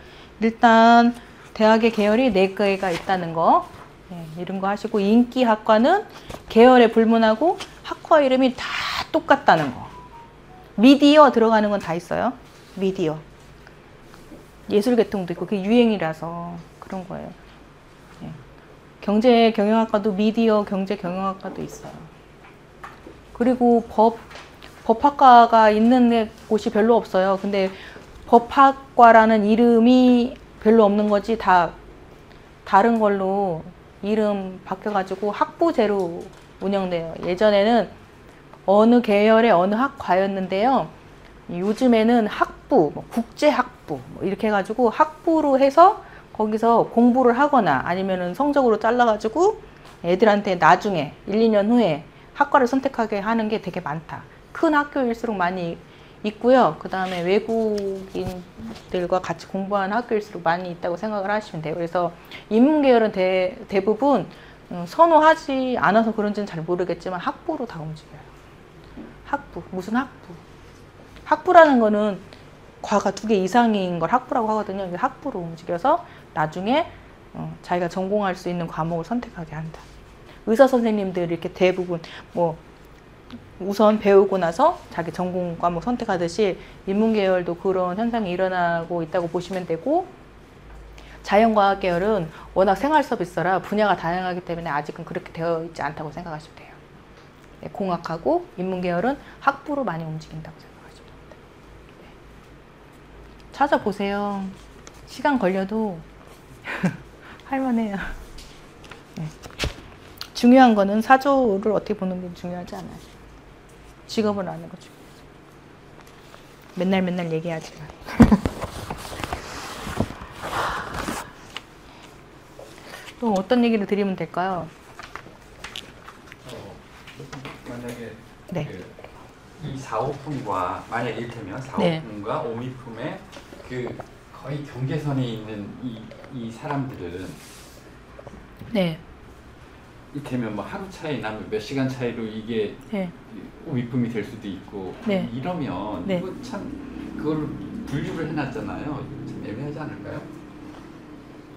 일단 대학의 계열이 4개가 있다는 거, 이런 거 하시고, 인기학과는 계열에 불문하고 학과 이름이 다 똑같다는 거. 미디어 들어가는 건 다 있어요. 미디어. 예술계통도 있고 그게 유행이라서 그런 거예요. 경제경영학과도 미디어 경제경영학과도 있어요. 그리고 법학과가 있는 곳이 별로 없어요. 근데 법학과라는 이름이 별로 없는 거지 다 다른 걸로 이름 바뀌어가지고 학부제로 운영돼요. 예전에는 어느 계열의 어느 학과였는데요. 요즘에는 학부, 국제학부 이렇게 해가지고 학부로 해서 거기서 공부를 하거나 아니면은 성적으로 잘라가지고 애들한테 나중에 1, 2년 후에 학과를 선택하게 하는 게 되게 많다. 큰 학교일수록 많이 있고요. 그 다음에 외국인들과 같이 공부하는 학교일수록 많이 있다고 생각을 하시면 돼요. 그래서 인문계열은 대부분 선호하지 않아서 그런지는 잘 모르겠지만 학부로 다 움직여요. 학부, 무슨 학부. 학부라는 거는 과가 2개 이상인 걸 학부라고 하거든요. 학부로 움직여서 나중에 자기가 전공할 수 있는 과목을 선택하게 한다. 의사 선생님들 이렇게 대부분 뭐 우선 배우고 나서 자기 전공 과목 선택하듯이 인문계열도 그런 현상이 일어나고 있다고 보시면 되고, 자연과학 계열은 워낙 생활 서비스라 분야가 다양하기 때문에 아직은 그렇게 되어 있지 않다고 생각하시면 돼요. 네, 공학하고 인문계열은 학부로 많이 움직인다고 생각하시면 됩니다. 네. 찾아보세요. 시간 걸려도 할만해요. 네. 중요한 거는 사조를 어떻게 보는 게 중요하지 않아요. 직업을 아는 거 중요해요. 맨날 얘기하지 마. 또 어떤 얘기를 드리면 될까요? 만약에 네. 이 사호품과 만약 이를테면 사호품과 오미품의 그 거의 경계선에 있는 이 사람들은 네. 이를테면 뭐 하루 차이나 몇 시간 차이로 이게 오미품이 될 수도 있고 이러면 이거 참 그걸 분류를 해놨잖아요. 참 애매하지 않을까요?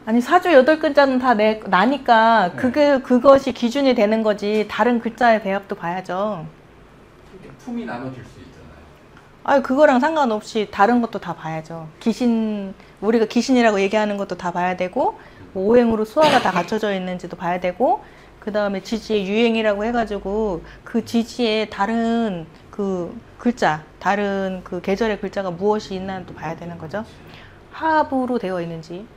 아니 사주 8글자는 다 나니까 그것이 기준이 되는 거지. 다른 글자의 배합도 봐야죠. 품이 나눠질 수 있잖아요. 아, 그거랑 상관없이 다른 것도 다 봐야죠. 우리가 귀신이라고 얘기하는 것도 다 봐야 되고, 뭐 오행으로 수화가 다 갖춰져 있는지도 봐야 되고, 그 다음에 지지의 유행이라고 해가지고 그 지지에 다른 그 글자, 다른 그 계절의 글자가 무엇이 있나도 봐야 되는 거죠. 하합으로 되어 있는지,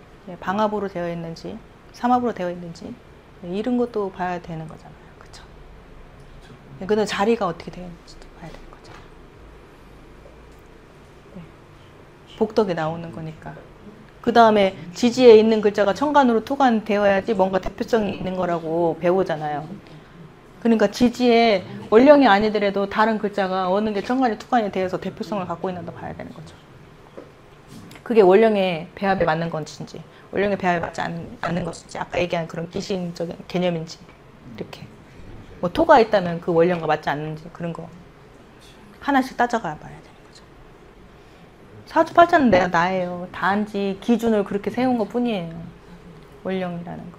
방합으로 되어 있는지, 삼합으로 되어 있는지, 이런 것도 봐야 되는 거잖아요. 그쵸? 그 다음에 자리가 어떻게 되어 있는지도 봐야 되는 거죠. 복덕에 나오는 거니까. 그 다음에 지지에 있는 글자가 천간으로 투관되어야지 뭔가 대표성이 있는 거라고 배우잖아요. 그러니까 지지에 원령이 아니더라도 다른 글자가 어느 게 천간이 투관이 되어서 대표성을 갖고 있는가 봐야 되는 거죠. 그게 원령의 배합에 맞는 건지, 원령의 배합에 맞지 않는 것인지, 아까 얘기한 그런 귀신적인 개념인지, 이렇게. 뭐 토가 있다면 그 원령과 맞지 않는지, 그런 거 하나씩 따져가 봐야 돼요. 사주팔자는 내가 나예요. 단지 기준을 그렇게 세운 것 뿐이에요. 원령이라는 거.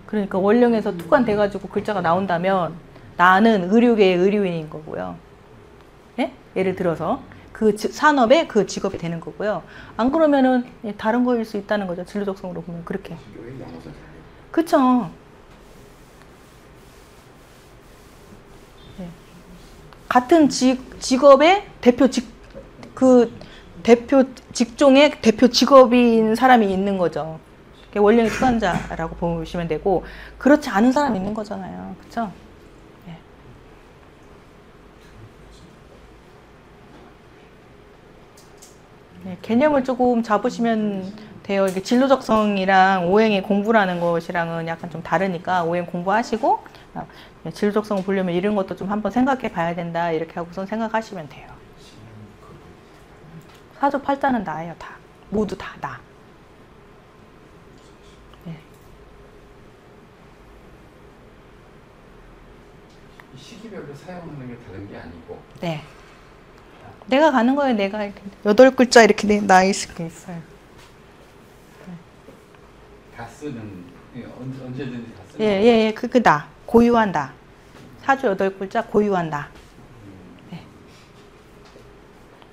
그러니까 원령에서 투관돼가지고 글자가 나온다면 나는 의료계의 의료인인 거고요. 예? 예를 들어서 그 산업의 그 직업이 되는 거고요. 안 그러면은 다른 거일 수 있다는 거죠. 진로적성으로 보면 그렇게. 그쵸. 같은 직업의 대표 직종의 대표 직업인 사람이 있는 거죠. 원령의 투관자라고 보시면 되고, 그렇지 않은 사람이 있는 거잖아요. 그쵸? 네. 네, 개념을 조금 잡으시면 돼요. 이게 진로적성이랑 오행의 공부라는 것이랑은 약간 좀 다르니까 오행 공부하시고, 진로적성을 보려면 이런 것도 좀 한번 생각해 봐야 된다, 이렇게 하고선 생각하시면 돼요. 사주팔자는 나예요. 다. 모두 다 나. 네. 시기별로 사용하는 게 다른 게 아니고. 네. 내가 가는 거예요. 내가 이렇게 8글자 이렇게 나 있을 게 있어요. 다 쓰는, 언제든지 다 쓰는. 예. 그 나. 고유한다. 사주 8글자 고유한다. 네.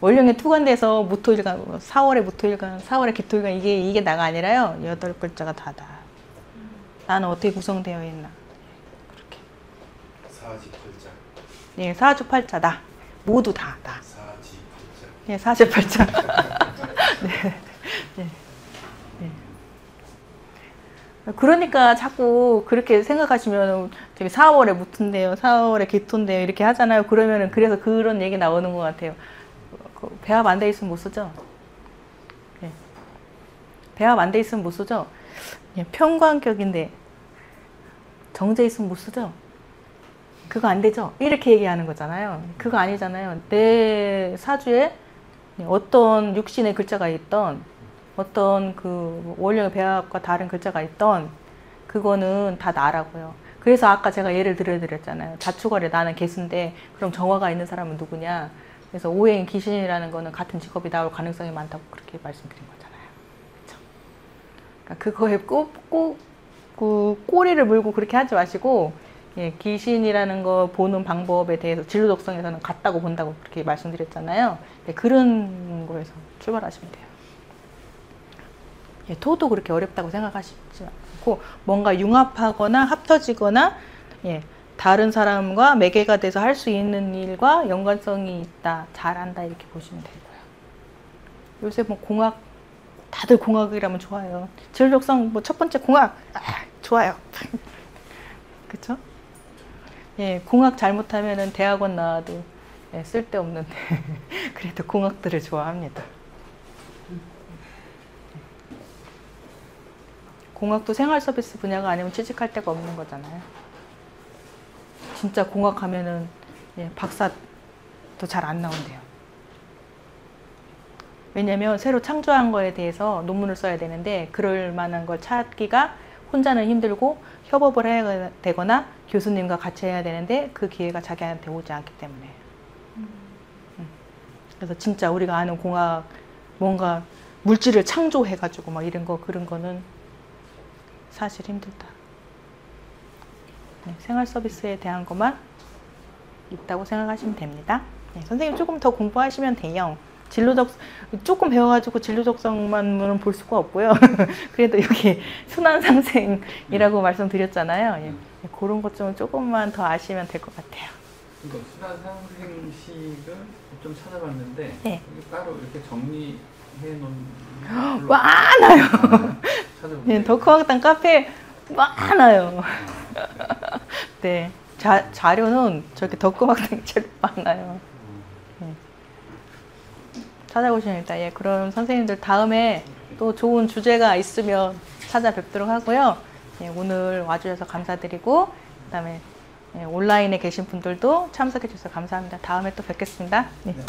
원령의 투관돼서 무토일간, 4월에 무토일간, 4월에 기토일간, 이게 나가 아니라요. 8글자가 다다. 나는 어떻게 구성되어 있나. 그렇게. 사지팔자. 네, 사주팔자다. 모두 다 나. 사지팔자. 네, 사주팔자. 네. 네. 그러니까 자꾸 그렇게 생각하시면 되게 4월에 무토인데요, 4월에 기토인데요, 이렇게 하잖아요. 그러면은 그래서 그런 얘기 나오는 것 같아요. 배합 안 돼 있으면 못 쓰죠. 네. 배합 안 돼 있으면 못 쓰죠. 편관격인데 정제 있으면 못 쓰죠. 그거 안 되죠. 이렇게 얘기하는 거잖아요. 그거 아니잖아요. 내 사주에 어떤 육신의 글자가 있던, 어떤 그 원령의 배합과 다른 글자가 있던, 그거는 다 나라고요. 그래서 아까 제가 예를 들어드렸잖아요. 자축월에 나는 개수인데 그럼 정화가 있는 사람은 누구냐. 그래서 오행 귀신이라는 거는 같은 직업이 나올 가능성이 많다고 그렇게 말씀드린 거잖아요. 그렇죠? 그러니까 그거에 꼭 그 꼬리를 물고 그렇게 하지 마시고, 귀신이라는 거 보는 방법에 대해서 진로적성에서는 같다고 본다고 그렇게 말씀드렸잖아요. 그런 거에서 출발하시면 돼요. 토도 그렇게 어렵다고 생각하시지 않고, 뭔가 융합하거나 합쳐지거나 다른 사람과 매개가 돼서 할 수 있는 일과 연관성이 있다, 잘한다, 이렇게 보시면 되고요. 요새 뭐 공학, 다들 공학이라면 좋아요. 진로적성 뭐 첫 번째 공학, 좋아요. 그쵸? 공학 잘못하면은 대학원 나와도 쓸데없는데 그래도 공학들을 좋아합니다. 공학도 생활 서비스 분야가 아니면 취직할 데가 없는 거잖아요. 진짜 공학하면은 박사도 잘 안 나온대요. 왜냐면 새로 창조한 거에 대해서 논문을 써야 되는데 그럴 만한 걸 찾기가 혼자는 힘들고 협업을 해야 되거나 교수님과 같이 해야 되는데 그 기회가 자기한테 오지 않기 때문에. 그래서 진짜 우리가 아는 공학, 뭔가 물질을 창조해가지고 막 이런 거, 그런 거는 사실 힘들다. 생활 서비스에 대한 것만 있다고 생각하시면 됩니다. 네, 선생님 조금 더 공부하시면 돼요. 진로적 조금 배워가지고 진로적성만은 볼 수가 없고요. 그래도 여기 순환상생이라고 말씀드렸잖아요. 예, 그런 것 좀 조금만 더 아시면 될 것 같아요. 그러니까 순환상생식을 좀 찾아봤는데 네. 따로 이렇게 정리해 놓은 많아요. 찾아보세요. 네, 덕후학당 카페 많아요. 네, 자료는 저렇게 덕후학당이 제일 많아요. 네. 찾아보시면 일단 예, 그럼 선생님들 다음에 또 좋은 주제가 있으면 찾아뵙도록 하고요. 예, 오늘 와주셔서 감사드리고 그다음에 예, 온라인에 계신 분들도 참석해 주셔서 감사합니다. 다음에 또 뵙겠습니다. 네. 네.